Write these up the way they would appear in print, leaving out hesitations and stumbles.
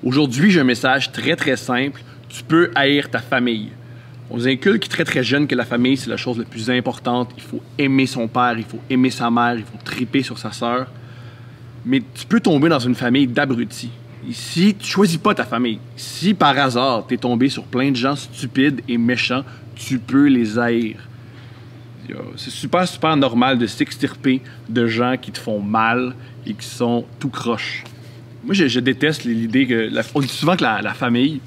Aujourd'hui, j'ai un message très, très simple. Tu peux haïr ta famille. On nous inculque très, très jeune que la famille, c'est la chose la plus importante. Il faut aimer son père, il faut aimer sa mère, il faut triper sur sa sœur. Mais tu peux tomber dans une famille d'abrutis. Si tu choisis pas ta famille, si par hasard, tu es tombé sur plein de gens stupides et méchants, tu peux les haïr. C'est super, super normal de s'extirper de gens qui te font mal et qui sont tout croche. Moi, je déteste l'idée que... on dit souvent que la famille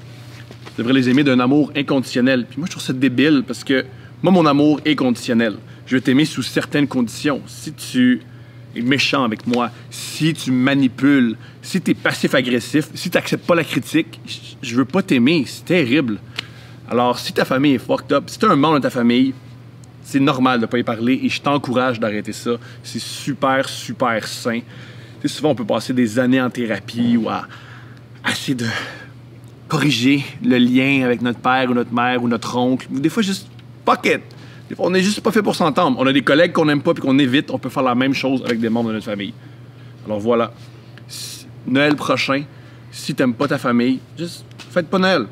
devrait les aimer d'un amour inconditionnel. Puis moi, je trouve ça débile parce que moi, mon amour est conditionnel. Je vais t'aimer sous certaines conditions. Si tu es méchant avec moi, si tu manipules, si tu es passif-agressif, si tu n'acceptes pas la critique, je veux pas t'aimer. C'est terrible. Alors, si ta famille est fucked up, si tu as un membre de ta famille, c'est normal de ne pas y parler et je t'encourage d'arrêter ça. C'est super, super sain. Tu sais, souvent, on peut passer des années en thérapie ou à essayer de corriger le lien avec notre père ou notre mère ou notre oncle. Ou des fois, juste fuck it. Des fois, on n'est juste pas fait pour s'entendre. On a des collègues qu'on n'aime pas puis qu'on évite. On peut faire la même chose avec des membres de notre famille. Alors voilà. Noël prochain, si t'aimes pas ta famille, juste fête pas Noël.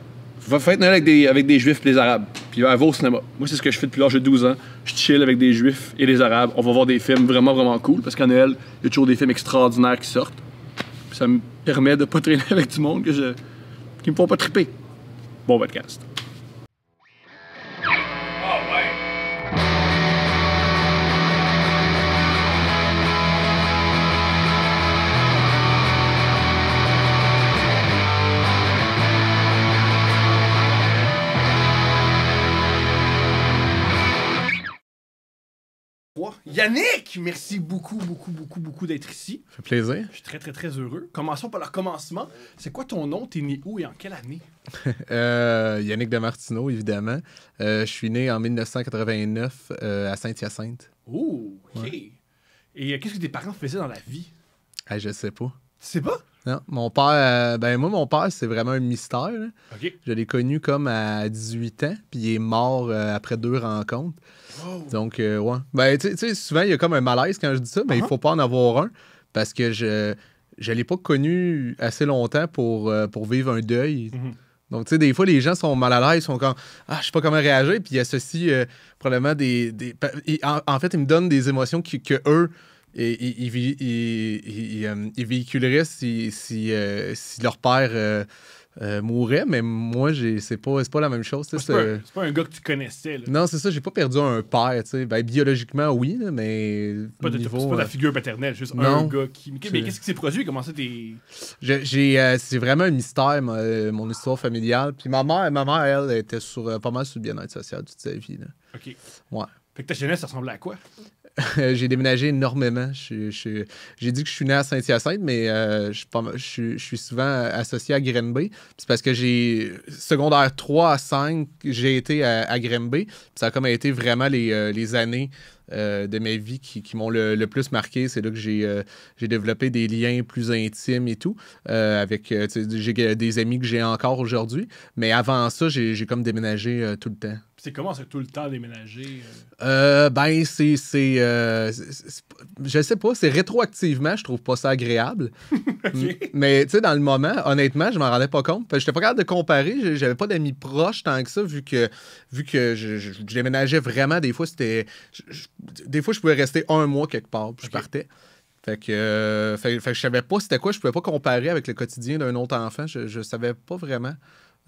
Va fête Noël avec des Juifs et des Arabes. Puis va au cinéma. Moi, c'est ce que je fais depuis l'âge de 12 ans. Je chill avec des Juifs et des Arabes. On va voir des films vraiment, vraiment cool. Parce qu'à Noël, il y a toujours des films extraordinaires qui sortent. Puis ça me permet de pas traîner avec du monde qui me font pas triper. Bon podcast. Yannick, merci beaucoup d'être ici. Ça fait plaisir. Je suis très, très, très heureux. Commençons par le commencement. C'est quoi ton nom? T'es né où et en quelle année? Yannick Demartino, évidemment. Je suis né en 1989 à Saint-Hyacinthe. Oh, OK. Ouais. Et qu'est-ce que tes parents faisaient dans la vie? Je sais pas. Tu sais pas? Non, mon père, mon père, c'est vraiment un mystère. Là. OK. Je l'ai connu comme à 18 ans, puis il est mort après 2 rencontres. Wow. Donc, ouais. Ben, tu sais, souvent, il y a comme un malaise quand je dis ça, mais il faut pas en avoir un, parce que je l'ai pas connu assez longtemps pour vivre un deuil. Donc, tu sais, des fois, les gens sont mal à l'aise, sont comme « Ah, je sais pas comment réagir », puis ils associent probablement en fait, ils me donnent des émotions que eux, ils véhiculeraient si leur père mourait, mais moi, c'est pas la même chose. C'est pas un gars que tu connaissais. Là. Non, c'est ça, j'ai pas perdu un père, tu sais. Ben, biologiquement, oui, là, mais c'est pas ta figure paternelle, juste non, un gars qui... Mais qu'est-ce qui s'est produit? Comment ça, t'es... c'est vraiment un mystère, mon histoire familiale. Puis ma mère, elle, était pas mal sur le bien-être social toute sa vie. Là. OK. Ouais. Fait que ta jeunesse, ça ressemblait à quoi? J'ai déménagé énormément. J'ai dit que je suis né à Saint-Hyacinthe, mais je suis souvent associé à Granby. C'est parce que secondaire 3 à 5, j'ai été à Granby. Ça a comme été vraiment les années de ma vie qui m'ont le plus marqué. C'est là que j'ai développé des liens plus intimes et tout. Avec j'ai des amis que j'ai encore aujourd'hui. Mais avant ça, j'ai comme déménagé tout le temps. C'est comment ça tout le temps déménager? Ben, je sais pas, c'est rétroactivement, je trouve pas ça agréable. Okay. Mais, tu sais, dans le moment, honnêtement, je m'en rendais pas compte. J'étais pas capable de comparer, j'avais pas d'amis proches tant que ça, vu que je déménageais vraiment. Des fois, des fois, je pouvais rester 1 mois quelque part, puis je partais. Fait que je savais pas c'était quoi, je pouvais pas comparer avec le quotidien d'un autre enfant, je savais pas vraiment.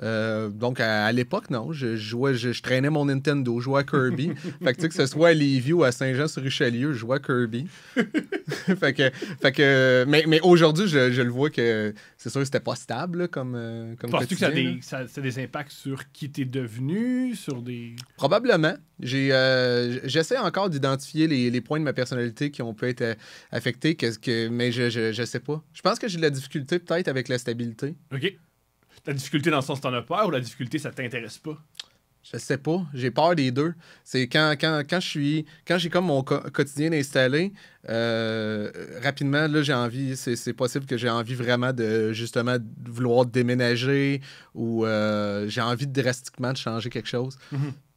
Donc, à l'époque, non. Je traînais mon Nintendo, je jouais à Kirby. Fait que, tu sais, que ce soit à Lévis ou à Saint-Jean-sur-Richelieu, je jouais à Kirby. Mais aujourd'hui, je le vois que c'est sûr que c'était pas stable là, comme Penses-tu quotidien. Que ça a des impacts sur qui t'es devenu, sur des... Probablement. J'essaie encore d'identifier les points de ma personnalité qui ont pu être affectés, mais je sais pas. Je pense que j'ai de la difficulté peut-être avec la stabilité. OK. La difficulté dans le sens que t'en as peur ou la difficulté, ça t'intéresse pas? Je sais pas. J'ai peur des deux. C'est quand j'ai comme mon quotidien installé, rapidement, là, j'ai envie, c'est possible que j'ai envie vraiment de, justement, de vouloir déménager ou j'ai envie drastiquement de changer quelque chose.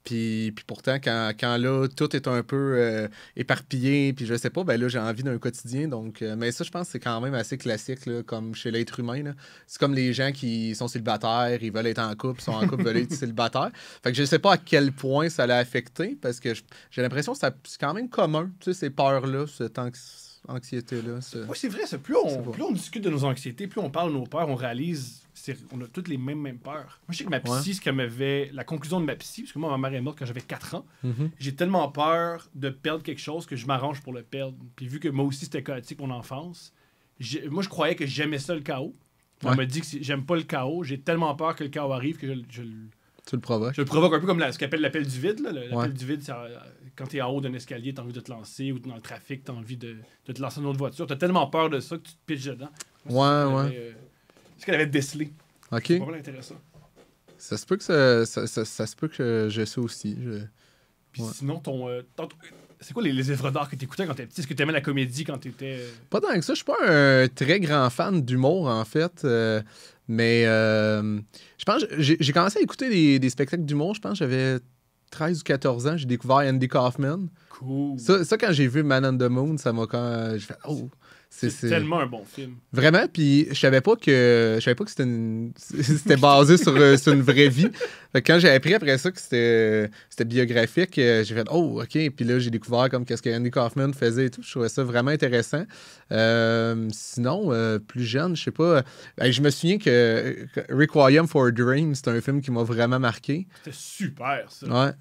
Puis pourtant, quand là, tout est un peu éparpillé, puis je sais pas, ben là, j'ai envie d'un quotidien. Donc, mais ça, je pense que c'est quand même assez classique, là, comme chez l'être humain. Là. C'est comme les gens qui sont célibataires, ils veulent être en couple, ils sont en couple, ils veulent être célibataires. Fait que je sais pas à quel point ça l'a affecté, parce que j'ai l'impression que c'est quand même commun, tu sais, ces peurs-là, cette anxiété-là. Oui, c'est vrai, plus on discute de nos anxiétés, plus on parle de nos peurs, on réalise on a toutes les mêmes peurs. Moi, je sais que ma psy, ce qu'elle m'avait... La conclusion de ma psy, parce que moi, ma mère est morte quand j'avais 4 ans, j'ai tellement peur de perdre quelque chose que je m'arrange pour le perdre. Puis vu que moi aussi, c'était chaotique mon enfance, moi, je croyais que j'aimais ça, le chaos. On m'a dit que j'aime pas le chaos. J'ai tellement peur que le chaos arrive que tu le provoques. Je le provoque un peu comme ce qu'on appelle l'appel du vide. Là. L'appel du vide, c'est quand tu es en haut d'un escalier, tu as envie de te lancer, ou dans le trafic, tu as envie de te lancer dans une autre voiture. Tu as tellement peur de ça que tu te pitches dedans. C'est ce qu'elle avait décelé. OK. C'est pas mal intéressant. Ça se peut que ça se peut que je sais aussi. Puis sinon, c'est quoi les œuvres d'art que tu écoutais quand tu étais petit? Est-ce que tu aimais la comédie quand tu étais... Pas tant que ça. Je suis pas un très grand fan d'humour, en fait. Mais je pense j'ai commencé à écouter des spectacles d'humour. Je pense que j'avais 13 ou 14 ans. J'ai découvert Andy Kaufman. Cool. Ça quand j'ai vu Man on the Moon, ça m'a j'ai fait « Oh! » C'est tellement un bon film. Vraiment, puis je savais pas que c'était basé sur une vraie vie. Fait que quand j'ai appris après ça que c'était biographique, j'ai fait « Oh, OK ». Puis là, j'ai découvert comme qu'est-ce que Andy Kaufman faisait et tout. Je trouvais ça vraiment intéressant. Sinon, plus jeune, je sais pas. Je me souviens que Requiem for a Dream, c'est un film qui m'a vraiment marqué. C'était super, ça. Ouais.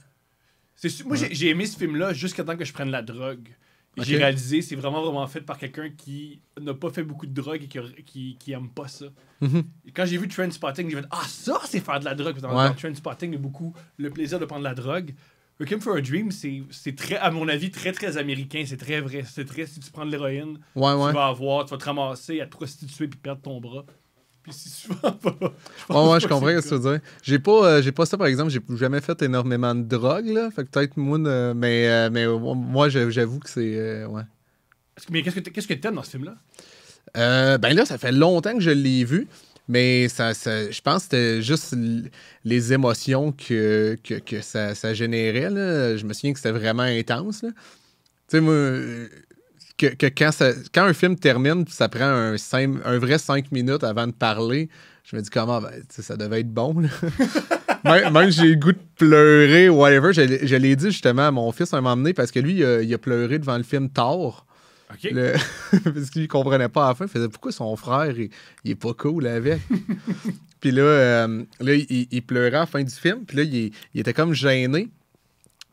Moi, j'ai aimé ce film-là jusqu'à temps que je prenne la drogue. Et j'ai réalisé, c'est vraiment fait par quelqu'un qui n'a pas fait beaucoup de drogue et qui aime pas ça. Et quand j'ai vu Trainspotting, j'ai fait « Ah, ça, c'est faire de la drogue! » Dans Trainspotting, il y a beaucoup le plaisir de prendre de la drogue. Requiem for a Dream, c'est très, à mon avis, très, très américain. C'est très vrai. C'est très, si tu prends de l'héroïne, tu vas te ramasser à te prostituer puis perdre ton bras. Puis c'est souvent pas... je comprends ce que tu veux dire. J'ai pas ça, par exemple. J'ai jamais fait énormément de drogue, là. Fait que peut-être moi, mais moi, j'avoue que c'est... Mais qu'est-ce que t'aimes dans ce film-là? Ben là, ça fait longtemps que je l'ai vu, mais je pense que c'était juste les émotions que ça générait, là. Je me souviens que c'était vraiment intense, là. Tu sais, moi... Quand un film termine, ça prend un vrai 5 minutes avant de parler, je me dis comment, ça devait être bon. Même j'ai le goût de pleurer, whatever. Je l'ai dit justement à mon fils un moment donné parce que lui, il a pleuré devant le film Thor. OK. Parce qu'il comprenait pas à la fin. Il faisait pourquoi son frère, il est pas cool avec. Puis là, il pleurait à la fin du film. Puis là, il était comme gêné.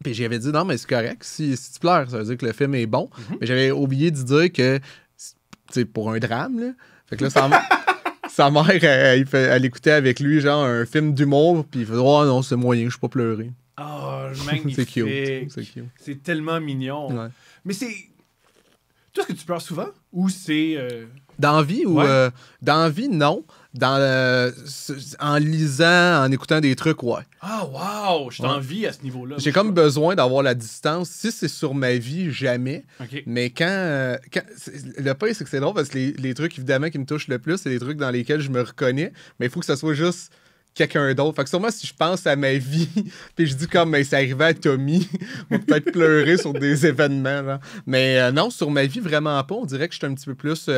Puis j'avais dit, non, mais c'est correct. Si tu pleures, ça veut dire que le film est bon. Mais j'avais oublié de dire que, c'est pour un drame, là. Fait que là, sa mère, elle écoutait avec lui, genre, un film d'humour. Puis il faisait, oh non, c'est moyen, je suis pas pleurer. Oh, magnifique. C'est cute. C'est tellement mignon. Ouais. Mais c'est... Toi, est-ce que tu pleures souvent? Ou c'est... Dans la vie, dans la vie, non. En lisant, en écoutant des trucs, ouais. Ah, wow! Je t'envie à ce niveau-là. J'ai comme besoin d'avoir la distance. Si c'est sur ma vie, jamais. Okay. Mais quand le pire, c'est que c'est drôle parce que les trucs, évidemment, qui me touchent le plus, c'est les trucs dans lesquels je me reconnais. Mais il faut que ce soit juste quelqu'un d'autre. Fait que sûrement, si je pense à ma vie, puis je dis comme, mais ça arrivait à Tommy, on va peut-être pleurer sur des événements. Là. Mais non, sur ma vie, vraiment pas. On dirait que je suis un petit peu plus...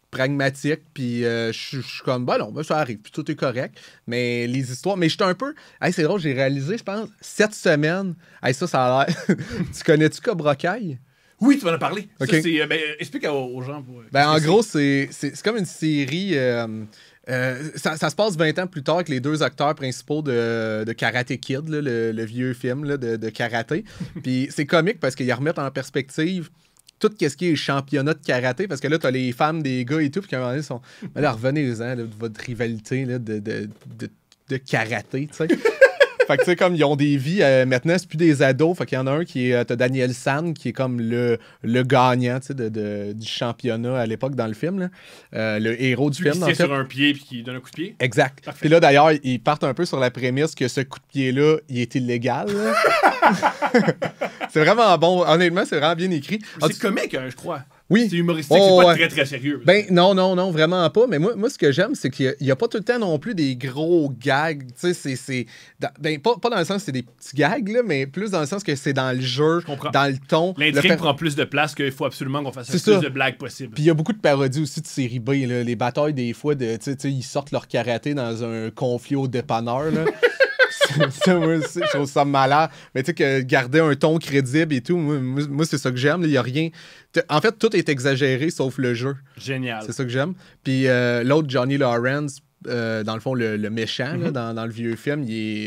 pragmatique, puis je suis comme, non, ça arrive, puis tout est correct. Mais les histoires, mais j'étais un peu... Hey, c'est drôle, j'ai réalisé, je pense, 7 semaines. Hey, ça a l'air... Tu connais-tu Cobra Kai? Oui, tu m'en as parlé. Okay. Ça, explique aux gens. En gros, c'est comme une série... ça se passe 20 ans plus tard que les 2 acteurs principaux de Karate Kid, là, le vieux film là, de karaté. Puis c'est comique parce qu'ils remettent en perspective tout ce qui est championnat de karaté, parce que là, t'as les femmes des gars et tout, puis qu'à un moment donné, ils sont... Mais là, revenez-en de votre rivalité là, de karaté, tu sais. Fait que, tu sais, comme ils ont des vies, maintenant, c'est plus des ados. Fait qu'il y en a un qui est... T'as Daniel San, qui est comme le gagnant, tu sais, du championnat à l'époque dans le film, là. Le héros du film, qui en tient fait. sur un pied puis qui donne un coup de pied. Exact. Parfait. Puis là, d'ailleurs, ils partent un peu sur la prémisse que ce coup de pied-là, il est illégal, là. C'est vraiment bon. Honnêtement, c'est vraiment bien écrit. C'est comique, hein, je crois. Oui. C'est humoristique, Oh, c'est pas ouais. très, très sérieux. Ben non, vraiment pas. Mais moi ce que j'aime, c'est qu'il n'y a pas tout le temps non plus des gros gags. Tu sais, pas dans le sens que c'est des petits gags, là, mais plus dans le sens que c'est dans le jeu, comprends. dans le ton. L'intrigue prend plus de place qu'il faut absolument qu'on fasse le C'est ça. plus de blagues possible. Puis il y a beaucoup de parodies aussi de série B. Là. Les batailles, des fois, tu sais, ils sortent leur karaté dans un conflit au dépanneur. Là. Ça, moi, je trouve ça malade. Mais tu sais, que garder un ton crédible et tout, moi c'est ça que j'aime. Il y a rien. En fait, tout est exagéré sauf le jeu. Génial. C'est ça que j'aime. Puis l'autre, Johnny Lawrence, dans le fond, le méchant, là, dans le vieux film,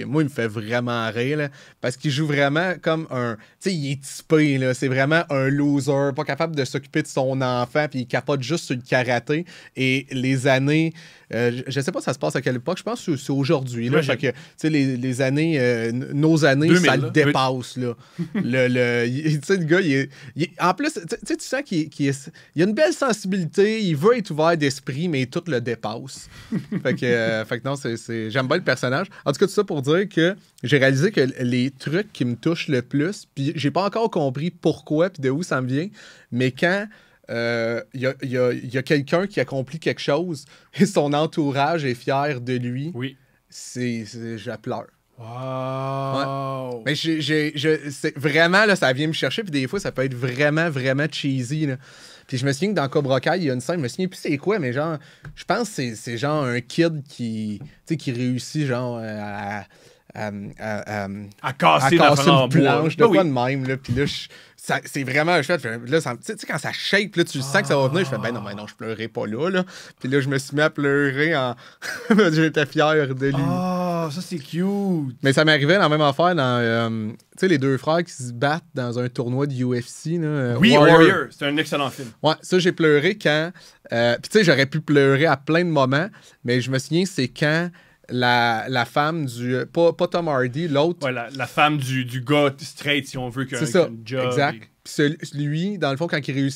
moi, il me fait vraiment rire. Là, parce qu'il joue vraiment comme un. Tu sais, il est typé. Là, c'est vraiment un loser, pas capable de s'occuper de son enfant, puis il capote juste sur le karaté. Et les années. Je sais pas ça se passe à quelle époque. Je pense que c'est aujourd'hui. Là, fait que, tu sais, les années. Nos années, 2000, ça le là. dépasse. Là. Tu sais, le gars, en plus, tu sens qu'il a une belle sensibilité. Il veut être ouvert d'esprit, mais tout le dépasse. Fait que non, j'aime bien le personnage. En tout cas, tout ça pour dire que j'ai réalisé que les trucs qui me touchent le plus, puis j'ai pas encore compris pourquoi puis de où ça me vient, mais quand il y a quelqu'un qui accomplit quelque chose et son entourage est fier de lui, Oui. je pleure. Wow. Ouais. Mais c'est vraiment, là, ça vient me chercher, puis des fois, ça peut être vraiment, vraiment cheesy, là. Puis je me souviens que dans Cobra Kai, il y a une scène, je me souviens plus c'est quoi, mais genre, je pense que c'est genre un kid qui réussit, genre, à casser la une planche, de bois. quoi de même, là. Puis là, c'est vraiment chouette. Là, tu sais, quand ça shake, là, tu sens que ça va venir. Je fais, ben non, je pleurais pas là. Puis là, je me suis mis à pleurer J'étais fier de lui. Ah, ça, c'est cute. Mais ça m'arrivait la même affaire dans, tu sais, les deux frères qui se battent dans un tournoi de UFC, là. Oui, Warrior. C'est un excellent film. Ouais, ça, j'ai pleuré quand... Puis tu sais, j'aurais pu pleurer à plein de moments, mais je me souviens, c'est quand... La femme du... Pas Tom Hardy, l'autre... Ouais, la femme du gars straight, si on veut, qui a un job. Exact. Puis lui, dans le fond, quand il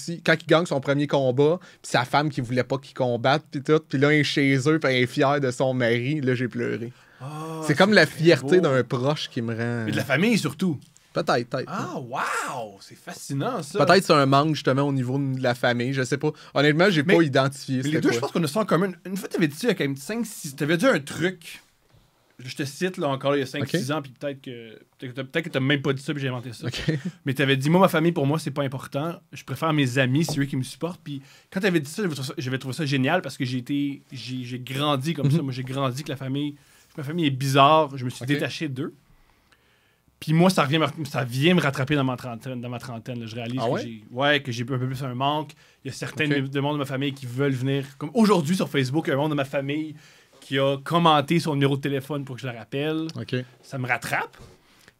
gagne son premier combat, puis sa femme qui voulait pas qu'il combatte, puis tout, puis là, il est chez eux, puis il est fier de son mari, là, j'ai pleuré. C'est comme la fierté d'un proche qui me rend... Mais de la famille, surtout. Peut-être. Ah, wow! C'est fascinant, ça. Peut-être c'est un manque, justement, au niveau de la famille. Je sais pas. Honnêtement, j'ai pas identifié. Mais les deux, je pense qu'on a ça en commun. Une fois, t'avais dit, il y a quand même 5-6... T'avais dit un truc... Je te cite, là, encore, il y a 5-6 ans, puis peut-être que t'as même pas dit ça, puis j'ai inventé ça. Okay. Mais t'avais dit, moi, ma famille, pour moi, c'est pas important. Je préfère mes amis, c'est eux qui me supportent. Puis quand t'avais dit ça, j'avais trouvé ça génial, parce que j'ai grandi comme ça. Moi, j'ai grandi que ma famille est bizarre. Je me suis détaché d'eux. Puis moi, ça vient me rattraper dans ma trentaine. Là. Je réalise que j'ai un peu plus un manque. Il y a certains de membres de ma famille qui veulent venir. Comme aujourd'hui, sur Facebook, il y a un membre de ma famille qui a commenté son numéro de téléphone pour que je le rappelle. Ça me rattrape.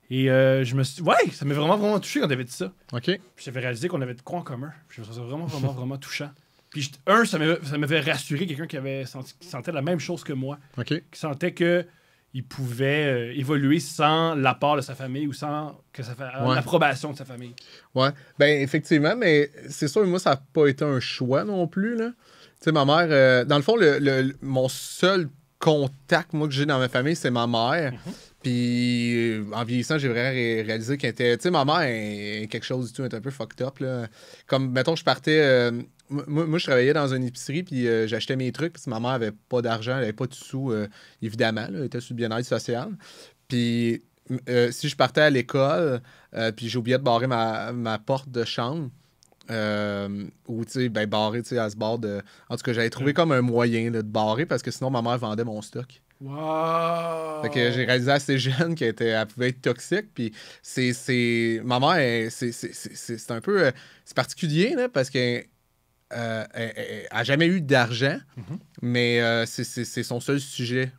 Et je me suis... Ouais, ça m'a vraiment, vraiment touché quand t'avais dit ça. Puis j'avais réalisé qu'on avait de quoi en commun. Je trouvais ça vraiment, vraiment, vraiment touchant. Puis ça m'avait rassuré quelqu'un qui sentait la même chose que moi. Qui sentait que il pouvait évoluer sans l'apport de sa famille ou sans l'approbation de sa famille. Ouais, ben effectivement, mais c'est sûr, moi, ça n'a pas été un choix non plus, là. Tu sais, ma mère, dans le fond, mon seul contact, moi, que j'ai dans ma famille, c'est ma mère. Puis, en vieillissant, j'ai vraiment réalisé qu'elle était... Tu sais, ma mère est quelque chose du tout, elle est un peu fucked up, là. Comme, mettons, je partais... Moi, je travaillais dans une épicerie, puis j'achetais mes trucs, parce que ma mère avait pas d'argent, elle avait pas de sous, évidemment, là, elle était sur le bien-être social. Puis, si je partais à l'école, puis j'oubliais de barrer ma porte de chambre, ou, tu sais, ben, barrer, tu sais, à ce bord de... En tout cas, j'avais trouvé comme un moyen là, de barrer, parce que sinon, ma mère vendait mon stock. Wow! Fait que j'ai réalisé assez jeune qu'elle pouvait être toxique. Puis ma mère, c'est un peu... c'est particulier, là, parce qu'elle n'a jamais eu d'argent, mais c'est son seul sujet.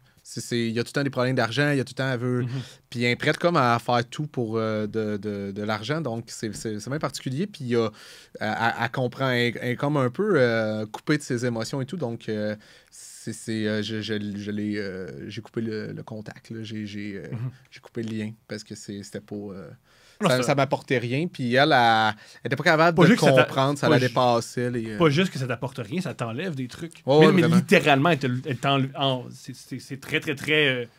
Il y a tout le temps des problèmes d'argent, il y a tout le temps, elle veut... Puis elle est prête comme à faire tout pour de l'argent, donc c'est bien particulier. Puis elle comprend, elle est comme un peu coupée de ses émotions et tout, donc... j'ai coupé le contact. J'ai coupé le lien parce que c'était pas... ça m'apportait rien. Puis elle était pas capable de comprendre. Ça la dépassait. Pas juste que ça t'apporte rien, ça t'enlève des trucs. Oh, mais littéralement, c'est très, très, très...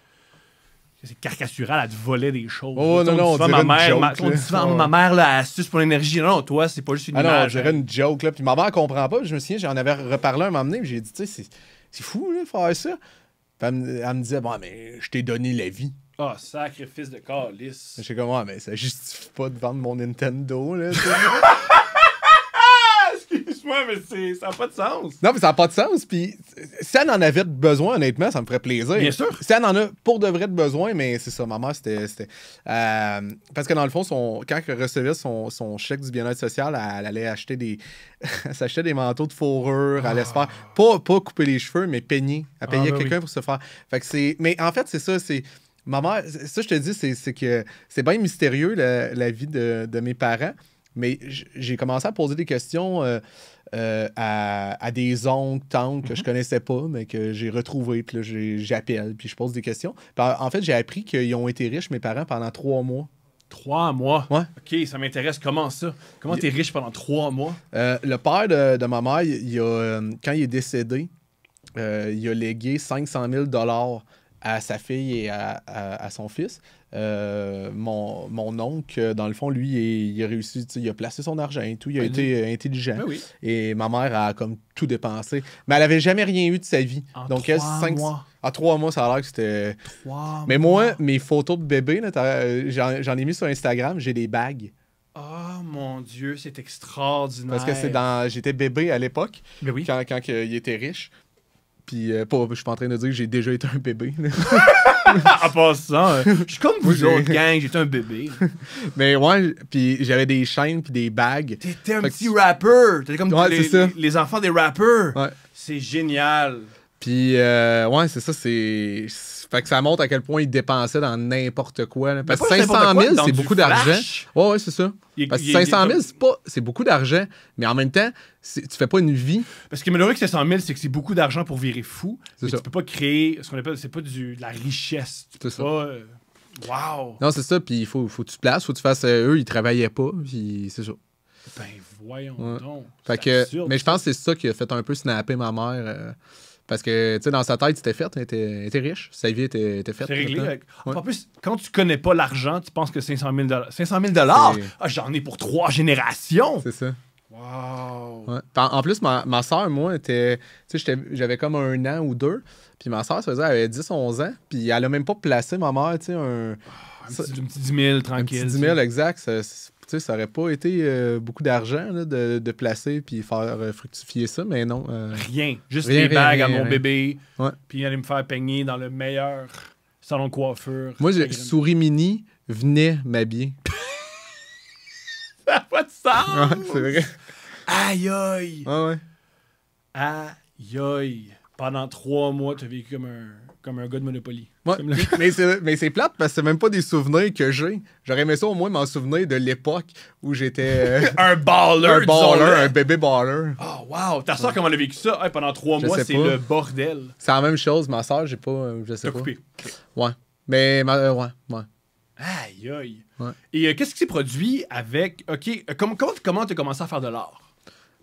c'est caricatural, elle te volait des choses. Oh non, non, on dirait une joke. On dit souvent, ma mère, là, astuce pour l'énergie. Non, toi, c'est pas juste une Ah non, image. on dirait une joke, là. Puis ma mère comprend pas. Puis je me souviens, j'en avais reparlé un moment donné, puis j'ai dit, tu sais, c'est fou, là, faire ça. Puis elle me disait, bon, mais je t'ai donné la vie. Ah, sacrifice de calice. J'étais comme, ouais, mais ça justifie pas de vendre mon Nintendo, là. Excuse-moi, mais ça n'a pas de sens. Non, mais ça n'a pas de sens. Puis si elle en avait besoin, honnêtement, ça me ferait plaisir. Bien sûr. Si elle en a pour de vrai de besoin, mais c'est ça, ma mère, c'était parce que dans le fond, quand elle recevait son chèque du bien-être social, elle allait acheter elle s'achetait des manteaux de fourrure, elle allait se faire, pas couper les cheveux, mais peigner. Elle payait quelqu'un pour se faire. Fait que mais en fait, c'est ça, c'est. Ma mère, ça, je te dis, c'est que c'est bien mystérieux, la vie de mes parents. Mais j'ai commencé à poser des questions à des oncles, tantes que je connaissais pas, mais que j'ai retrouvés. Puis là, j'appelle, puis je pose des questions. Puis en fait, j'ai appris qu'ils ont été riches, mes parents, pendant 3 mois. 3 mois? Ouais. OK, ça m'intéresse. Comment ça? Comment t'es riche pendant 3 mois? Le père de ma mère, quand il est décédé, il a légué 500 000 $ à sa fille et à son fils. Mon oncle, dans le fond, lui, il a réussi, il a placé son argent et tout, il a été intelligent. Ben oui. Et ma mère a comme tout dépensé. Mais elle avait jamais rien eu de sa vie. Donc, 3 mois. À 3 mois, ça a l'air que c'était... 3 Mais mois. moi, mes photos de bébé, j'en ai mis sur Instagram, j'ai des bagues. Oh mon Dieu, c'est extraordinaire. Parce que j'étais bébé à l'époque, Ben oui. quand il était riche. Puis, je suis pas en train de dire que j'ai déjà été un bébé. En passant, je suis comme vous autres, gang, j'étais un bébé. Mais ouais, puis j'avais des chaînes puis des bagues. T'étais un petit rapper. T'étais comme Ouais, les enfants des rappers. Ouais. C'est génial. Puis, ouais, c'est ça, Fait que ça montre à quel point il dépensait dans n'importe quoi. Là. Parce que 500 000, c'est beaucoup d'argent. Ouais, c'est ça. Parce que 500 000, c'est beaucoup d'argent, mais en même temps, tu fais pas une vie. Parce que malheureux que c'est 100 000, c'est que c'est beaucoup d'argent pour virer fou. C'est ça. Tu peux pas créer ce qu'on appelle, c'est pas de la richesse. Tu peux C'est pas. Wow! Non, c'est ça, puis il faut que tu te places, faut que tu fasses. Eux, ils travaillaient pas, puis c'est ça. Ben voyons donc. Fait que, absurde, mais je pense que c'est ça qui a fait un peu snapper ma mère. Parce que, tu sais, dans sa tête, c'était fait. Elle était riche. Sa vie était faite. C'est réglé. Ouais. En plus, quand tu connais pas l'argent, tu penses que 500 000 500 000 j'en ai pour 3 générations! C'est ça. Wow! Ouais. En plus, ma soeur, moi, tu sais, j'avais comme 1 an ou 2. Puis ma soeur, ça faisait, elle avait 10-11 ans. Puis elle a même pas placé ma mère, tu sais, un petit 10 000 tranquille. Un petit 10 000, exact. Ça aurait pas été beaucoup d'argent là, de placer puis faire fructifier ça, mais non. Rien. Juste rien, des bagues rien, à mon rien. bébé. Ouais. Puis aller me faire peigner dans le meilleur salon de coiffure. Moi, Souris Mini venait m'habiller. Ça n'a pas de sens! Ouais, c'est vrai. Aïe aïe! Ouais. Aïe aïe! Pendant 3 mois, tu as vécu comme un gars de Monopoly. Ouais. mais c'est plate parce que c'est même pas des souvenirs que j'ai. J'aurais aimé ça au moins m'en souvenir de l'époque où j'étais un baller, un bébé baller. Oh wow! Ta soeur, comment elle a vécu ça? Hey, pendant 3 mois, c'est le bordel. C'est la même chose. Ma soeur, je sais pas. Coupé. Ouais. Mais ouais. Aïe aïe! Ouais. Et qu'est-ce qui s'est produit avec... OK, comment tu as commencé à faire de l'art?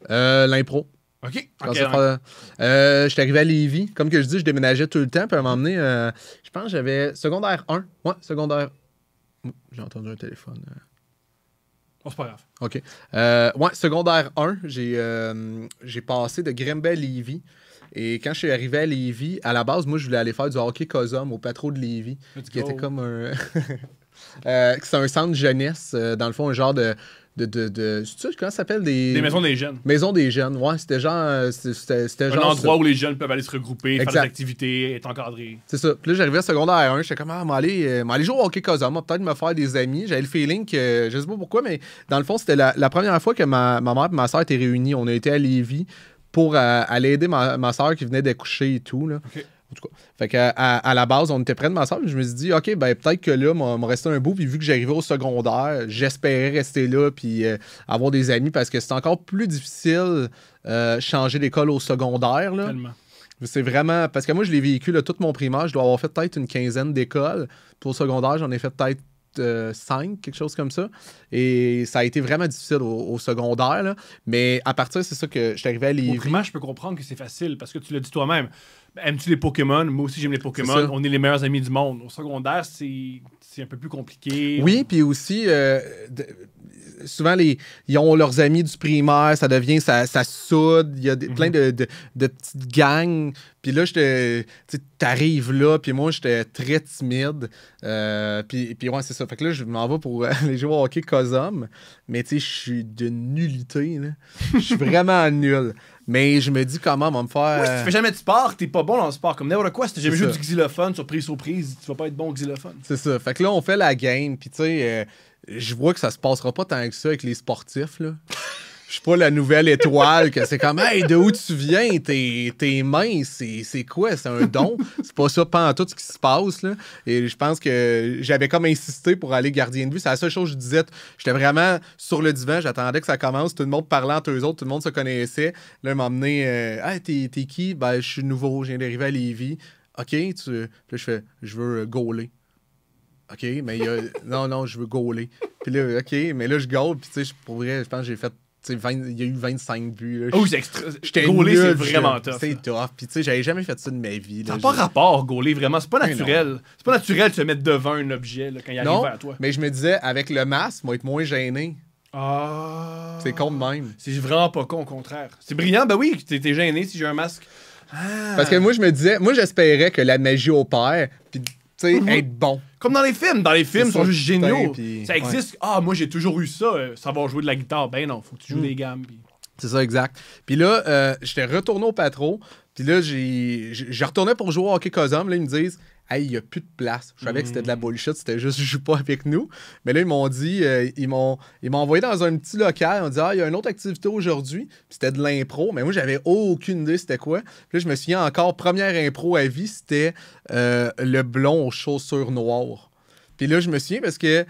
L'impro. OK. J'étais arrivé à Lévis. Comme que je dis, je déménageais tout le temps. Puis à un moment donné, je pense que j'avais secondaire 1. Ouais, secondaire. J'ai entendu un téléphone. Oh, c'est pas grave. OK. Ouais, secondaire 1, j'ai passé de Grimby à Lévis. Et quand je suis arrivé à Lévis, à la base, moi, je voulais aller faire du hockey Cosum au Patro de Lévis, qui était comme un... c'est un centre jeunesse, dans le fond, un genre de sais-tu comment ça s'appelle? Des maisons des jeunes. Maisons des jeunes, ouais. C'était genre... C'était un endroit où les jeunes peuvent aller se regrouper, faire des activités, être encadrés. C'est ça. Puis là, j'arrivais à secondaire 1, j'étais comme, m'aller jouer au hockey Cosum, peut-être me faire des amis. J'avais le feeling que, je sais pas pourquoi, mais dans le fond, c'était la première fois que ma mère et ma soeur étaient réunies. On a été à Lévis pour aller aider ma soeur qui venait d'accoucher et tout, là. Okay. En tout cas. Fait qu'à la base, on était près de ma soeur. Je me suis dit, OK, ben peut-être que là, m'a resté un bout. Puis vu que j'arrivais au secondaire, j'espérais rester là puis avoir des amis parce que c'est encore plus difficile changer d'école au secondaire. Là. Tellement. C'est vraiment... Parce que moi, je l'ai vécu là, tout mon primaire. Je dois avoir fait peut-être une 15aine d'écoles. Puis au secondaire, j'en ai fait peut-être 5, quelque chose comme ça. Et ça a été vraiment difficile au secondaire. Là. Mais à partir, c'est ça que je suis arrivé à Lévis. Au primaire, je peux comprendre que c'est facile parce que tu l'as dit toi-même. Aimes-tu les Pokémon? Moi aussi, j'aime les Pokémon. C'est ça. On est les meilleurs amis du monde. Au secondaire, c'est un peu plus compliqué. Oui, puis aussi, souvent, ils ont leurs amis du primaire, ça devient, ça soude, il y a plein de petites gangs. Puis là, t'arrives là, puis moi, j'étais très timide. Puis ouais, c'est ça. Fait que là, je m'en vais pour aller jouer au hockey COSOM. Mais tu sais, je suis de nullité, là. Je suis vraiment nul. Mais je me dis comment on va me faire... Oui, si tu fais jamais de sport, t'es pas bon dans le sport. Comme n'importe quoi, si t'as jamais C'est joué ça. du xylophone, surprise, tu vas pas être bon au xylophone. C'est ça. Fait que là, on fait la game, puis tu sais, je vois que ça se passera pas tant que ça avec les sportifs, là. Je suis pas la nouvelle étoile que c'est comme « Hey, de où tu viens? Tes mains, c'est quoi? C'est un don? » C'est pas ça, pas en tout ce qui se passe, là. Et je pense que j'avais comme insisté pour aller gardien de but. C'est la seule chose que je disais. J'étais vraiment sur le divan, j'attendais que ça commence. Tout le monde parlait entre eux autres, tout le monde se connaissait. Là, ils m'ont emmené « Hey, t'es qui? » Ben, je suis nouveau, je viens d'arriver à Lévis. « OK, Puis là, je fais « Je veux gauler. » OK, mais il y a... Non, je veux gauler. Puis là, OK, mais là, je gaule. Puis tu sais, pour vrai, je pense que j'ai fait... il y a eu 25 buts. Là. Oh, c'est extra. J'étais Gauler, c'est nul, vraiment tough. C'est tough. Puis tu sais, j'avais jamais fait ça de ma vie. Ça Là. n'a pas rapport, gauler, vraiment. C'est pas Mais naturel. C'est pas naturel de se mettre devant un objet là, quand il arrive Non, vers toi. mais je me disais, avec le masque, moi, être moins gêné. Ah. C'est con de même. C'est vraiment pas con, au contraire. C'est brillant, ben oui, t'es gêné si j'ai un masque. Ah. Parce que moi, je me disais, moi, j'espérais que la magie opère, puis tu sais, être bon. Comme dans les films. Dans les films, ils sont juste géniaux. Puis, ça existe. Ah, moi, j'ai toujours eu ça. Savoir jouer de la guitare. Ben non, faut que tu joues des gammes. Puis... C'est ça, exact. Puis là, j'étais retourné au patron. Puis là, j'ai retourné pour jouer au hockey COSOM. Là, ils me disent « Hey, il n'y a plus de place. » Je savais que c'était de la bullshit. C'était juste « Joue pas avec nous. » Mais là, ils m'ont dit... ils m'ont envoyé dans un petit local. Ils m'ont dit « Ah, il y a une autre activité aujourd'hui. » Puis c'était de l'impro. Mais moi, j'avais aucune idée c'était quoi. Puis là, je me souviens encore, première impro à vie, c'était le blond aux chaussures noires. Puis là, je me souviens parce que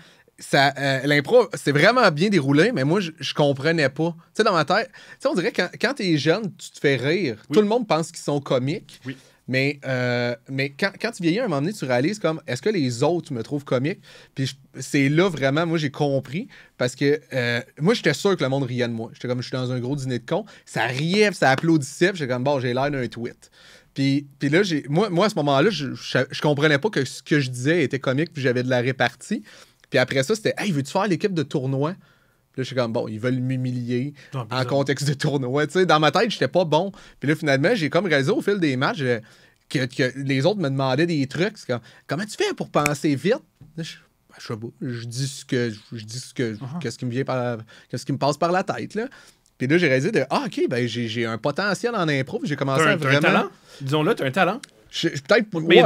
l'impro, c'est vraiment bien déroulé, mais moi, je comprenais pas. Tu sais, dans ma tête, tu sais, on dirait que quand t'es jeune, tu te fais rire. Oui. Tout le monde pense qu'ils sont comiques. Oui. Mais quand tu vieillis, à un moment donné, tu réalises comme, est-ce que les autres me trouvent comique? Puis c'est là, vraiment, moi, j'ai compris. Parce que moi, j'étais sûr que le monde riait de moi. J'étais comme, je suis dans un gros dîner de cons. Ça riait, ça applaudissait. Puis j'étais comme, bon, j'ai l'air d'un tweet. Puis là, moi, à ce moment-là, je comprenais pas que ce que je disais était comique, puis j'avais de la répartie. Puis après ça, c'était « Hey, veux-tu faire l'équipe de tournoi? » Puis là, je suis comme « Bon, ils veulent m'humilier en contexte de tournoi. » Tu sais, dans ma tête, j'étais pas bon. Puis là, finalement, j'ai comme réalisé au fil des matchs que les autres me demandaient des trucs. C'est comme « Comment tu fais pour penser vite? » Là, je sais pas. Je dis ce qu'est-ce qui me vient qu'est-ce qui me passe par la tête, là. Puis là, j'ai réalisé de « Ah, OK, ben j'ai un potentiel en impro. » J'ai commencé à vraiment... T'as un talent? Disons-le, t'as un talent. Peut-être... Mais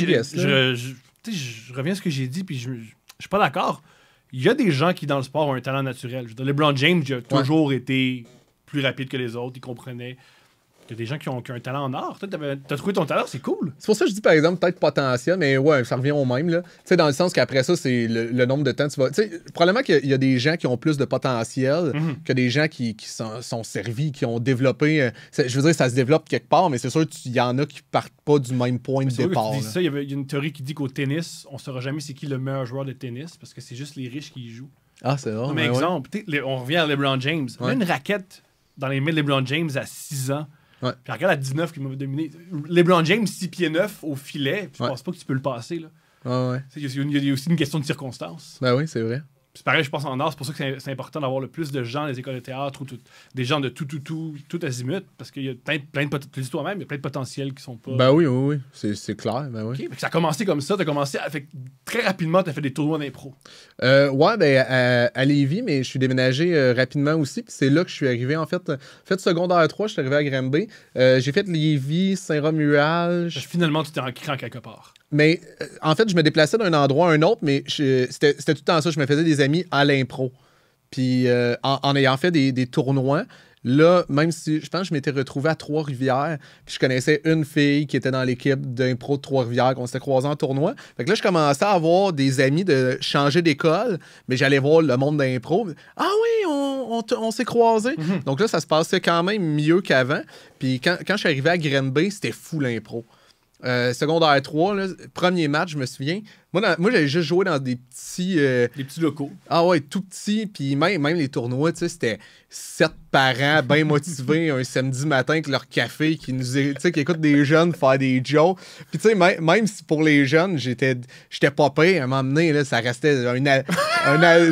I guess. Je reviens à ce que j'ai dit, puis je suis pas d'accord. Il y a des gens qui, dans le sport, ont un talent naturel. Je veux dire, LeBron James, il a toujours été plus rapide que les autres. Il comprenait. Il y a des gens qui ont un talent en art. T'as trouvé ton talent, c'est cool. C'est pour ça que je dis, par exemple, peut-être potentiel, mais ouais, ça revient au même, là. Tu sais, dans le sens qu'après ça, c'est le nombre de temps que tu vas... Tu sais, probablement qu'il y a des gens qui ont plus de potentiel que des gens qui sont servis, qui ont développé... je veux dire, ça se développe quelque part, mais c'est sûr qu'il y en a qui partent pas du même point de départ. Tu dis ça, il y a une théorie qui dit qu'au tennis, on saura jamais c'est qui le meilleur joueur de tennis, parce que c'est juste les riches qui y jouent. Ah, c'est vrai. Mais exemple, on revient à LeBron James. Ouais. Une raquette dans les mains de LeBron James à 6 ans. Ouais. Puis regarde à 19 qui m'a dominé. LeBron James, 6 pieds 9 au filet. Puis je pense pas que tu peux le passer. Là. Ouais. Il y a aussi une question de circonstances. Ben oui, c'est vrai. C'est pareil, je pense en art, c'est pour ça que c'est important d'avoir le plus de gens dans les écoles de théâtre ou des gens de tout azimut, parce qu'il y a plein de tu dis toi-même, il y a plein de potentiels qui sont pas... Ben oui. C'est clair, ben oui. Okay. Ça a commencé comme ça, très rapidement, t'as fait des tournois d'impro. Ouais, ben à Lévis, mais je suis déménagé rapidement aussi, puis c'est là que je suis arrivé, en fait secondaire 3, je suis arrivé à Granby. J'ai fait Lévis, Saint-Romuald... Finalement, tu t'es ancré en quelque part. Mais en fait, je me déplaçais d'un endroit à un autre, mais c'était tout le temps ça. Je me faisais des amis à l'impro. Puis en ayant fait des tournois, là, même si je pense que je m'étais retrouvé à Trois-Rivières, puis je connaissais une fille qui était dans l'équipe d'impro de Trois-Rivières, qu'on s'était croisés en tournoi. Fait que là, je commençais à avoir des amis de changer d'école, mais j'allais voir le monde d'impro. Ah oui, on s'est croisés. Donc là, ça se passait quand même mieux qu'avant. Puis quand je suis arrivé à Granby, c'était fou l'impro. secondaire 3, là, premier match, je me souviens. Moi j'avais juste joué dans des petits... Des petits locaux. Ah ouais, tout petits. Puis même les tournois, tu sais, c'était 7 parents bien motivés un samedi matin avec leur café qui écoutent des jeunes faire des jokes. Puis tu sais, même si pour les jeunes, j'étais pas pire, à un moment donné, là, ça restait tu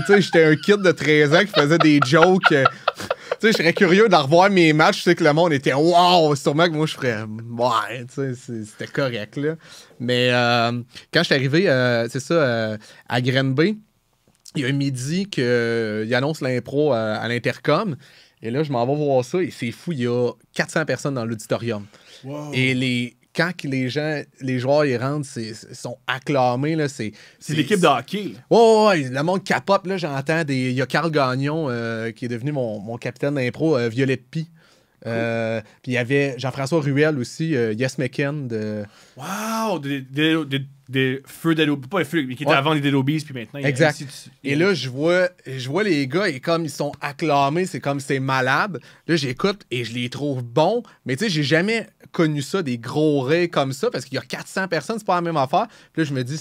sais, j'étais un kid de 13 ans qui faisait des jokes. Tu sais, je serais curieux de revoir mes matchs. Je sais que le monde était wow! Sûrement que moi, je ferais ouais, tu sais, c'était correct, là. Mais quand je suis arrivé, c'est ça, à Granby, il y a un midi qu'il annonce l'impro à l'Intercom. Et là, je m'en vais voir ça et c'est fou, il y a 400 personnes dans l'auditorium. Wow. Et quand les joueurs ils rentrent, ils sont acclamés. Là, c'est l'équipe de hockey. Là. Ouais, le monde capote. Là, j'entends il y a Carl Gagnon qui est devenu mon capitaine d'impro, Violette Pie. Puis il y avait Jean-François Ruel aussi, Yes McKen de... Wow! Des feux d'Adobe. Pas les feux, mais qui étaient avant les Dead Obies, puis maintenant... Exact. Et là, je vois les gars, et comme ils sont acclamés, c'est comme c'est malade. Là, j'écoute et je les trouve bons. Mais tu sais, j'ai jamais connu ça, des gros raies comme ça, parce qu'il y a 400 personnes, c'est pas la même affaire. Puis là, je me dis,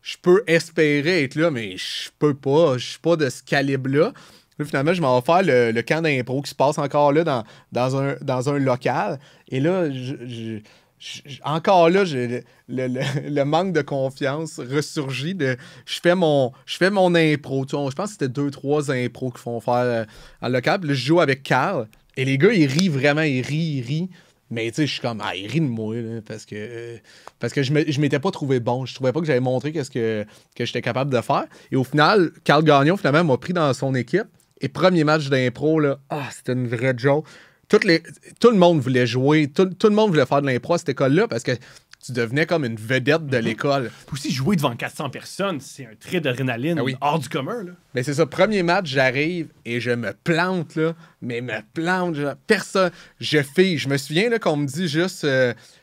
je peux espérer être là, mais je peux pas. Je suis pas de ce calibre-là. Là, finalement, je m'en vais faire le camp d'impro qui se passe encore là dans un local. Et là, encore là, le manque de confiance ressurgit. Je fais mon impro. Tu vois, je pense que c'était 2-3 impros qu'ils font faire en local. Puis là, je joue avec Carl. Et les gars, ils rient vraiment. Ils rient. Mais tu sais, je suis comme, ils rient de moi, là, parce que je m'étais pas trouvé bon. Je trouvais pas que j'avais montré ce que j'étais capable de faire. Et au final, Carl Gagnon, finalement, m'a pris dans son équipe. Et premier match d'impro, là, c'était une vraie joke. Tout le monde voulait jouer, tout le monde voulait faire de l'impro à cette école-là parce que tu devenais comme une vedette de l'école. Puis aussi, jouer devant 400 personnes, c'est un trait d'adrénaline hors du commun. Là. Mais c'est ça, premier match, j'arrive et je me plante, là. Mais me plante, personne. Je me souviens là, qu'on me dit juste...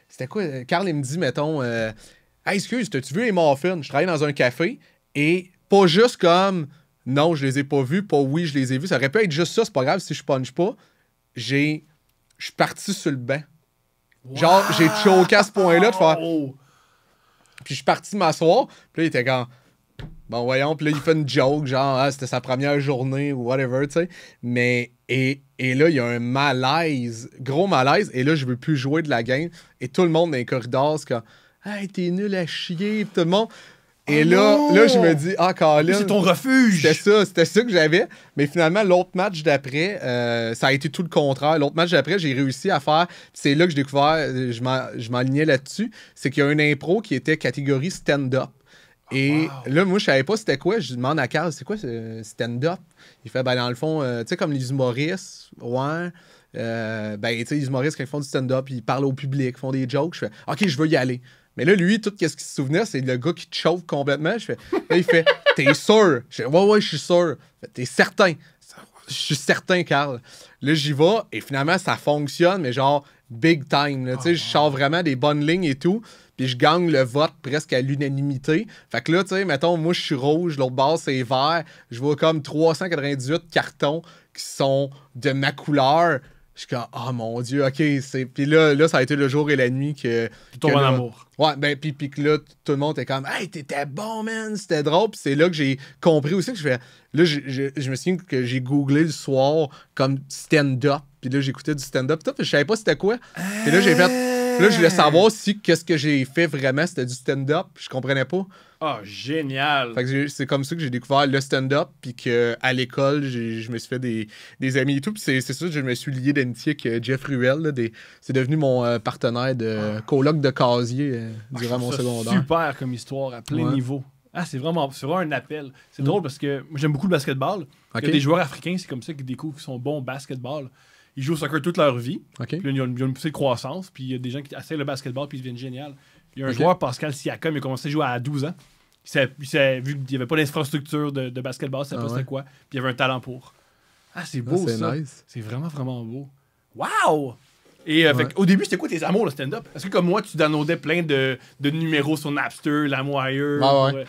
c'était quoi? Carl, il me dit, mettons... hey, excuse, t'as-tu vu les muffins? Je travaille dans un café et pas juste comme... Non, je les ai pas vus. Pas oui, je les ai vus. Ça aurait pu être juste ça. C'est pas grave si je punch pas. Je suis parti sur le banc. Wow. Genre, j'ai choqué à ce point-là de faire... Puis je suis parti m'asseoir. Puis là, il était comme... Bon, voyons. Puis là, il fait une joke. Genre, c'était sa première journée ou whatever, tu sais. Mais... Et là, il y a un malaise. Gros malaise. Et là, je veux plus jouer de la game. Et tout le monde dans les corridors, c'est comme... Hey, t'es nul à chier. Puis tout le monde... Et là, je me dis, Colin. C'est ton refuge. C'était ça que j'avais. Mais finalement, l'autre match d'après, ça a été tout le contraire. L'autre match d'après, j'ai réussi à faire. C'est là que j'ai découvert, je m'alignais là-dessus. C'est qu'il y a une impro qui était catégorie stand-up. Et là, moi, je savais pas c'était quoi. Je demande à Carl, c'est quoi ce stand-up? Il fait, dans le fond, tu sais, comme les humoristes, ouais. Tu sais, les humoristes, quand ils font du stand-up, ils parlent au public, font des jokes. Je fais, OK, je veux y aller. Mais là, lui, tout ce qu'il se souvenait, c'est le gars qui te chauffe complètement. Là, il fait, t'es sûr? Je fais, ouais, je suis sûr. T'es certain? Je suis certain, Carl. Là, j'y vais et finalement, ça fonctionne, mais genre, big time. Tu sais, je sors vraiment des bonnes lignes et tout. Puis je gagne le vote presque à l'unanimité. Fait que là, tu sais, mettons, moi, je suis rouge, l'autre bord, c'est vert. Je vois comme 398 cartons qui sont de ma couleur. Je suis comme, mon Dieu, OK. Puis là, ça a été le jour et la nuit que... Tu tombes en amour. Ouais, puis que là, tout le monde était comme, hey, t'étais bon, man, c'était drôle. Puis c'est là que j'ai compris aussi que je fais... Là, je me souviens que j'ai googlé le soir comme stand-up. Puis là, j'écoutais du stand-up. Puis je savais pas c'était quoi. Puis là, j'ai fait... Là, je voulais savoir si qu'est-ce que j'ai fait vraiment, c'était du stand-up. Je comprenais pas. Génial! Fait que c'est comme ça que j'ai découvert le stand-up, puis qu'à l'école, je me suis fait des amis et tout. Puis c'est ça que je me suis lié d'amitié avec Jeff Ruel. Là, c'est devenu mon partenaire de coloc de casier durant mon secondaire. Super comme histoire, à plein niveau. C'est vraiment un appel. C'est drôle parce que moi, j'aime beaucoup le basketball. Il y a des joueurs africains, c'est comme ça qu'ils découvrent qu'ils sont bons au basketball. Ils jouent au soccer toute leur vie. Puis là, ils ont une poussée de croissance. Puis il y a des gens qui essayent le basketball puis ils deviennent géniaux. Il y a un joueur, Pascal Siakam, il a commencé à jouer à 12 ans. Vu qu'il n'y avait pas d'infrastructure de basketball, c'est pas c'était quoi. Puis il y avait un talent pour. C'est beau, ça. Nice. C'est vraiment, vraiment beau. Wow! Et au début, c'était quoi tes amours, le stand-up? Est-ce que comme moi, tu downloadais plein de numéros sur Napster, LimeWire?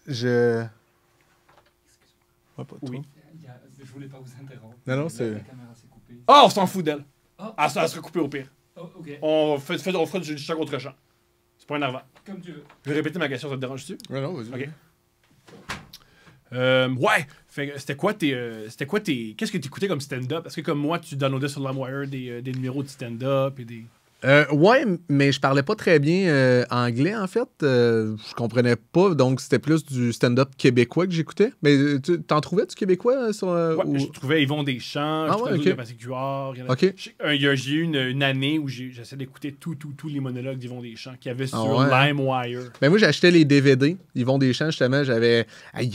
Je... pas oui. Je voulais pas vous interrompre. Non, c'est... On s'en fout d'elle. Ça va se recouper au pire. Oh, ok. On fera du chant contre chant. C'est pas énervant. Comme tu veux. Je vais répéter ma question, ça te dérange-tu? Ouais, non, vas-y. Ok. Ouais! Fait que c'était quoi tes. Qu'est-ce que tu écoutais comme stand-up? Parce que comme moi, tu downloadais sur LimeWire des numéros de stand-up et des. Ouais, mais je parlais pas très bien anglais, en fait. Je comprenais pas, donc c'était plus du stand-up québécois que j'écoutais. Mais t'en trouvais du québécois sur... Ouais, je trouvais Yvon Deschamps, je trouvais ok. de Patrick Huard. Ok. J'ai eu une année où j'essayais d'écouter tous les monologues d'Yvon Deschamps qu'il y avait sur ouais, hein? LimeWire. Ben moi, j'achetais les DVD. Yvon Deschamps, justement, j'avais... Hey,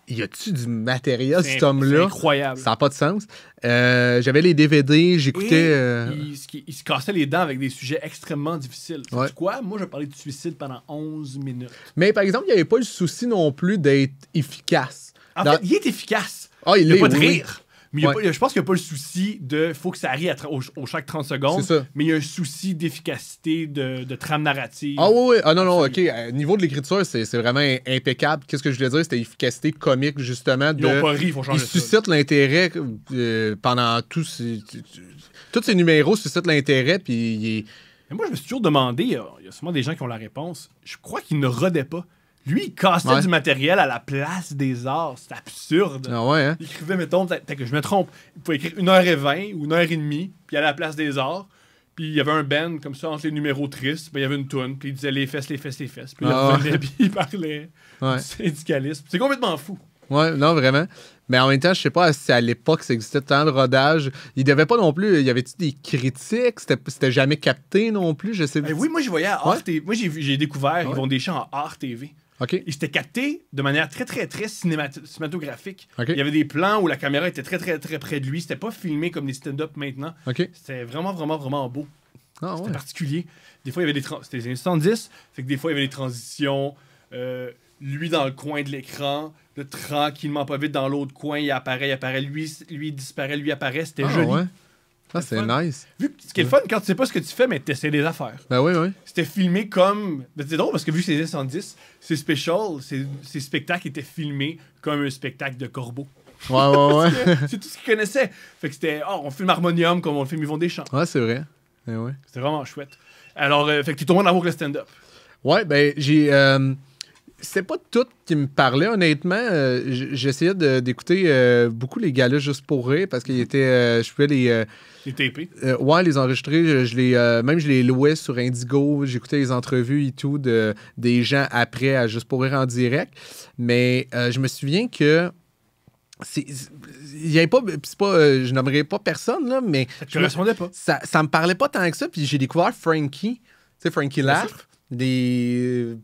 y a-tu du matériel, cet C'est homme-là? incroyable. Ça n'a pas de sens. J'avais les DVD, j'écoutais... Il se cassait les dents avec des sujets extrêmement difficiles. Ouais. Sais-tu quoi? Moi, je parlais de suicide pendant 11 minutes. Mais par exemple, il n'y avait pas le souci non plus d'être efficace. En fait, il est efficace. Ah, Il n'y a est, pas de oui. rire. Mais je pense qu'il n'y a pas le souci de faut que ça arrive au chaque 30 secondes. C'est ça. Mais il y a un souci d'efficacité, de trame narrative. Ah oui, oui. Ah non, non, OK. Niveau de l'écriture, c'est vraiment impeccable. Qu'est-ce que je voulais dire? C'était efficacité comique, justement. Ils n'ont pas ri, il faut changer Il ça. suscite l'intérêt pendant tous ces numéros, suscitent l'intérêt, puis il est... Mais moi, je me suis toujours demandé, il y a sûrement des gens qui ont la réponse, je crois qu'il ne rodait pas. Lui, il cassait du matériel à la place des arts. C'est absurde. Ah ouais, hein? Il écrivait, mettons, peut-être que je me trompe, il pouvait écrire 1h20 ou 1h30, puis à la place des arts. Puis il y avait un band, comme ça, entre les numéros tristes, puis il y avait une toune, puis il disait les fesses, les fesses, les fesses. Puis il revenait, puis il parlait du syndicalisme. C'est complètement fou. Ouais, non, vraiment. Mais en même temps, je sais pas si à l'époque ça existait tant de rodage. Il devait pas non plus. Y avait-tu des critiques? C'était jamais capté non plus? Je sais pas. Oui, moi, je voyais à Art TV. Moi, j'ai découvert Yvon Deschamps en Art TV. OK. Il s'était capté de manière très, très, très cinématographique. OK. Il y avait des plans où la caméra était très, très, très près de lui. C'était pas filmé comme des stand-up maintenant. OK. C'était vraiment, vraiment, vraiment beau. Ah, C'était ouais. particulier. Des fois, il y avait c'était les années 70. Fait que des fois, il y avait des transitions. Lui dans le coin de l'écran. Là, tranquillement, pas vite, dans l'autre coin, il apparaît. Lui, il disparaît, lui apparaît. C'était joli. Ouais. Ah, c'est nice. Vu que ce qui est le fun, quand tu sais pas ce que tu fais, mais tu essaies des affaires. Ben oui, oui. C'était filmé comme. Ben, c'est drôle parce que vu que c'est les années 70, c'est special, ces spectacles étaient filmés comme un spectacle de corbeau. Ouais, ouais, ouais. C'est tout ce qu'ils connaissaient. Fait que c'était. Oh, on filme Harmonium comme on filme Yvon Deschamps. Ouais, c'est vrai. Ben ouais. C'était vraiment chouette. Alors, fait que t'es tombé en amour avec le stand-up. Ouais, ben j'ai. C'était pas tout qui me parlait, honnêtement. J'essayais d'écouter beaucoup les galas juste pour rire parce qu'il était. Je pouvais les. Les TP. Ouais, les enregistrer. Même je les louais sur Indigo. J'écoutais les entrevues et tout des gens après à Juste pour rire en direct. Mais je me souviens que. Il y avait pas. Je nommerai pas personne, là, mais. Ça te correspondait pas. Ça me parlait pas tant que ça. Puis j'ai découvert Frankie. Tu sais, Frankie Laugh.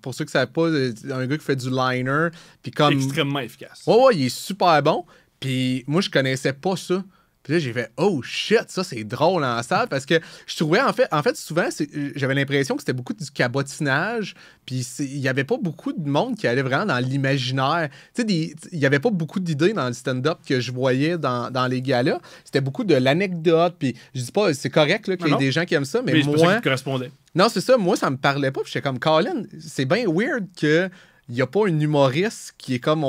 Pour ceux qui ne savent pas, un gars qui fait du liner. Puis comme... Extrêmement efficace. Ouais, il est super bon. Puis moi, je connaissais pas ça. Puis là, j'ai fait « Oh shit, ça c'est drôle en salle » parce que je trouvais en fait souvent, j'avais l'impression que c'était beaucoup du cabotinage. Puis il y avait pas beaucoup de monde qui allait vraiment dans l'imaginaire. Tu sais, il y avait pas beaucoup d'idées dans le stand-up que je voyais dans les galas. C'était beaucoup de l'anecdote. Puis je dis pas, c'est correct qu'il y ait des gens qui aiment ça, mais c'est pas ça qui te correspondait. Non, c'est ça. Moi, ça me parlait pas. Puis j'étais comme, Colin, c'est bien weird que il n'y a pas un humoriste qui est comme...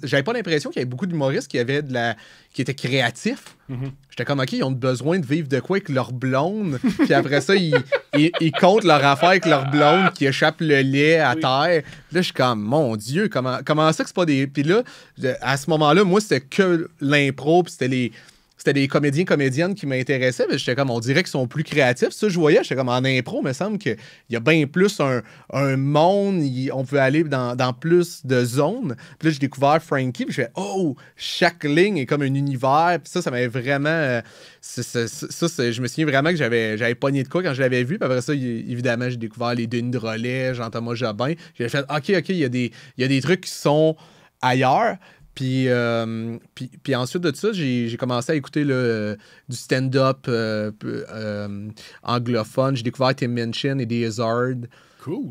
J'avais pas l'impression qu'il y avait beaucoup d'humoristes qui étaient créatifs. Mm-hmm. J'étais comme, OK, ils ont besoin de vivre de quoi avec leur blonde. Puis après ça, ils comptent leur affaire avec leur blonde qui échappe le lait à terre. Là, je suis comme, mon Dieu, comment ça que c'est pas des... Puis là, à ce moment-là, moi, c'était que l'impro, puis c'était des comédiennes qui m'intéressaient. J'étais comme, on dirait qu'ils sont plus créatifs. Ça, je voyais, j'étais comme, en impro, il me semble qu'il y a bien plus un monde, on peut aller dans plus de zones. Puis là, j'ai découvert Frankie, puis je fais, oh, chaque ligne est comme un univers. Puis ça m'avait vraiment... je me souviens vraiment que j'avais pogné de quoi quand je l'avais vu. Puis après ça, évidemment, j'ai découvert les Denis Drolet, Jean-Thomas Jobin. J'ai fait, OK, il y a des trucs qui sont ailleurs. Puis ensuite de ça, j'ai commencé à écouter du stand-up anglophone. J'ai découvert Tim Minchin et des Hazard. Cool.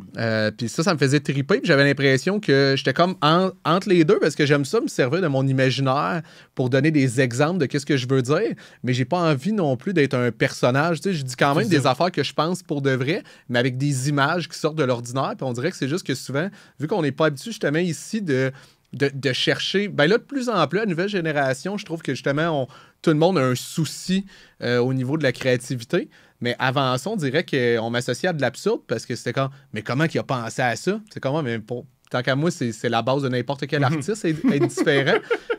Puis ça me faisait triper. Puis j'avais l'impression que j'étais comme entre les deux parce que j'aime ça me servir de mon imaginaire pour donner des exemples de qu'est-ce que je veux dire. Mais j'ai pas envie non plus d'être un personnage. Tu sais, je dis quand même des affaires que je pense pour de vrai, mais avec des images qui sortent de l'ordinaire. Puis on dirait que c'est juste que souvent, vu qu'on n'est pas habitué justement ici de chercher... Ben là, de plus en plus, la nouvelle génération, je trouve que justement, tout le monde a un souci au niveau de la créativité. Mais avant ça, on dirait qu'on m'associait à de l'absurde parce que c'était comme, mais comment qu'il a pensé à ça? C'est comment, mais tant qu'à moi, c'est la base de n'importe quel artiste, être différent.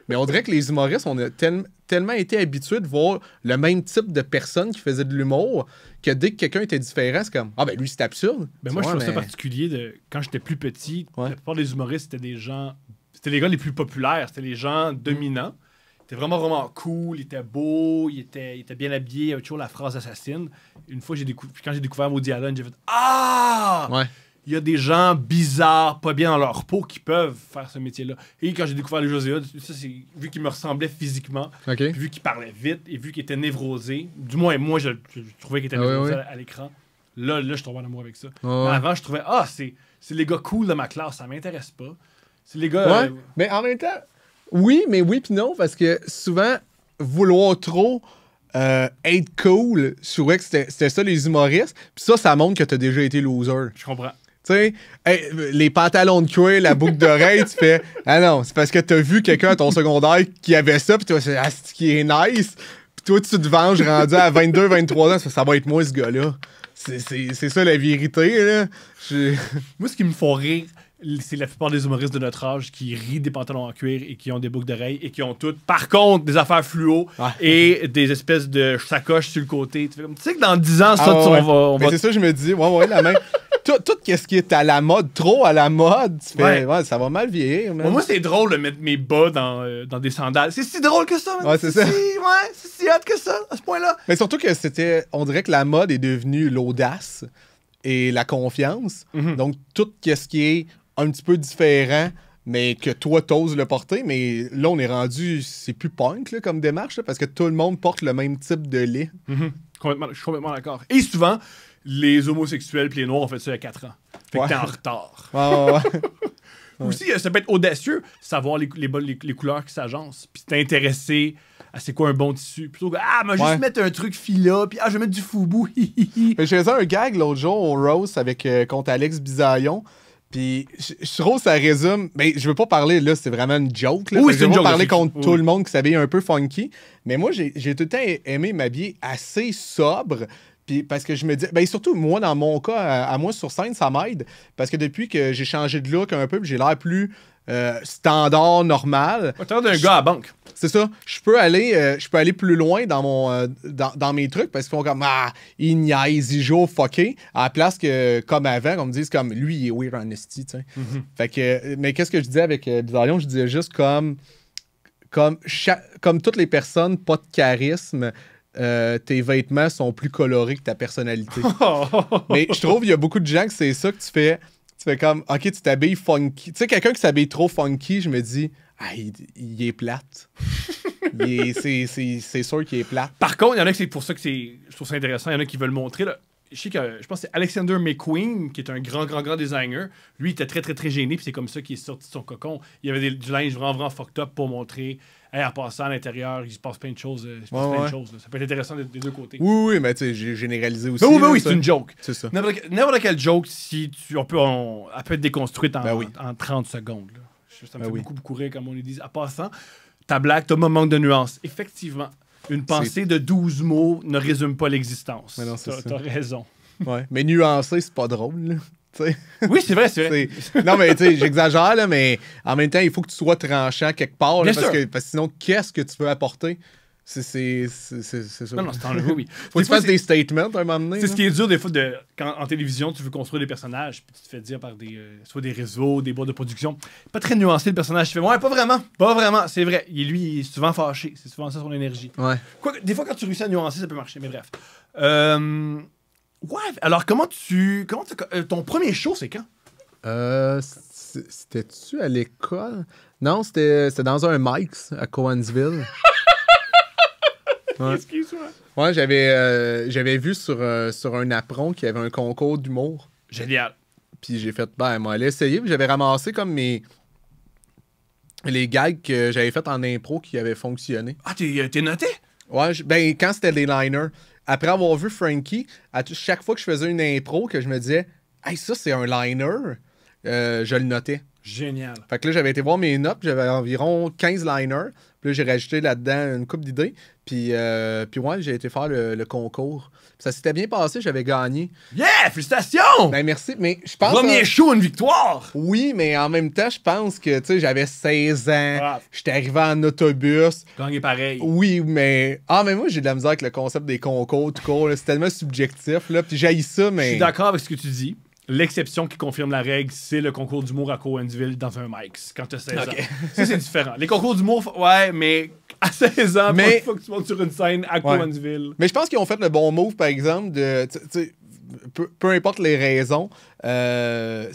Mais on dirait que les humoristes, on a tellement été habitués de voir le même type de personne qui faisait de l'humour que dès que quelqu'un était différent, c'est comme, ah ben lui, c'est absurde. Ben moi, je trouve ça particulier de quand j'étais plus petit, la plupart des humoristes, c'était des gens. C'était les gars les plus populaires, c'était les gens dominants. Ils étaient vraiment, vraiment cool, ils étaient beaux, ils étaient bien habillés, il y avait toujours la phrase assassine. Une fois, quand j'ai découvert Woody Allen, j'ai fait ah! Ouais. Il y a des gens bizarres, pas bien dans leur peau, qui peuvent faire ce métier-là. Et quand j'ai découvert les José Hood, ça, c'est vu qu'il me ressemblait physiquement, puis vu qu'il parlait vite et vu qu'il était névrosé, du moins, moi, je trouvais qu'il était névrosé à l'écran. Là, je tombais en amour avec ça. Mais avant, je trouvais, c'est les gars cool de ma classe, ça m'intéresse pas. C'est les gars... mais en même temps, oui puis non, parce que souvent, vouloir trop... être cool, je trouvais que c'était ça les humoristes. Puis ça montre que t'as déjà été loser. Je comprends. Tu sais, les pantalons de cuir, la boucle d'oreille, tu fais ah non, c'est parce que t'as vu quelqu'un à ton secondaire qui avait ça, puis toi, c'est ce qui est nice. Puis toi, tu te venges rendu à 22, 23 ans, ça va être moi, ce gars-là. C'est ça la vérité, là. Moi, ce qui me fait rire, c'est la plupart des humoristes de notre âge qui rient des pantalons en cuir et qui ont des boucles d'oreilles et qui ont toutes, par contre, des affaires fluo et des espèces de sacoches sur le côté. Tu sais que dans 10 ans, ça, on va... C'est ça, je me dis, la main. Tout ce qui est à la mode, trop à la mode, tu fais, ça va mal vieillir. Moi, c'est drôle de mettre mes bas dans des sandales. C'est si drôle que ça. Ouais, c'est ça. C'est si hot que ça, à ce point-là. Mais surtout que on dirait que la mode est devenue l'audace et la confiance. Donc, tout ce qui est un petit peu différent, mais que toi, t'oses le porter. Mais là, on est rendu, c'est plus punk là, comme démarche, là, parce que tout le monde porte le même type de lait. Je suis complètement d'accord. Et souvent, les homosexuels et les noirs ont fait ça il y a 4 ans. Fait que t'es en retard. Aussi, ça peut être audacieux, savoir les couleurs qui s'agencent, puis t'intéresser à c'est quoi un bon tissu. Plutôt que, juste mettre un truc fila, puis je vais mettre du foubou. Je faisais un gag l'autre jour au Rose avec contre Alex Bisaillon. Puis je trouve que ça résume. Mais je veux pas parler, là, c'est vraiment une joke. Là, oui, c'est une joke. Parler contre tout le monde qui s'habille un peu funky. Mais moi, j'ai tout le temps aimé m'habiller assez sobre. Puis parce que je me dis. Ben surtout, moi, dans mon cas, à moi sur scène, ça m'aide. Parce que depuis que j'ai changé de look un peu, puis j'ai l'air plus standard, normal. T'as l'air d'un gars à la banque. C'est ça. Je peux aller plus loin dans mes trucs parce qu'ils font comme il niaise, il joue au fucké. À la place que, comme avant, on me dise comme lui, il est weird en esti, tu sais. Fait que, mais qu'est-ce que je disais avec Bizarrion? Je disais juste comme toutes les personnes, pas de charisme. Tes vêtements sont plus colorés que ta personnalité. Mais je trouve qu'il y a beaucoup de gens que c'est ça que tu fais. Tu fais comme, OK, tu t'habilles funky. Tu sais, quelqu'un qui s'habille trop funky, je me dis, il est plate. C'est sûr qu'il est plate. Par contre, il y en a que c'est pour ça que je trouve ça intéressant. Il y en a qui veulent montrer. Là. Je pense que c'est Alexander McQueen, qui est un grand designer. Lui, il était très, très, très gêné, puis c'est comme ça qu'il est sorti de son cocon. Il y avait du linge vraiment, vraiment fucked up pour montrer. En passant à l'intérieur, il se passe plein de choses. Ça peut être intéressant des deux côtés. Oui, mais tu sais, j'ai généralisé aussi. Oui, c'est une joke. C'est ça. N'importe quelle joke, elle peut être déconstruite en 30 secondes. Là. Ça me fait beaucoup rire, comme on le dit. En passant, ta blague, t'as un manque de nuance. Effectivement, une pensée de 12 mots ne résume pas l'existence. T'as raison. Ouais. Mais nuancer, c'est pas drôle, là. T'sais. Oui, c'est vrai. Non, mais tu sais, j'exagère, là, mais en même temps, il faut que tu sois tranchant quelque part. Là, parce que sinon, qu'est-ce que tu veux apporter? C'est ça. Non, c'est enlevé, oui. Faut que tu fasses des statements à un moment donné. C'est ce qui est dur des fois quand en télévision, tu veux construire des personnages, puis tu te fais dire par soit des réseaux, des boîtes de production. Pas très nuancé le personnage. Tu fais, pas vraiment. C'est vrai. Lui, il est souvent fâché. C'est souvent ça son énergie. Ouais. Des fois, quand tu réussis à nuancer, ça peut marcher, mais bref. Alors, ton premier show, c'est quand? C'était-tu à l'école? Non, c'était dans un Mike's à Cowansville. Ouais. Excuse-moi. Ouais, j'avais vu sur un apron qu'il y avait un concours d'humour. Génial. Puis j'ai fait, moi, aller essayer. Puis j'avais ramassé comme les gags que j'avais fait en impro qui avaient fonctionné. Ah, t'es noté? Ouais, quand c'était des liners. Après avoir vu Frankie, chaque fois que je faisais une impro, que je me disais, hey, ça, c'est un liner, je le notais. Génial. Fait que là, j'avais été voir mes notes, j'avais environ 15 liners. Puis là, j'ai rajouté là-dedans une couple d'idées. Puis ouais, j'ai été faire le concours. Puis ça s'était bien passé, j'avais gagné. Yeah! Félicitations! Ben merci, mais je pense... Premier show, une victoire! Oui, mais en même temps, je pense que, tu sais, j'avais 16 ans, Ah. j'étais arrivé en autobus. Gagné pareil. Oui, mais... Ah, mais moi, j'ai de la misère avec le concept des concours, tout court. C'est tellement subjectif, là. Puis j'haïs ça, mais... Je suis d'accord avec ce que tu dis. L'exception qui confirme la règle, c'est le concours d'humour à Cowansville dans un Mike's quand tu as 16 ans. Ça, c'est différent. Les concours d'humour, ouais, mais à 16 ans, il faut que tu montes sur une scène à Cowansville. Mais je pense qu'ils ont fait le bon move, par exemple, de... Peu importe les raisons, ça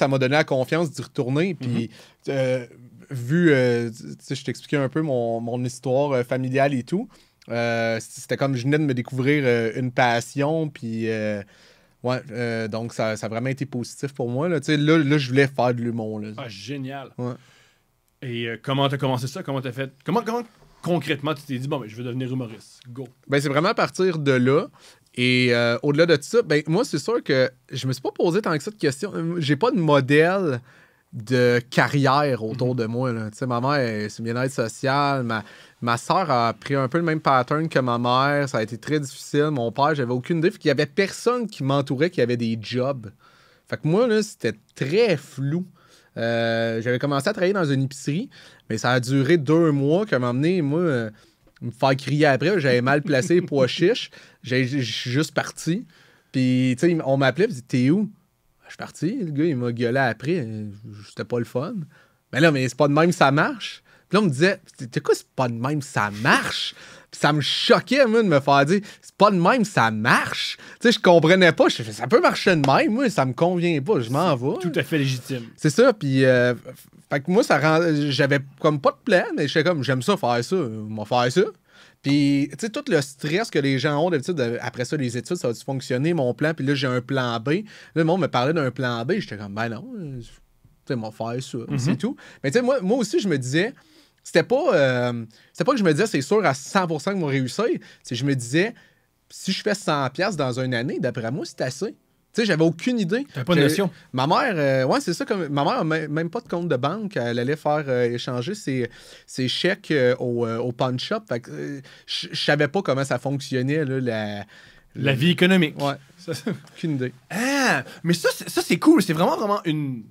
m'a donné la confiance d'y retourner. Puis, je t'expliquais un peu mon histoire familiale et tout, c'était comme je venais de me découvrir une passion, puis... donc ça a vraiment été positif pour moi. Là, je voulais faire de l'humour. Là. Ah, génial. Ouais. Et comment t'as commencé ça? Comment t'as fait? Comment concrètement tu t'es dit, bon, ben, je veux devenir humoriste? Go. Ben, c'est vraiment à partir de là. Et au-delà de tout ça, ben, moi, c'est sûr que je me suis pas posé tant que ça de questions. J'ai pas de modèle de carrière autour de moi. Là. Ma mère, c'est bien-être social. Ma soeur a pris un peu le même pattern que ma mère. Ça a été très difficile. Mon père, j'avais aucune idée. Il y avait personne qui m'entourait qui avait des jobs. Fait que moi, là, c'était très flou. J'avais commencé à travailler dans une épicerie, mais ça a duré 2 mois qu'à m'emmener, moi, me faire crier après. J'avais mal placé les pois chiches. Je suis juste parti. Puis, tu sais, on m'appelait et disait, t'es où? Je suis parti. Le gars, il m'a gueulé après. C'était pas le fun. Mais là, c'est pas de même, ça marche. Puis là, on me disait, t'es quoi, c'est pas de même, ça marche? Puis ça me choquait, moi, de me faire dire, c'est pas de même, ça marche. Tu sais, je comprenais pas. Je fais, ça peut marcher de même, moi, ça me convient pas, je m'en vais. Tout à fait légitime. C'est ça, puis fait que moi, j'avais comme pas de plan, mais j'étais comme, j'aime ça, faire ça, on va faire ça. Puis, tu sais, tout le stress que les gens ont d'habitude, après ça, les études, ça va fonctionner, mon plan, puis là, j'ai un plan B. Là, le monde me parlait d'un plan B, j'étais comme, ben non, tu sais, on va faire ça, c'est tout. Mais tu sais, moi aussi, je me disais, c'était pas que je me disais, c'est sûr à 100% que je vais réussir, c'est que je me disais, si je fais 100$ dans une année, d'après moi, c'est assez. Tu sais, j'avais aucune idée. T'avais pas de notion. Ma mère, ouais, c'est ça. Ma mère n'a même pas de compte de banque. Elle allait faire échanger ses chèques au pawn shop. Fait que je savais pas comment ça fonctionnait, là, la vie économique. Ouais. Aucune idée. Ah, mais ça, c'est cool. C'est vraiment une...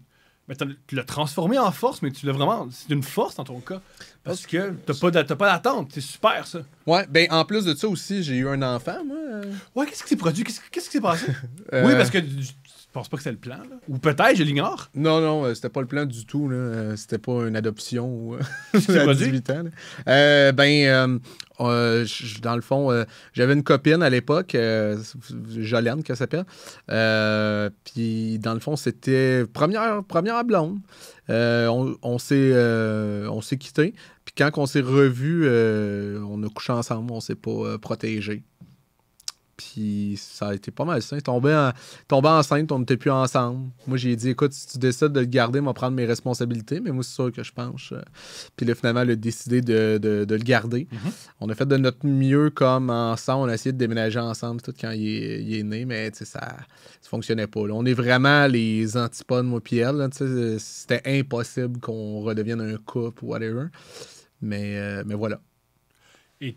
Mais tu l'as transformé en force, mais tu l'as vraiment... C'est une force dans ton cas. Parce que t'as pas d'attente. C'est super, ça. Ouais, ben en plus de ça aussi, j'ai eu un enfant, moi. Ouais, qu'est-ce qui s'est produit? Qu'est-ce qui s'est passé? Oui, parce que je pense pas que c'est le plan, là. Ou peut-être, je l'ignore. Non, c'était pas le plan du tout, là. C'était pas une adoption ou à 18 ans. Dans le fond, j'avais une copine à l'époque, Jolene, qu'elle s'appelle. Puis, dans le fond, c'était première blonde. On s'est quittés. Puis quand on s'est revus, on a couché ensemble, on s'est pas protégés. Puis ça a été pas mal ça. Tombé enceinte, on n'était plus ensemble. Moi, j'ai dit, écoute, si tu décides de le garder, moi prendre mes responsabilités. Mais moi, c'est sûr que je penche. Puis là, finalement, elle a décidé de le garder. On a fait de notre mieux comme ensemble. On a essayé de déménager ensemble tout quand il est né, mais ça fonctionnait pas. Là. On est vraiment les antipodes, moi puis elle. Là, c'était impossible qu'on redevienne un couple ou whatever. Mais voilà. Et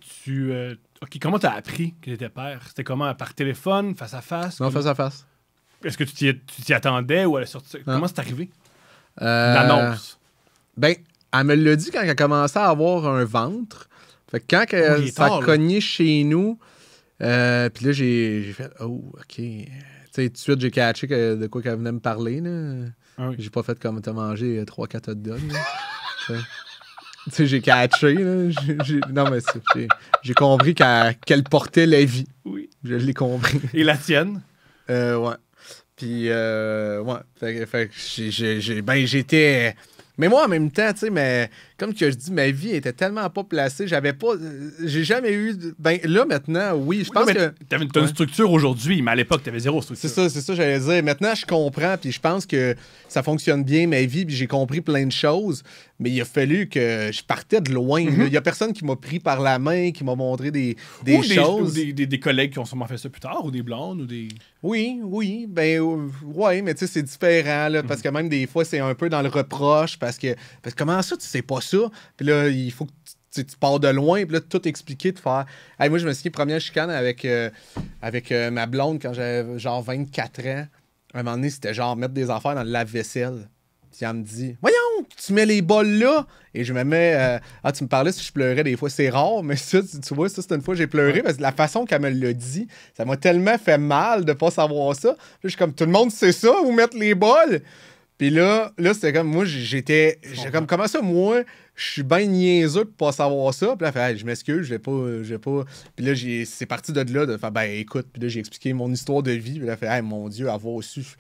OK, comment t'as appris que t'étais père? C'était comment? Par téléphone, face à face? Non, face à face. Est-ce que tu t'y attendais ou à la sortie? Comment c'est arrivé? L'annonce. Ben, elle me l'a dit quand elle a commencé à avoir un ventre. Fait que quand ça a cogné chez nous, puis là, j'ai fait, oh, OK. Tu sais, tout de suite, j'ai catché de quoi qu'elle venait me parler. Là. Ah oui. J'ai pas fait comme t'as mangé 3-4 hot dogs. Tu sais, j'ai catché, là. Non, mais j'ai compris qu'elle portait la vie. Oui. Je l'ai compris. Et la tienne? Ouais. Puis, ouais. Fait que j'étais... Mais moi, en même temps, tu sais, mais comme que je dis, ma vie était tellement pas placée. J'ai jamais eu... Ben, là, maintenant, oui, je pense que... T'as une structure aujourd'hui, mais à l'époque, t'avais zéro structure. C'est ça, j'allais dire. Maintenant, je comprends, puis je pense que ça fonctionne bien, ma vie, puis j'ai compris plein de choses, mais il a fallu que je partais de loin. Il y a personne qui m'a pris par la main, qui m'a montré des choses. Ou des collègues qui ont sûrement fait ça plus tard, ou des blondes, ou des... Oui. Ben, ouais, mais tu sais, c'est différent, là, parce que même des fois, c'est un peu dans le reproche, parce que comment ça, tu sais pas ça? Puis là, il faut que tu pars de loin, puis là, tout expliquer, de faire... Hey, moi, je me suis dit, première chicane avec ma blonde quand j'avais genre 24 ans. À un moment donné, c'était genre mettre des affaires dans le lave-vaisselle. Puis elle me dit, voyons, tu mets les bols là. Et je me mets. Tu me parlais si je pleurais des fois. C'est rare, mais ça, tu vois, ça, c'est une fois j'ai pleuré parce que la façon qu'elle me l'a dit, ça m'a tellement fait mal de pas savoir ça. Puis je suis comme, tout le monde sait ça, où mettre les bols. Puis là c'était comme, moi, j'étais comme, comment ça, moi, je suis bien niaiseux de pas savoir ça. Puis là, elle fait, hey, je m'excuse, je vais pas. Puis là, c'est parti de là, de faire, ben écoute, puis là, j'ai expliqué mon histoire de vie. Puis là, elle fait, hey, mon Dieu, avoir su. Tu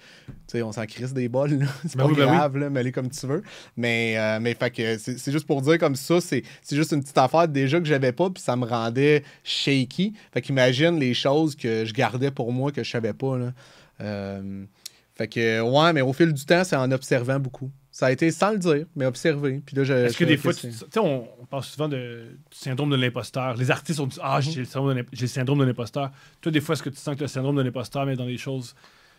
sais, on s'en crisse des bols, là. C'est pas grave, là, mêler comme tu veux. Mais fait que c'est juste pour dire comme ça, c'est juste une petite affaire déjà que j'avais pas, puis ça me rendait shaky. Fait qu'imagine les choses que je gardais pour moi que je savais pas, là. Fait que, ouais, mais au fil du temps, c'est en observant beaucoup. Ça a été sans le dire, mais observer. Puis là, est-ce que des fois, tu sais, on parle souvent du syndrome de l'imposteur. Les artistes ont dit, j'ai le syndrome de l'imposteur. Toi, des fois, est-ce que tu sens que le syndrome de l'imposteur, mais dans des choses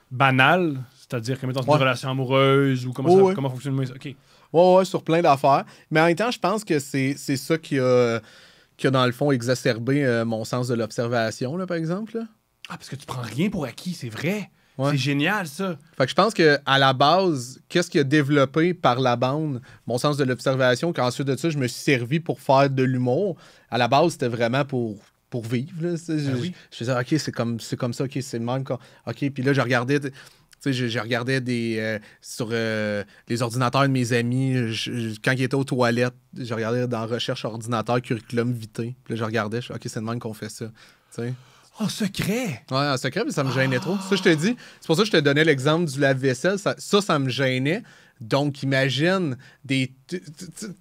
banales, c'est-à-dire que, mettons, une relation amoureuse ou comment fonctionne le... OK. Ouais, sur plein d'affaires. Mais en même temps, je pense que c'est ça qui a, dans le fond, exacerbé mon sens de l'observation, là, par exemple. Là. Ah, parce que tu prends rien pour acquis, c'est vrai. Ouais. C'est génial, ça. Fait que je pense qu'à la base, qu'est-ce qui a développé par la bande mon sens de l'observation, qu'ensuite de ça, je me suis servi pour faire de l'humour. À la base, c'était vraiment pour vivre. Là. Je faisais, OK, c'est comme ça, OK, c'est le même. OK, puis là, je regardais... Tu sais, je regardais sur les ordinateurs de mes amis. Quand ils étaient aux toilettes, je regardais dans Recherche ordinateur, curriculum vitae. Puis là, je regardais, OK, c'est le même qu'on fait ça. Tu sais. En secret? Ouais, en secret, mais ça me gênait trop. Ça, je te dis. C'est pour ça que je te donnais l'exemple du lave-vaisselle. Ça me gênait. Donc, imagine des... Tu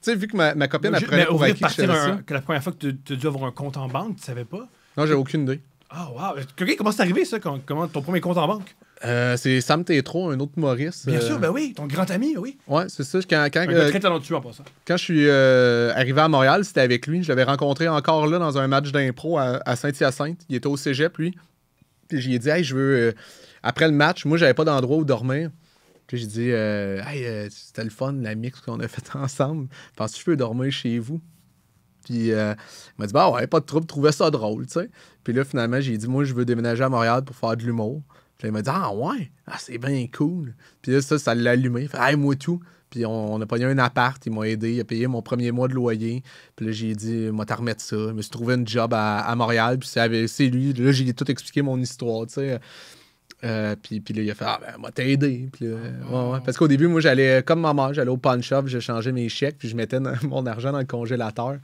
sais, vu que ma copine apprenait pour acquis que la première fois que tu as dû avoir un compte en banque, tu savais pas? Non, j'ai aucune idée. Ah, wow. Comment c'est arrivé, ça? Comment ton premier compte en banque? C'est Sam Tétro, un autre Maurice. Bien sûr, ben oui. Ton grand ami, oui. Ouais, c'est ça. Un gars très talentueux en passant. Quand je suis arrivé à Montréal, c'était avec lui. Je l'avais rencontré encore là dans un match d'impro à Saint-Hyacinthe. Il était au cégep, lui. Puis j'ai dit, hey, je veux... après le match, moi, j'avais pas d'endroit où dormir. Puis j'ai dit, hey, c'était le fun, la mix qu'on a fait ensemble. Penses-tu que je peux dormir chez vous? Puis il m'a dit, bah ouais, pas de trouble, trouvais ça drôle, tu sais. Puis là, finalement, j'ai dit, moi, je veux déménager à Montréal pour faire de l'humour. Puis là, il m'a dit, ah ouais, c'est bien cool. Puis là, ça l'a allumé. Il fait, hey, moi tout. Puis on a payé un appart, il m'a aidé, il a payé mon premier mois de loyer. Puis là, j'ai dit, moi, t'as remettre ça. Je me suis trouvé une job à Montréal, puis c'est lui. Là, j'ai tout expliqué mon histoire, tu sais. Puis là, il a fait, moi, t'as aidé. Puis là, ouais. Parce qu'au début, moi, j'allais, comme maman, j'allais au pawn shop, je changeais mes chèques, puis je mettais mon argent dans le congélateur.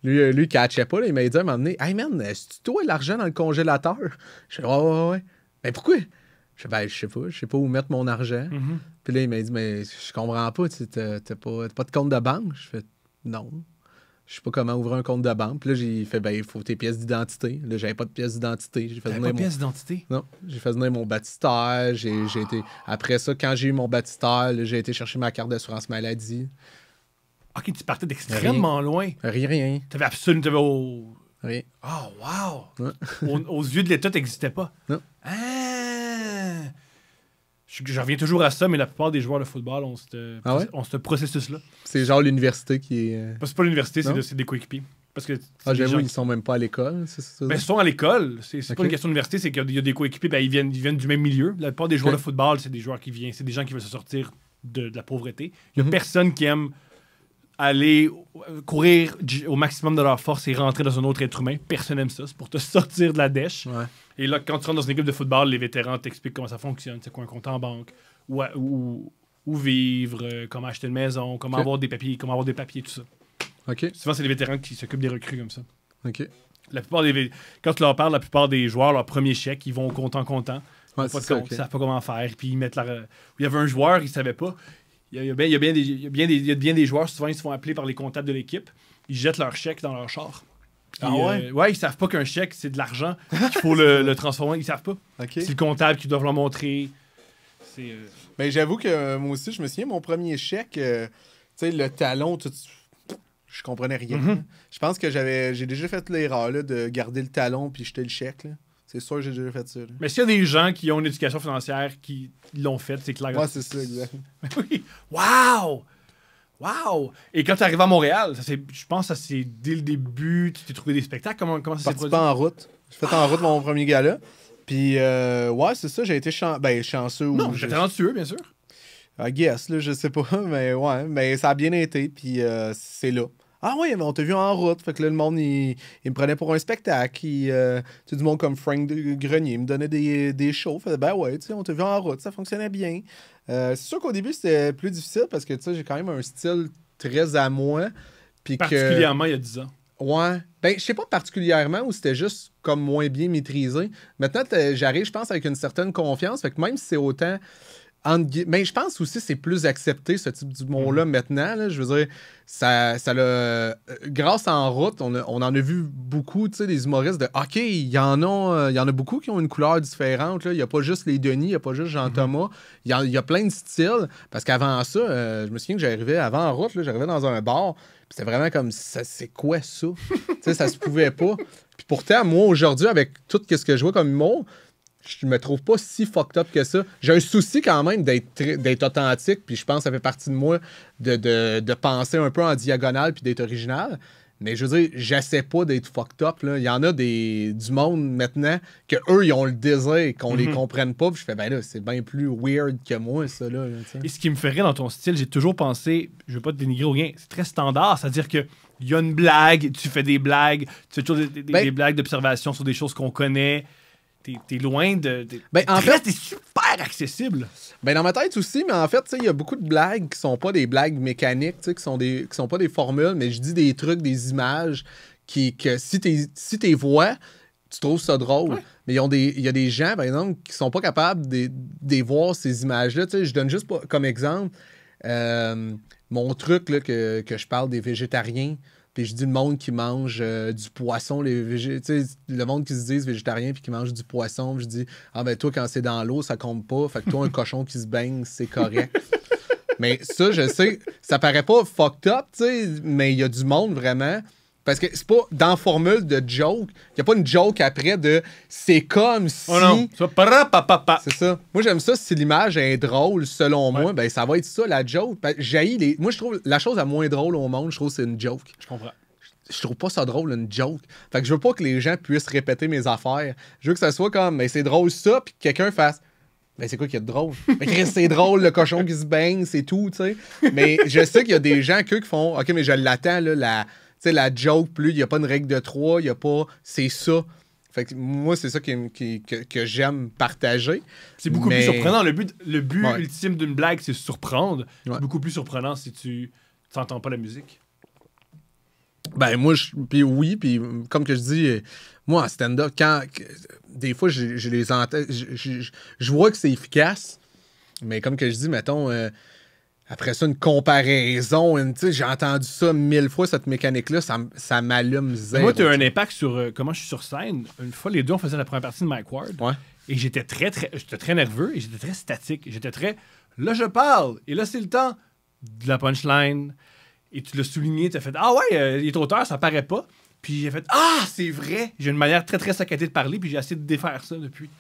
Lui, il catchait pas, là, il m'a dit à un moment donné, hey man, est-ce que toi l'argent dans le congélateur? Je fais, ouais. Mais pourquoi? Je fais, je sais pas où mettre mon argent. Mm-hmm. Puis là, il m'a dit, mais je comprends pas, t'as pas de compte de banque? Je fais, non. Je sais pas comment ouvrir un compte de banque. Puis là, j'ai fait, il faut tes pièces d'identité. Là, j'avais pas de pièces d'identité. T'avais pas de pièces d'identité? Non. J'ai fait venir mon baptistère. J'ai été... Après ça, quand j'ai eu mon baptistère, là, j'ai été chercher ma carte d'assurance maladie. OK, tu partais d'extrêmement loin. Rien. T'avais absolument... Rien. Oh, wow! Ouais. Aux yeux de l'État, t'existais pas. Non. Ah! Je reviens toujours à ça, mais la plupart des joueurs de football ont ce processus-là. C'est genre l'université qui est... C'est pas l'université, c'est des coéquipiers. Parce que j'avoue, ils sont même pas à l'école. C'est ça? Ben, ils sont à l'école. C'est pas une question d'université, c'est qu'il y a des coéquipiers, ils viennent du même milieu. La plupart des joueurs de football, c'est des joueurs c'est des gens qui veulent se sortir de la pauvreté. Il y a personne qui aime aller courir au maximum de leur force et rentrer dans un autre être humain. Personne n'aime ça. C'est pour te sortir de la dèche. Ouais. Et là, quand tu rentres dans une équipe de football, les vétérans t'expliquent comment ça fonctionne. C'est quoi un compte en banque, où vivre, comment acheter une maison, comment avoir des papiers, tout ça. OK. Souvent, c'est les vétérans qui s'occupent des recrues comme ça. OK. Quand tu leur parles, la plupart des joueurs, leur premier chèque, ils vont au comptant. Ouais, Ils n'ont pas de compte, ils savent pas comment faire. Puis ils mettent il y avait un joueur, il savait pas. Il y a bien des joueurs, souvent, ils se font appeler par les comptables de l'équipe. Ils jettent leur chèque dans leur char. Puis, ouais? Ils savent pas qu'un chèque, c'est de l'argent, qu'il faut le transformer. Ils savent pas. Okay. C'est le comptable qui doit leur montrer. Mais j'avoue que moi aussi, je me souviens, mon premier chèque, tu sais, le talon, je comprenais rien. Mm-hmm. Je pense que j'ai déjà fait l'erreur là, de garder le talon puis jeter le chèque. Là. C'est sûr que j'ai déjà fait ça. Là. Mais s'il y a des gens qui ont une éducation financière qui l'ont fait, c'est clair. Ouais, c'est ça, exact. Oui. Wow! Wow! Et quand tu arrives à Montréal, je pense que ça c'est dès le début, tu t'es trouvé des spectacles. Comment ça s'est Parti produit? pas en route. J'ai fait en route mon premier gala. Puis, ouais, c'est ça, j'ai été chanceux. Non, j'étais talentueux, bien sûr. I guess, là, je sais pas, mais ouais, mais ça a bien été, puis c'est là. Ah oui, mais on t'a vu en route, fait que là, le monde, il me prenait pour un spectacle, tu sais, du monde comme Frank Grenier, il me donnait des shows, fait ben ouais, tu sais, on t'a vu en route, ça fonctionnait bien. C'est sûr qu'au début, c'était plus difficile, parce que, tu sais, j'ai quand même un style très à moi, puis Particulièrement il y a 10 ans. Ouais. Ben, je sais pas particulièrement ou c'était juste comme moins bien maîtrisé. Maintenant, j'arrive, je pense, avec une certaine confiance. Fait que même si c'est autant. Mais je pense aussi que c'est plus accepté, ce type d'humour-là, maintenant. Là. Je veux dire, ça l'a. Grâce à En route, on en a vu beaucoup, tu sais, des humoristes de OK, il y en a beaucoup qui ont une couleur différente. Là. Il n'y a pas juste les Denis, il n'y a pas juste Jean-Thomas. Il y a plein de styles. Parce qu'avant ça, je me souviens que j'arrivais avant En route, là, j'arrivais dans un bar. Puis c'était vraiment comme c'est quoi ça? Tu sais, ça se pouvait pas. Puis pourtant, moi, aujourd'hui, avec tout ce que je vois comme humour, je me trouve pas si fucked up que ça. J'ai un souci quand même d'être authentique, puis je pense que ça fait partie de moi de penser un peu en diagonale puis d'être original. Mais je veux dire, j'essaie pas d'être fucked up. Là. Il y en a du monde maintenant que eux ils ont le désir qu'on les comprenne pas. Puis je fais, ben là, c'est bien plus weird que moi, ça. Là, et ce qui me ferait dans ton style, j'ai toujours pensé, je veux pas te dénigrer ou rien, c'est très standard. C'est-à-dire que il y a une blague, tu fais des blagues, tu fais toujours des blagues d'observation sur des choses qu'on connaît. T'es loin de. En fait, t'es super accessible. Ben dans ma tête aussi, mais en fait, il y a beaucoup de blagues qui sont pas des blagues mécaniques, qui sont pas des formules, mais je dis des trucs, des images que si t'es vois, tu trouves ça drôle. Ouais. Mais il y a des gens, par exemple, qui sont pas capables de voir ces images-là. Je donne juste comme exemple mon truc là, que je parle des végétariens. Puis je dis le monde qui mange du poisson, le monde qui se dit végétarien puis qui mange du poisson. Puis je dis, ah ben toi, quand c'est dans l'eau, ça compte pas. Fait que toi, un cochon qui se baigne, c'est correct. Mais ça, je sais, ça paraît pas fucked up, tu sais, mais il y a du monde vraiment. Parce que c'est pas dans la formule de joke. Il n'y a pas une joke après de c'est comme si. Oh non, c'est ça. Moi, j'aime ça si l'image est drôle, selon moi. Ben, ça va être ça, la joke. Ben, moi, je trouve la chose la moins drôle au monde, je trouve, c'est une joke. Je comprends. Je trouve pas ça drôle, une joke. Fait que je veux pas que les gens puissent répéter mes affaires. Je veux que ça soit comme, mais c'est drôle ça, puis que quelqu'un fasse. Ben, c'est quoi qu'il y a de drôle? Mais Chris, c'est drôle, le cochon qui se baigne, c'est tout, tu sais. Mais je sais qu'il y a des gens qui font, OK, mais je l'attends, là, la joke, plus, il n'y a pas une règle de 3, il n'y a pas. C'est ça. Fait que moi, c'est ça que j'aime partager. C'est beaucoup plus surprenant. Le but ultime d'une blague, c'est surprendre. Ouais. C'est beaucoup plus surprenant si tu n'entends pas la musique. Ben, moi, puis comme que je dis, moi, en stand-up, des fois, je les entends, je vois que c'est efficace, mais comme que je dis, mettons. Après ça, une comparaison, j'ai entendu ça 1000 fois, cette mécanique-là, ça m'allume zéro. Moi, tu as un impact sur comment je suis sur scène. Une fois, les deux, on faisait la première partie de Mike Ward. Ouais. Et j'étais très nerveux et j'étais très statique. J'étais très, là, je parle. Et là, c'est le temps de la punchline. Et tu l'as souligné, tu as fait, ah ouais, il est auteur, ça paraît pas. Puis j'ai fait, ah, c'est vrai. J'ai une manière très, très saccadée de parler, puis j'ai essayé de défaire ça depuis.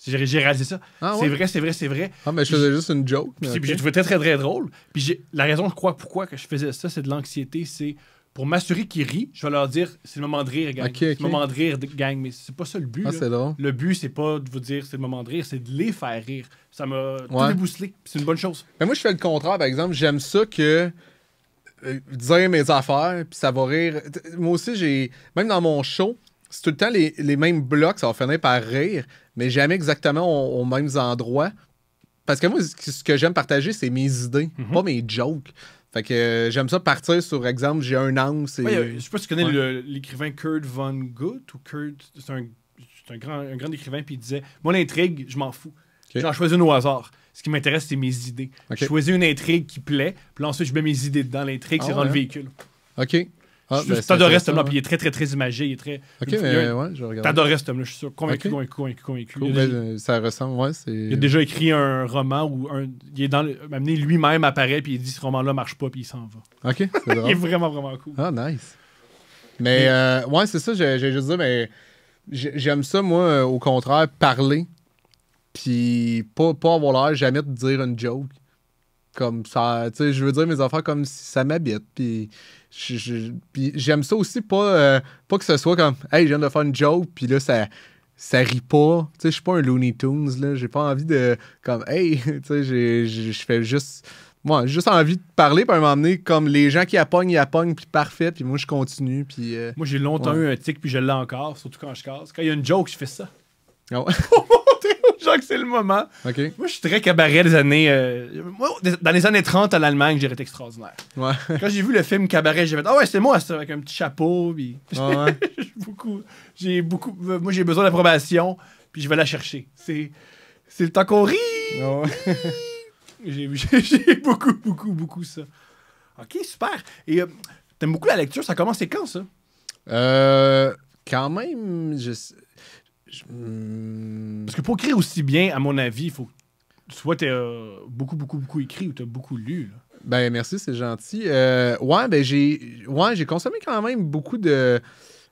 J'ai réalisé ça. Ah, ouais? C'est vrai. Ah, mais je faisais juste une joke. Puis j'ai trouvé très, très, très drôle. Puis la raison, je crois, pourquoi que je faisais ça, c'est de l'anxiété. C'est pour m'assurer qu'ils rient, je vais leur dire, c'est le moment de rire, gang. C'est le moment de rire, gang. Mais c'est pas ça le but. Ah, c'est drôle. Le but, c'est pas de vous dire, c'est le moment de rire, c'est de les faire rire. Ça m'a tout débousselé. C'est une bonne chose. Mais moi, je fais le contraire, par exemple. J'aime ça que dire mes affaires, puis ça va rire. Moi aussi, même dans mon show, c'est tout le temps les mêmes blocs, ça va finir par rire, mais jamais exactement aux mêmes endroits. Parce que moi, ce que j'aime partager, c'est mes idées, pas mes jokes. Fait que j'aime ça partir sur exemple, j'ai un angle. Je sais pas si tu connais l'écrivain Kurt Vonnegut ou Kurt. C'est un grand écrivain, puis il disait moi, l'intrigue, je m'en fous. Okay. J'en choisis une au hasard. Ce qui m'intéresse, c'est mes idées. Okay. Je choisis une intrigue qui plaît, puis là, ensuite, je mets mes idées dedans. L'intrigue, c'est rendre le véhicule. OK. T'adorais cet homme-là, puis il est très, très, très imagé. Il est très... OK, mais ouais, je regarde. T'adorais cet homme-là, je suis sûr. Convaincu. Cool, ça ressemble, ouais. Il a déjà écrit un roman où il est amené lui-même apparaît, puis il dit ce roman-là marche pas, puis il s'en va. OK, c'est drôle. Il est vraiment, vraiment cool. Ah, nice. Mais ouais, c'est ça, j'ai juste dit, mais J'aime ça, moi, au contraire, parler. Puis pas avoir l'air jamais de dire une joke. Comme ça, tu sais, je veux dire mes affaires comme si ça m'habite. Puis j'aime ça aussi, pas que ce soit comme, hey, je viens de faire une joke, puis là, ça rit pas. Tu sais, je suis pas un Looney Tunes, là. J'ai pas envie de, comme, hey, tu sais, je fais juste. Moi, j'ai juste envie de parler, puis à un moment donné, comme les gens qui appognent, puis parfait, puis moi, je continue, puis... Moi, j'ai longtemps eu un tic, puis je l'ai encore, surtout quand je casse. Quand il y a une joke, je fais ça. Ah ouais? Pour montrer aux gens que c'est le moment. OK. Moi, je suis très cabaret des années... moi, dans les années 30, en Allemagne, j'ai été extraordinaire. Ouais. Quand j'ai vu le film Cabaret, j'ai fait « Ah ouais, c'est moi, ça, avec un petit chapeau. » Puis... Ouais. Moi, j'ai besoin d'approbation, puis je vais la chercher. C'est le temps qu'on rit. Ouais. J'ai beaucoup ça. OK, super. Et t'aimes beaucoup la lecture. Ça commence c'est quand, ça? Quand même, Parce que pour écrire aussi bien, à mon avis, il faut que soit t'es beaucoup écrit ou t'as beaucoup lu. Là. Ben, merci, c'est gentil. J'ai consommé quand même beaucoup de...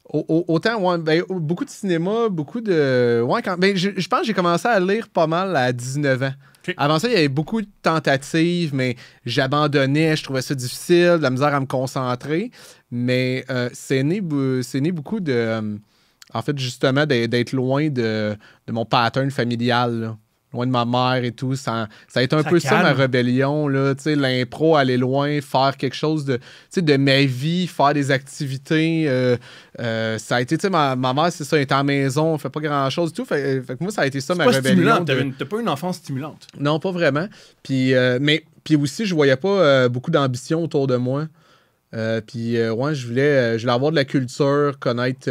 Autant, beaucoup de cinéma, beaucoup de... je pense que j'ai commencé à lire pas mal à 19 ans. Okay. Avant ça, il y avait beaucoup de tentatives, mais j'abandonnais, je trouvais ça difficile, de la misère à me concentrer. Mais c'est né beaucoup de... en fait, justement, d'être loin de mon pattern familial, là. Loin de ma mère et tout. Ça a été un peu ça, ma rébellion. Là, l'impro, aller loin, faire quelque chose de ma vie, faire des activités. Ça a été, ma mère, c'est ça, elle était à la maison, elle fait pas grand-chose et tout. Fait que moi, ça a été ça, ma rébellion. T'as pas une enfance stimulante. Non, pas vraiment. Puis aussi, je voyais pas beaucoup d'ambition autour de moi. Je voulais avoir de la culture, connaître...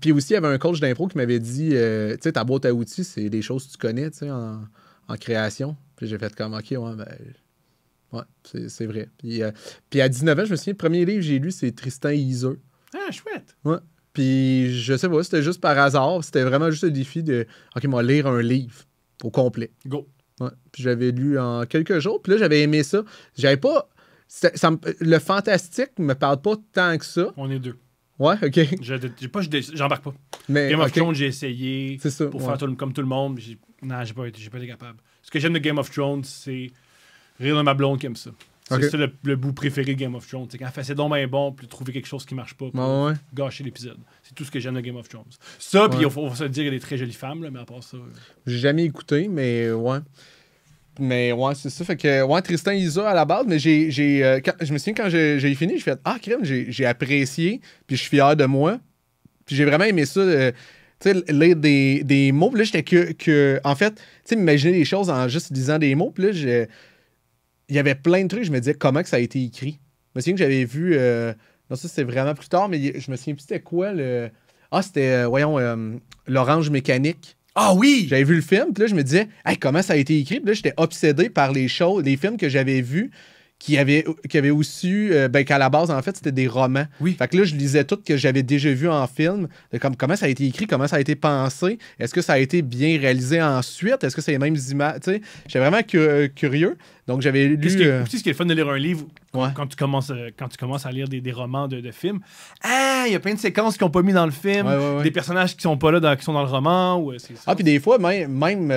Puis aussi, il y avait un coach d'impro qui m'avait dit, tu sais, ta boîte à outils, c'est des choses que tu connais, tu sais, en création. Puis j'ai fait comme, OK, c'est vrai. Puis à 19 ans, je me souviens, le premier livre que j'ai lu, c'est Tristan et Isolde. Ah, chouette. Ouais. Puis je sais pas, c'était juste par hasard. C'était vraiment juste le défi de, OK, moi, lire un livre au complet. Go. Ouais. Puis j'avais lu en quelques jours. Puis là, j'avais aimé ça. J'avais pas... le fantastique me parle pas tant que ça. On est deux. Ouais, OK. J'embarque pas. Mais, Game of Thrones, j'ai essayé ça, pour faire comme tout le monde. Non, j'ai pas été capable. Ce que j'aime de Game of Thrones, c'est rire de ma blonde qui aime ça. C'est ça le bout préféré de Game of Thrones. C'est quand c'est donc bien bon, puis trouver quelque chose qui marche pas pour gâcher l'épisode. C'est tout ce que j'aime de Game of Thrones. Ça, puis il faut se dire qu'il y a des très jolies femmes, là, mais à part ça... J'ai jamais écouté, mais ouais. Mais ouais, c'est ça. Fait que, Tristan Isa à la base, mais je me souviens quand j'ai fini, j'ai fait crème, j'ai apprécié, puis je suis fier de moi. Puis j'ai vraiment aimé ça, tu sais, lire des mots. Puis là, j'étais en fait, tu sais, m'imaginer les choses en juste lisant des mots. Puis là, il y avait plein de trucs, je me disais comment que ça a été écrit. Je me souviens que j'avais vu, non, ça c'est vraiment plus tard, mais je me souviens plus c'était quoi le. Ah, c'était, l'Orange Mécanique. Ah oui! J'avais vu le film, puis là, je me disais, hey, comment ça a été écrit? Puis là, j'étais obsédé par les films que j'avais vus qui avaient aussi, qu'à la base, en fait, c'était des romans. Oui. Fait que là, je lisais tout que j'avais déjà vu en film, de comment ça a été écrit, comment ça a été pensé, est-ce que ça a été bien réalisé ensuite, est-ce que c'est les mêmes images, tu sais, j'étais vraiment curieux. Donc, j'avais lu... Ce qui est le fun de lire un livre, quand tu commences à lire des romans de films, il y a plein de séquences qu'ils n'ont pas mis dans le film, des personnages qui sont pas là, qui sont dans le roman. Puis des fois, même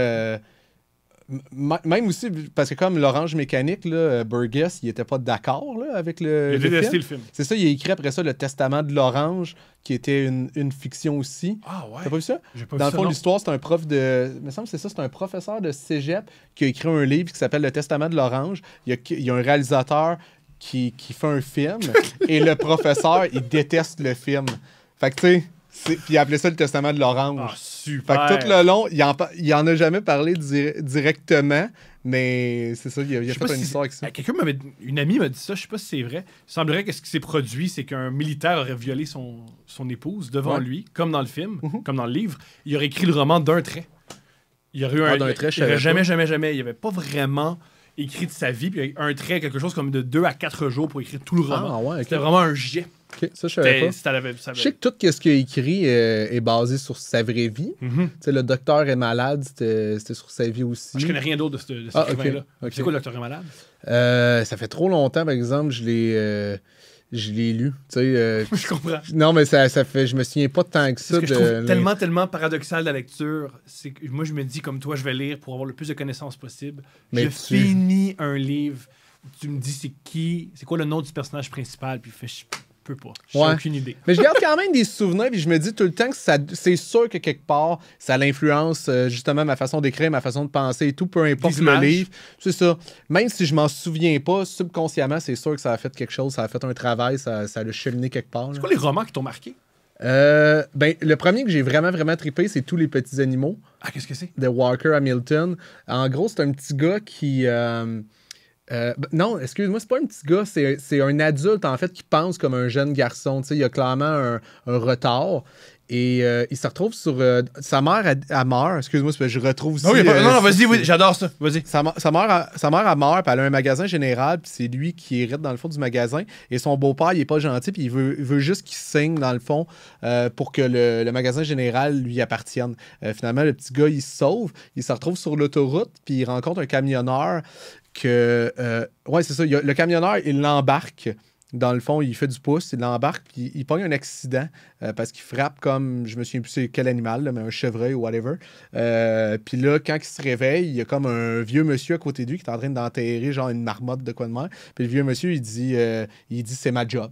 aussi, parce que comme l'Orange Mécanique, là, Burgess, il était pas d'accord là, avec le Il a détesté film. le film. C'est ça, il a écrit après ça Le Testament de l'Orange, qui était une fiction aussi. Ah ouais? T'as pas vu ça? J'ai pas Dans vu le fond, ça, l'histoire, c'est un prof de... Il me semble que c'est ça, c'est un professeur de cégep qui a écrit un livre qui s'appelle Le Testament de l'Orange. Il y a un réalisateur qui fait un film et le professeur, il déteste le film. Fait que tu sais... Puis il appelait ça Le Testament de l'Orange. Ah, super! Fait que tout le long, il en a jamais parlé directement, mais c'est ça, il a fait une histoire avec ça. Une amie m'a dit ça, je sais pas si c'est vrai. Il semblerait que ce qui s'est produit, c'est qu'un militaire aurait violé son épouse devant lui, comme dans le film, comme dans le livre. Il aurait écrit le roman d'un trait. Il y aurait eu d'un trait, il aurait jamais. Il n'y avait pas vraiment écrit de sa vie, puis un trait, quelque chose comme de 2 à 4 jours pour écrire tout le roman. Ah, ouais, okay. C'était vraiment un jet. Okay, ça, je savais pas. Je sais que tout ce qu'il a écrit est basé sur sa vraie vie. Le docteur est malade, c'était sur sa vie aussi. Je connais rien d'autre de cet écrivain-là. Okay. C'est quoi le docteur est malade? Ça fait trop longtemps, par exemple, je je l'ai lu. Je comprends. Non, mais ça fait. Je me souviens pas tant que ça. Ce que je trouve tellement paradoxal de la lecture, c'est que moi, je me dis, comme toi, je vais lire pour avoir le plus de connaissances possible. Mais je finis un livre, tu me dis c'est quoi le nom du personnage principal, puis je peux pas. J'ai aucune idée. Mais je garde quand même des souvenirs, puis je me dis tout le temps que c'est sûr que quelque part, ça l'influence justement ma façon d'écrire, ma façon de penser et tout, peu importe le livre. C'est ça. Même si je m'en souviens pas, subconsciemment, c'est sûr que ça a fait quelque chose, ça a fait un travail, ça l'a cheminé quelque part. C'est quoi les romans qui t'ont marqué? Le premier que j'ai vraiment trippé, c'est Tous les petits animaux. Ah, qu'est-ce que c'est? De Walker Hamilton. En gros, c'est un petit gars qui... non, excuse-moi, c'est pas un petit gars, c'est un adulte en fait qui pense comme un jeune garçon. Il a clairement un retard. Et il se retrouve sur... sa mère a meurt. Excuse-moi, je retrouve aussi... Non, vas-y, oui, j'adore ça. Vas-y. Sa mère a meurt, puis elle a un magasin général, puis c'est lui qui hérite dans le fond du magasin. Et son beau-père, il est pas gentil, puis il veut juste qu'il signe dans le fond pour que le magasin général lui appartienne. Finalement, le petit gars, il se sauve. Il se retrouve sur l'autoroute, puis il rencontre un camionneur ouais, c'est ça. Le camionneur, il l'embarque. Dans le fond, il fait du pouce, il l'embarque, puis il pogne un accident parce qu'il frappe comme, je me souviens plus c'est quel animal, là, mais un chevreuil ou whatever. Puis là, quand il se réveille, il y a comme un vieux monsieur à côté de lui qui est en train d'enterrer genre une marmotte de quoi de mer. Puis le vieux monsieur, il dit c'est ma job.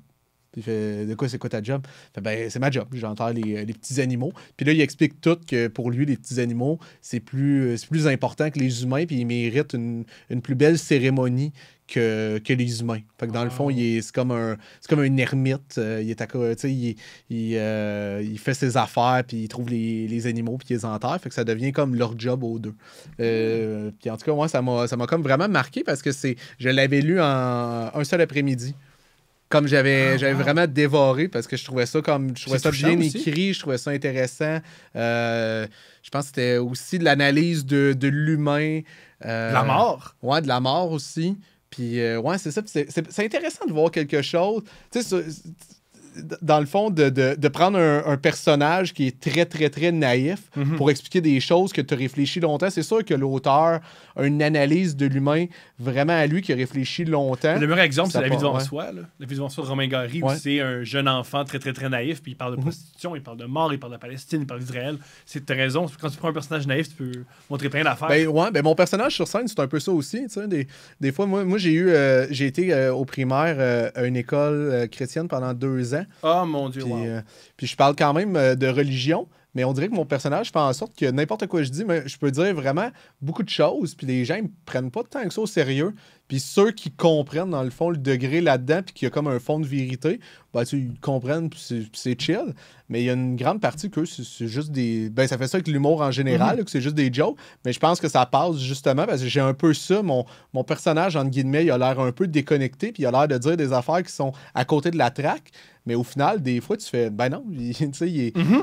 Puis il fait, de quoi c'est quoi ta job? Il fait, ben, c'est ma job, j'enterre les petits animaux. Puis là, il explique tout que pour lui, les petits animaux, c'est plus important que les humains, puis ils méritent une plus belle cérémonie que les humains. Fait que dans le fond, c'est comme un ermite. Il est il fait ses affaires, puis il trouve les animaux, puis il les enterre. Fait que ça devient comme leur job aux deux. Puis en tout cas, moi, ça m'a comme vraiment marqué parce que je l'avais lu en un seul après-midi. Comme j'avais vraiment dévoré parce que je trouvais ça bien écrit, je trouvais ça intéressant. Je pense que c'était aussi de l'analyse de l'humain. De la mort? Ouais, de la mort aussi. Puis, ouais, c'est ça. C'est intéressant de voir quelque chose. Tu sais, dans le fond, de prendre un personnage qui est très, très, très naïf pour expliquer des choses que tu as réfléchi longtemps. C'est sûr que l'auteur a une analyse de l'humain vraiment à lui qui a réfléchi longtemps. Le meilleur exemple, c'est La vie devant soi. Là. La vie devant soi de Romain Gary, où c'est un jeune enfant très, très, très naïf, puis il parle de prostitution, il parle de mort, il parle de Palestine, il parle d'Israël. T'as raison. Quand tu prends un personnage naïf, tu peux montrer plein d'affaires. Ben mon personnage sur scène, c'est un peu ça aussi. Des fois, moi j'ai été au primaire à une école chrétienne pendant 2 ans. Oh mon Dieu, puis je parle quand même de religion, mais on dirait que mon personnage fait en sorte que n'importe quoi je dis, mais je peux dire vraiment beaucoup de choses, puis les gens ne me prennent pas tant que ça au sérieux. Puis ceux qui comprennent, dans le fond, le degré là-dedans, puis qu'il y a comme un fond de vérité, ben, ils comprennent, puis c'est chill. Mais il y a une grande partie que c'est juste des... Ben, ça fait ça avec l'humour en général, que c'est juste des jokes. Mais je pense que ça passe justement parce que j'ai un peu ça. Mon personnage, entre guillemets, il a l'air un peu déconnecté, puis il a l'air de dire des affaires qui sont à côté de la traque. Mais au final, des fois, tu fais... Ben non,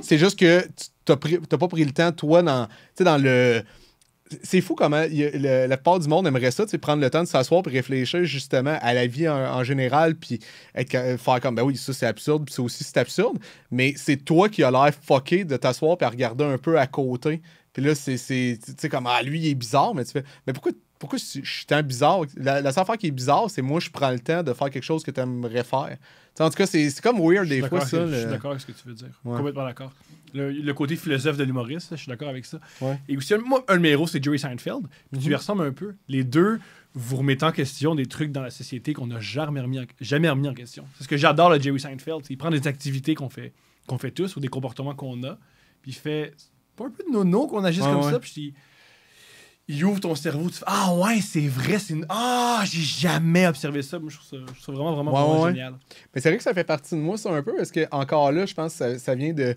c'est juste que t'as pas pris le temps, toi, dans le... C'est fou comment la plupart du monde aimerait ça, prendre le temps de s'asseoir et réfléchir justement à la vie en général, puis faire comme, ben oui, ça c'est absurde, puis ça aussi c'est absurde, mais c'est toi qui as l'air fucké de t'asseoir et regarder un peu à côté. Puis là, c'est comme, ah, lui, il est bizarre, mais tu fais, mais pourquoi je suis tant bizarre? La seule affaire qui est bizarre, c'est moi, je prends le temps de faire quelque chose que tu aimerais faire. T'sais, en tout cas, c'est comme weird des fois, ça. Je suis d'accord avec ce que tu veux dire. Ouais. Complètement d'accord. Le côté philosophe de l'humoriste, je suis d'accord avec ça. Ouais. Et aussi, moi, un de mes héros, c'est Jerry Seinfeld. Puis tu lui ressembles un peu. Les deux, vous remettez en question des trucs dans la société qu'on n'a jamais remis en question. C'est ce que j'adore, le Jerry Seinfeld. Il prend des activités qu'on fait tous ou des comportements qu'on a, puis il fait pas un peu de nono qu'on agisse comme ça, puis il ouvre ton cerveau, tu fais « Ah ouais, c'est vrai, j'ai jamais observé ça. » Moi, je trouve ça vraiment génial. Mais c'est vrai que ça fait partie de moi, ça, un peu, parce que encore là, je pense que ça vient de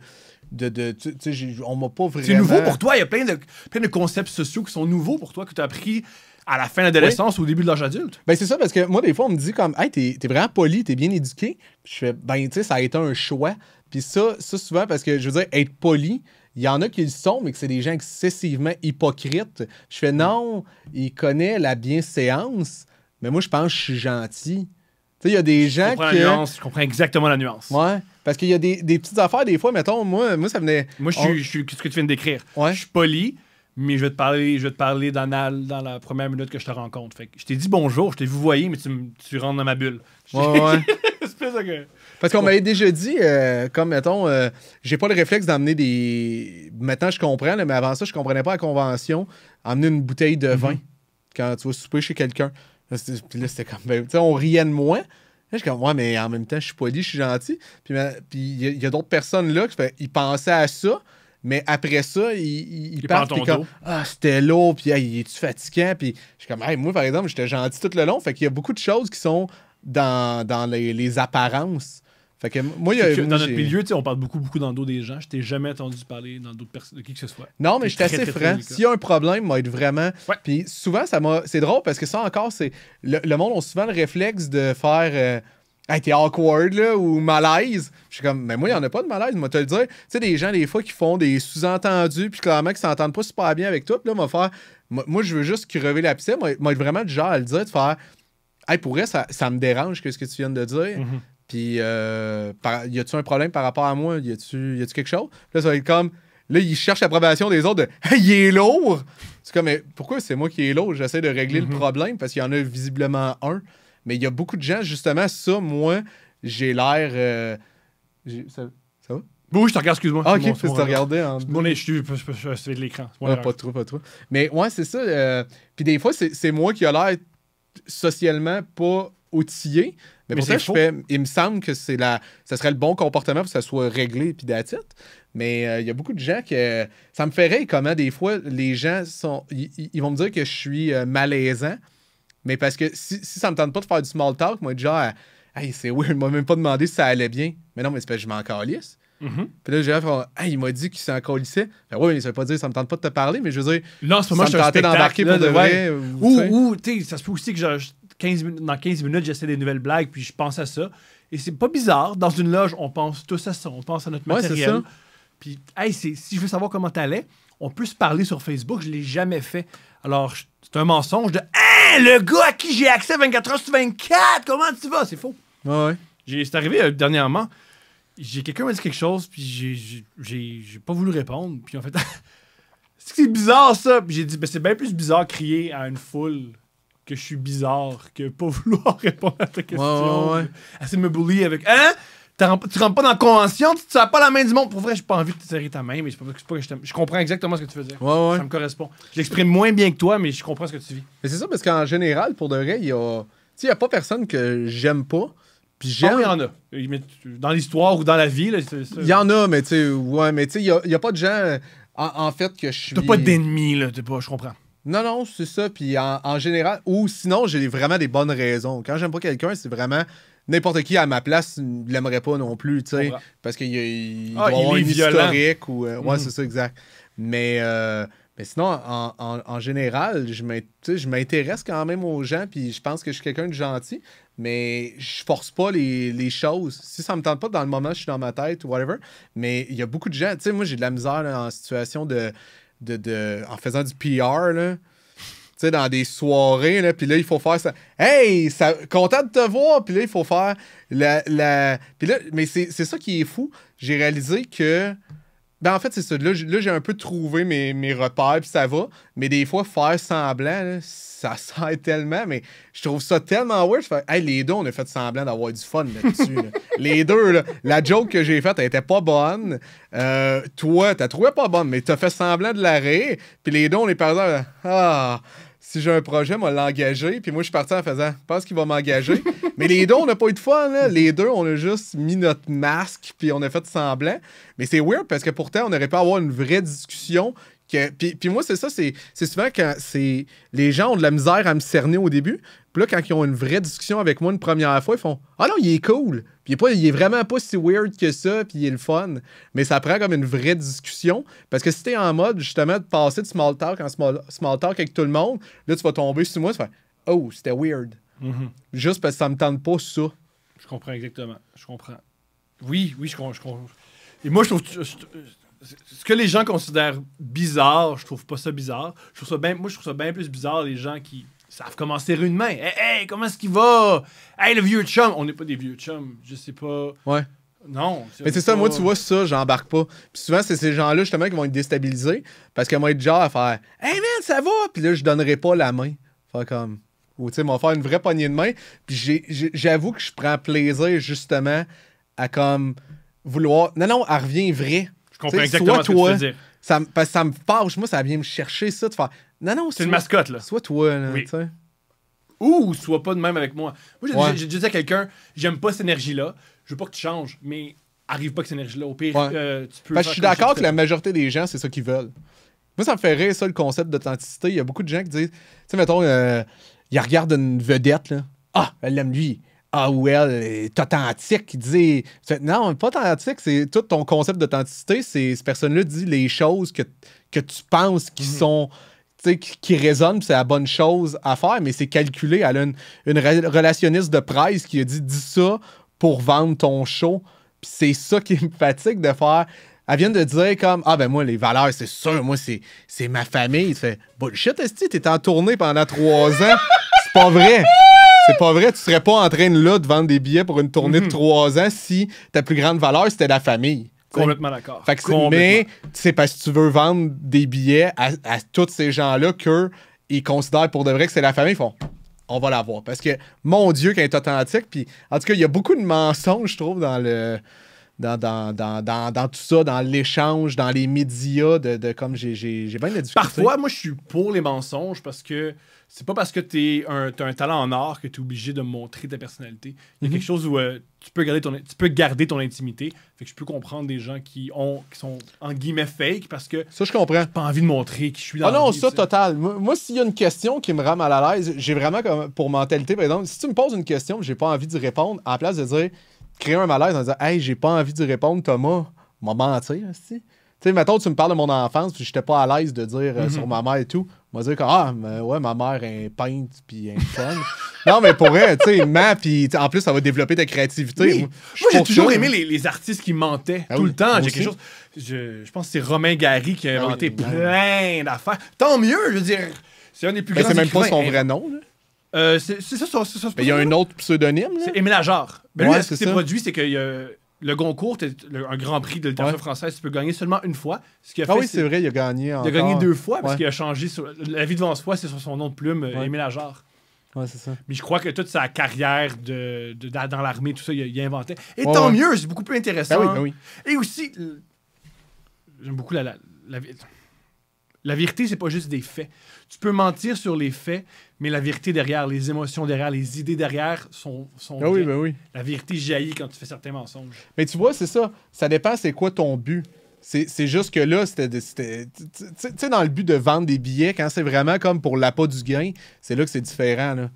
on m'a pas vraiment... C'est nouveau pour toi, il y a plein de concepts sociaux qui sont nouveaux pour toi, que tu as appris à la fin de l'adolescence ou au début de l'âge adulte. Ben c'est ça, parce que moi, des fois, on me dit comme « Hey, t'es vraiment poli, t'es bien éduqué. » Puis je fais « Ben, tu sais, ça a été un choix. » Puis ça, souvent, parce que, je veux dire, être poli... Il y en a qui le sont, mais que c'est des gens excessivement hypocrites. Je fais non, il connaît la bienséance, mais moi, je pense que je suis gentil. Tu sais, il y a des gens je comprends exactement la nuance. Ouais, parce qu'il y a des petites affaires, des fois, mettons, moi ça venait... Moi, je suis ce que tu viens de décrire. Ouais. Je suis poli, mais je vais te parler dans la première minute que je te rencontre. Fait que je t'ai dit bonjour, je t'ai vu voyer, mais tu rentres dans ma bulle. Ouais. C'est plus ça que... Parce qu'on m'avait déjà dit, comme mettons, j'ai pas le réflexe d'emmener des. Maintenant, je comprends, là, mais avant ça, je comprenais pas la convention. Emmener une bouteille de vin quand tu vas souper chez quelqu'un. Puis là, c'était comme. Ben, tu sais, on riait de moi. Là, je suis comme, ouais, mais en même temps, je suis poli, je suis gentil. Puis il y a d'autres personnes là ils pensaient à ça. Mais après ça, ils partent, puis comme, ah, c'était lourd, puis hey, il est-tu fatigant? Puis je suis comme, hey, moi, par exemple, j'étais gentil tout le long. Fait qu'il y a beaucoup de choses qui sont dans les apparences. Fait que moi, dans notre milieu, on parle beaucoup dans le dos des gens. Je t'ai jamais entendu parler dans d'autres personnes, de qui que ce soit. Non, mais je suis assez franc. S'il y a un problème, moi, être vraiment. Ouais. Puis souvent, c'est drôle parce que ça encore, c'est. Le monde a souvent le réflexe de faire. Hey, t'es awkward, là, ou malaise. Je suis comme, mais moi, il n'y en a pas de malaise, moi, te le dire. Tu sais, des gens, des fois, qui font des sous-entendus, puis clairement, qui s'entendent pas super bien avec toi, puis là, moi, je veux juste crever l'abcès. Moi, être vraiment du genre à le dire, de faire, hey, pour vrai, ça me dérange, que ce que tu viens de dire. Puis, y a-tu un problème par rapport à moi? Y a-tu quelque chose? Là, ça va être comme, là, ils cherchent l'approbation des autres de, hey, il est lourd! C'est comme, mais pourquoi c'est moi qui est lourd? J'essaie de régler le problème, parce qu'il y en a visiblement un. Mais il y a beaucoup de gens, justement, ça, moi, j'ai l'air... Ça va? Oui, je te regarde, excuse-moi. Ah, ok, tu te regardais en... Bon, je suis de l'écran. Pas trop. Mais ouais, c'est ça. Puis des fois, c'est moi qui a l'air socialement pas outillé. Mais pour ça, il me semble que ça serait le bon comportement pour que ça soit réglé puis that's it. Mais il y a beaucoup de gens que... Ça me ferait comment, des fois, les gens sont... Ils vont me dire que je suis malaisant. Mais parce que si ça me tente pas de faire du small talk, moi, genre, hey, c'est weird, il m'a même pas demandé si ça allait bien. Mais non, mais c'est parce que je m'en calisse. Puis là, j'ai hey, il m'a dit qu'il s'en calissait. Ben oui, mais ça veut pas dire que ça me tente pas de te parler, mais je veux dire, là, en ce moment, ça me tentait d'embarquer pour de vrai. Ou, tu sais, ça se peut aussi que dans 15 minutes, j'essaie des nouvelles blagues, puis je pense à ça. Et c'est pas bizarre. Dans une loge, on pense tous à ça. On pense à notre matériel. Ouais, puis, hey, si je veux savoir comment t'allais, on peut se parler sur Facebook. Je l'ai jamais fait. Alors, c'est un mensonge de le gars à qui j'ai accès 24 heures sur 24, comment tu vas? C'est faux. Ouais. C'est arrivé dernièrement. Quelqu'un m'a dit quelque chose, puis j'ai pas voulu répondre. Puis en fait, c'est bizarre ça. Puis j'ai dit, c'est bien plus bizarre crier à une foule que je suis bizarre que pas vouloir répondre à ta question. Ouais. Essayer de me bully avec, hein? Tu rentres pas dans la convention, tu ne pas la main du monde. Pour vrai, j'ai pas envie de te serrer ta main, mais c'est pas que je t'aime. Je comprends exactement ce que tu veux dire. Ouais. Ça me correspond. Je l'exprime moins bien que toi, mais je comprends ce que tu vis. Mais c'est ça, parce qu'en général, pour de vrai, il y a pas personne que j'aime pas. Puis j'aime. Il y en a. Dans l'histoire ou dans la vie, là, il y en a, mais tu sais, il y a pas de gens, en fait, que je suis... T'as pas d'ennemis, là, je comprends. Non, c'est ça. Puis en général, ou sinon, j'ai vraiment des bonnes raisons. Quand j'aime pas quelqu'un, c'est vraiment... N'importe qui à ma place ne l'aimerait pas non plus, tu sais, parce qu'il doit avoir une historique ou ouais, c'est ça, exact. Mais sinon, en général, je m'intéresse quand même aux gens, puis je pense que je suis quelqu'un de gentil, mais je force pas les choses. Si ça me tente pas dans le moment, je suis dans ma tête ou whatever. Mais il y a beaucoup de gens, tu sais, moi j'ai de la misère là, en situation en faisant du PR là. Tu sais, dans des soirées, là, puis là, il faut faire ça. Hey, content de te voir, puis là, il faut faire puis là, mais c'est ça qui est fou. J'ai réalisé que... Ben, en fait, c'est ça. Là, j'ai un peu trouvé mes repères, puis ça va. Mais des fois, faire semblant, là, ça sert tellement, mais je trouve ça tellement weird. Je fais, hey, les deux, on a fait semblant d'avoir du fun là-dessus. Là. Les deux, là, la joke que j'ai faite, elle était pas bonne. Toi, t'as trouvé pas bonne, mais t'as fait semblant de la rire. Puis les deux, on est par exemple, si j'ai un projet, moi l'engager. Puis moi, je suis parti en faisant, je pense qu'il va m'engager. Mais les deux, on n'a pas eu de fun. Là. Les deux, on a juste mis notre masque, puis on a fait semblant. Mais c'est weird parce que pourtant, on aurait pu avoir une vraie discussion. Puis moi, c'est ça, c'est souvent quand les gens ont de la misère à me cerner au début. Puis là, quand ils ont une vraie discussion avec moi une première fois, ils font « Ah non, il est cool! » Puis il est vraiment pas si weird que ça, puis il est le fun. Mais ça prend comme une vraie discussion. Parce que si t'es en mode, justement, de passer de small talk en small talk avec tout le monde, là, tu vas tomber sur moi, tu vas faire « Oh, c'était weird. Juste parce que ça me tente pas ça. Je comprends exactement. Je comprends. Oui, je comprends. Et moi, je trouve... Ce que les gens considèrent bizarre, je trouve pas ça bizarre. Je trouve ça bien plus bizarre, les gens qui savent comment serrer une main. Hey, comment est-ce qu'il va? Hey, le vieux chum! On n'est pas des vieux chums, je sais pas. Ouais. Non. Mais c'est ça, moi, tu vois, ça, j'embarque pas. Puis souvent, c'est ces gens-là, justement, qui vont être déstabilisés parce qu'ils vont être genre à faire « Hey man, ça va! » Puis là, je donnerai pas la main. Faire comme... Ou tu sais, ils vont faire une vraie poignée de main. Puis j'avoue que je prends plaisir, justement, à comme vouloir... Non, elle revient vrai. Je comprends exactement ce que tu veux dire. Parce que ça me fâche. Moi, ça vient me chercher ça, de faire... Non, c'est une mascotte, là. Soit toi, là, oui. tu sais. Ou sois pas de même avec moi. Moi, j'ai dit à quelqu'un, j'aime pas cette énergie-là, je veux pas que tu changes, mais arrive pas avec cette énergie-là. Au pire, tu peux. Parce que je suis d'accord que la majorité des gens, c'est ça qu'ils veulent. Moi, ça me fait rire, ça, le concept d'authenticité. Il y a beaucoup de gens qui disent, tu sais, mettons, ils regardent une vedette, là. Ah, elle aime lui. Ah, ou elle est authentique. Il dit, non, pas authentique, c'est tout ton concept d'authenticité. C'est cette personne-là dit les choses que tu penses qui sont. Qui résonne, c'est la bonne chose à faire, mais c'est calculé. Elle a une relationniste de presse qui a dit « Dis ça pour vendre ton show. » Puis c'est ça qui me fatigue de faire. Elle vient de dire comme « Ah ben moi, les valeurs, c'est sûr, moi, c'est ma famille. » Tu fais « Bullshit, esti, t'es en tournée pendant 3 ans. C'est pas vrai. C'est pas vrai. Tu serais pas en train là de vendre des billets pour une tournée de 3 ans si ta plus grande valeur, c'était la famille. » Complètement d'accord. Mais c'est parce que tu veux vendre des billets à tous ces gens-là qu'ils considèrent pour de vrai que c'est la famille. Ils font on va l'avoir. Parce que, mon Dieu, qu'elle est authentique. Puis, en tout cas, il y a beaucoup de mensonges, je trouve, dans tout ça, dans l'échange, dans les médias, comme j'ai bien de la difficulté. Parfois, moi, je suis pour les mensonges parce que c'est pas parce que t'as un talent en art que t'es obligé de montrer ta personnalité. Il y a quelque chose où tu peux garder ton intimité. Fait que je peux comprendre des gens qui sont, en guillemets, fake parce que ça, je comprends. J'ai pas envie de montrer qui je suis dans la vie. Ça, t'sais. total. Moi, s'il y a une question qui me rend mal à l'aise, j'ai vraiment, comme pour mentalité, par exemple, si tu me poses une question et j'ai pas envie d'y répondre, en place de dire créer un malaise en disant « Hey, j'ai pas envie d'y répondre, Thomas. » M'a menti, aussi. Tu sais, mettons, tu me parles de mon enfance, puis j'étais pas à l'aise de dire sur ma mère et tout. On va dire que, ouais, ma mère est peinte, puis elle est fun. Non, mais pour elle, tu sais, puis en plus, ça va développer ta créativité. Oui. Moi, j'ai toujours aimé les artistes qui mentaient tout le temps. J'ai quelque chose. Je pense que c'est Romain Gary qui a inventé plein d'affaires. Tant mieux, je veux dire. C'est un des plus grands. C'est même pas son vrai nom, là. C'est ça. Mais il y a un autre pseudonyme, là. C'est Émile Ajar. Mais lui, ce qui s'est ça. produit, c'est que le Goncourt, un grand prix de littérature française, tu peux gagner seulement une fois. Ce qu'il a fait, c'est vrai, il a gagné encore. Il a gagné 2 fois parce qu'il a changé. La vie devant soi, c'est sur son nom de plume, Émile Ajar. Ouais, c'est ça. Mais je crois que toute sa carrière dans l'armée, tout ça, il inventait. Et tant mieux, c'est beaucoup plus intéressant. Ben oui. Et aussi, j'aime beaucoup la vérité, c'est pas juste des faits. Tu peux mentir sur les faits, mais la vérité derrière, les émotions derrière, les idées derrière sont vraies. Oui. La vérité jaillit quand tu fais certains mensonges. Mais tu vois, c'est ça. Ça dépend c'est quoi ton but. C'est juste que là, c'était tu sais, dans le but de vendre des billets, quand c'est vraiment comme pour l'appât du gain, c'est là que c'est différent, là.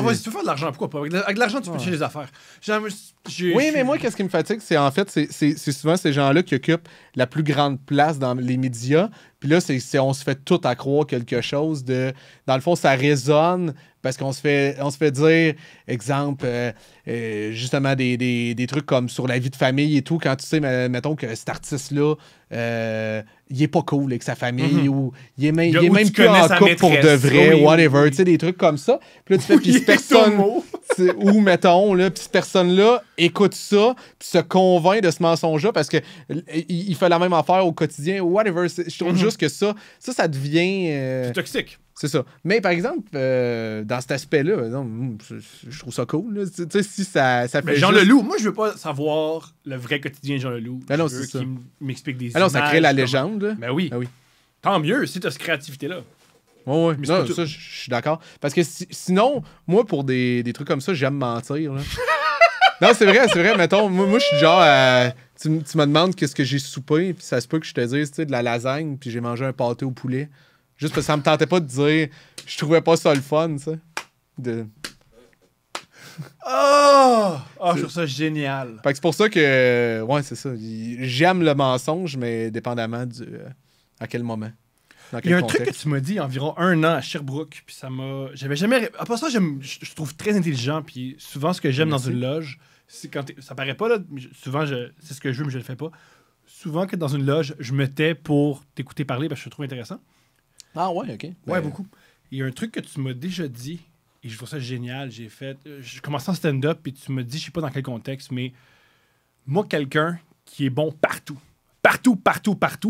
Ouais, si tu veux faire de l'argent, pourquoi pas? Avec de l'argent, tu peux chercher les affaires. Mais moi, qu'est-ce qui me fatigue, c'est en fait, c'est souvent ces gens-là qui occupent la plus grande place dans les médias. Puis là, on se fait tout à croire quelque chose de... Dans le fond, ça résonne parce qu'on se fait dire, exemple, justement, des trucs comme sur la vie de famille et tout, quand tu sais, mettons que cet artiste-là, il est pas cool avec sa famille ou il est même plus en couple pour de vrai, whatever, tu sais, des trucs comme ça. Puis là, tu fais, puis personne... ou, mettons, là, puis cette personne-là écoute ça, puis se convainc de ce mensonge-là parce que il fait la même affaire au quotidien, whatever. Je trouve juste que ça devient... c'est toxique. C'est ça. Mais par exemple, dans cet aspect-là, je trouve ça cool. Tu sais, si ça fait. Mais Jean Leloup, moi, je veux pas savoir le vrai quotidien de Jean Leloup. Je veux qu'il m'explique des images. Ça crée la légende. Ben oui. Tant mieux si tu as cette créativité-là. Ouais. Non, ça, je suis d'accord. Parce que sinon, moi, pour des trucs comme ça, j'aime mentir. Là. Non, c'est vrai. Mettons, moi je suis genre. Tu me demandes qu'est-ce que j'ai soupé, puis ça se peut que je te dise, tu sais, de la lasagne, puis j'ai mangé un pâté au poulet. Juste parce que ça me tentait pas de dire, je trouvais pas ça le fun, tu sais. Je trouve ça génial. Fait que c'est pour ça que, ouais, c'est ça. J'aime le mensonge, mais dépendamment à quel moment. Il y a un truc que tu m'as dit il y a environ 1 an à Sherbrooke, puis ça m'a... J'avais jamais... Après ça, je trouve très intelligent, puis souvent, ce que j'aime dans une loge, c'est quand ça paraît pas, là, mais souvent, c'est ce que je veux, mais je le fais pas. Souvent, que dans une loge, je me tais pour t'écouter parler, parce que je te trouve intéressant. Ah ouais, OK. Ouais, beaucoup. Il y a un truc que tu m'as déjà dit, et je trouve ça génial, je commençais en stand-up, puis tu m'as dit, je sais pas dans quel contexte, mais moi, quelqu'un qui est bon partout,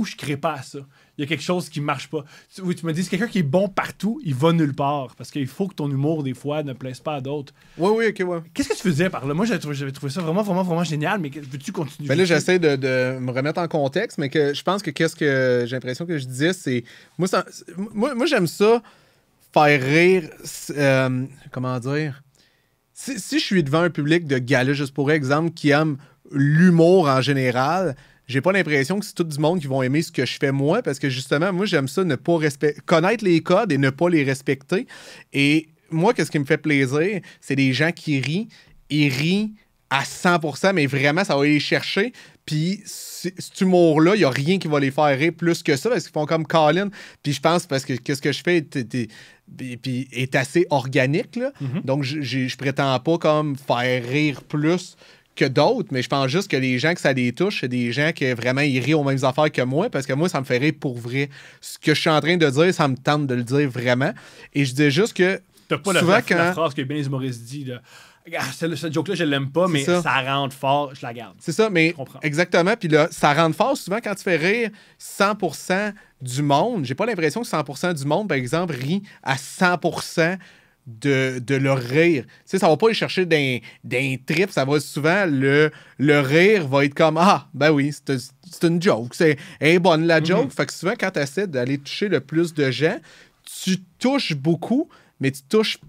je crée pas à ça. Il y a quelque chose qui marche pas. Oui, tu me dis, quelqu'un qui est bon partout, il va nulle part. Parce qu'il faut que ton humour, des fois, ne plaise pas à d'autres. Oui, ok, ouais. Qu'est-ce que tu faisais par là? Moi, j'avais trouvé ça vraiment génial, mais veux-tu continuer? Ben là, j'essaie de me remettre en contexte, mais que je pense que qu'est-ce que j'ai l'impression que je disais, c'est. Moi, j'aime ça, faire rire. Comment dire? Si je suis devant un public de gala, juste pour exemple, qui aime l'humour en général, j'ai pas l'impression que c'est tout du monde qui vont aimer ce que je fais moi, parce que justement, moi, j'aime ça, ne pas connaître les codes et ne pas les respecter. Et moi, qu'est-ce qui me fait plaisir, c'est des gens qui rient. Ils rient à 100%, mais vraiment, ça va les chercher. Puis, cet humour-là, il n'y a rien qui va les faire rire plus que ça, parce qu'ils font comme Colin. Puis, je pense, parce que qu'est-ce que je fais puis est assez organique, là. Donc, je prétends pas comme faire rire plus que d'autres, mais je pense juste que les gens que ça les touche, c'est des gens qui vraiment ils rient aux mêmes affaires que moi, parce que moi, ça me fait rire pour vrai. Ce que je suis en train de dire, ça me tente de le dire vraiment. Et je dis juste que t'as pas souvent, la phrase que bien les humoristes disent, là. Cette joke-là, je l'aime pas, mais ça rentre fort, je la garde. C'est ça, mais exactement. Puis là, ça rentre fort souvent quand tu fais rire 100% du monde. J'ai pas l'impression que 100% du monde, par exemple, rit à 100% de leur rire. Tu sais, ça va pas aller chercher d'un trip, ça va souvent, le rire va être comme, ah, ben oui, c'est une joke. C'est bonne la joke. Fait que souvent, quand tu essaies d'aller toucher le plus de gens, tu touches beaucoup, mais tu touches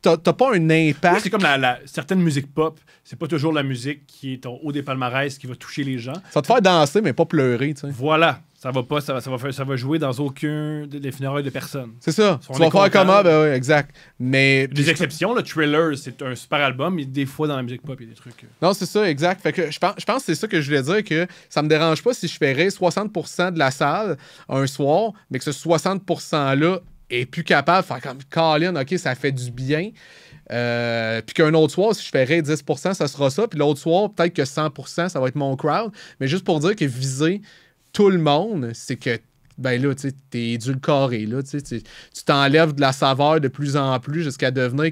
t'as pas un impact. Oui, c'est comme certaines musiques pop, c'est pas toujours la musique qui est au haut des palmarès qui va toucher les gens. Ça va te faire danser, mais pas pleurer, tu sais. Voilà. Ça va jouer dans aucun des funérailles de personne. C'est ça. Tu vas faire comment? Ben oui, exact. Mais des exceptions, le Thriller, c'est un super album, mais des fois dans la musique pop, il y a des trucs. Non, c'est ça, exact. Fait que je pense que c'est ça que je voulais dire, que ça me dérange pas si je fais rire 60% de la salle un soir, mais que ce 60%-là est plus capable de faire comme Colin, OK, ça fait du bien. Puis qu'un autre soir, si je fais rire 10%, ça sera ça. Puis l'autre soir, peut-être que 100%, ça va être mon crowd. Mais juste pour dire que viser tout le monde, c'est que, ben là, tu sais, t'es édulcoré, là, tu t'enlèves de la saveur de plus en plus jusqu'à devenir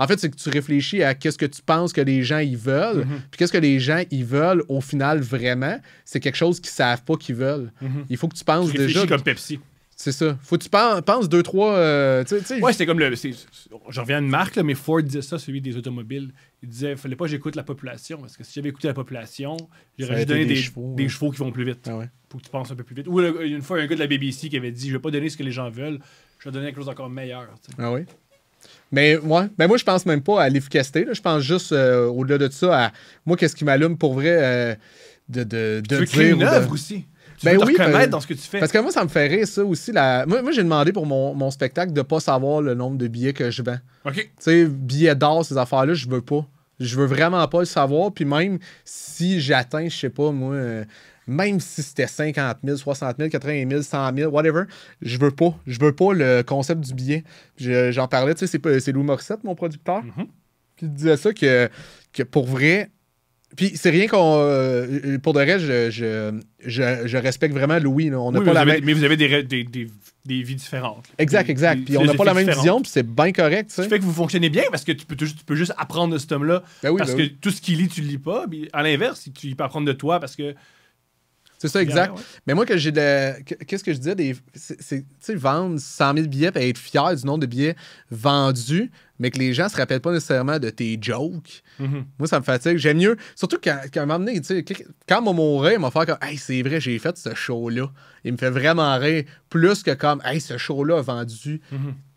En fait, c'est que tu réfléchis à qu'est-ce que tu penses que les gens, ils veulent, puis qu'est-ce que les gens, ils veulent, au final, vraiment, c'est quelque chose qu'ils savent pas qu'ils veulent. Il faut que tu penses déjà... comme Pepsi. C'est ça. Faut que tu penses 2-3... Ouais, c'était comme je reviens à une marque, là, mais Ford disait ça, celui des automobiles. Il disait, fallait pas que j'écoute la population, parce que si j'avais écouté la population, j'aurais juste donné des chevaux qui vont plus vite. Ah ouais. Faut que tu penses un peu plus vite. Ou une fois, un gars de la BBC qui avait dit, je vais pas donner ce que les gens veulent, je vais donner quelque chose d'encore meilleur. T'sais. Ah oui. Mais moi, je pense même pas à l'efficacité. Là. Je pense juste, au-delà de ça, à moi, qu'est-ce qui m'allume pour vrai de tu veux créer une œuvre aussi. Tu veux te reconnaître dans ce que tu fais. Parce que moi, ça me fait rire, ça aussi. Moi, j'ai demandé pour mon spectacle de ne pas savoir le nombre de billets que je vends. OK. Tu sais, billets d'or, ces affaires-là, je veux pas. Je veux vraiment pas le savoir. Puis même si j'atteins, je sais pas, moi, même si c'était 50 000, 60 000, 80 000, 100 000, whatever, je veux pas. Je veux pas le concept du billet. J'en parlais, tu sais, c'est Louis Morissette, mon producteur. Puis il disait ça que pour vrai... Puis c'est rien qu'on... pour de vrai, je respecte vraiment Louis. Là. On n'a pas la même... Mais vous avez des vies différentes. Exact. Puis on n'a pas la même vision, puis c'est bien correct. Ça fait que vous fonctionnez bien parce que tu peux juste apprendre de cet homme-là. Parce que tout ce qu'il lit, tu le lis pas. Puis à l'inverse, tu peux apprendre de toi parce que... C'est ça, exact. Ouais. Mais moi, qu'est-ce que je disais? C'est vendre 100 000 billets et être fier du nombre de billets vendus, mais que les gens se rappellent pas nécessairement de tes jokes. Moi, ça me fatigue. J'aime mieux, surtout qu'à un moment donné, quand mon rire m'a fait comme « Hey, c'est vrai, j'ai fait ce show-là. » Il me fait vraiment rire plus que comme « Hey, ce show-là a vendu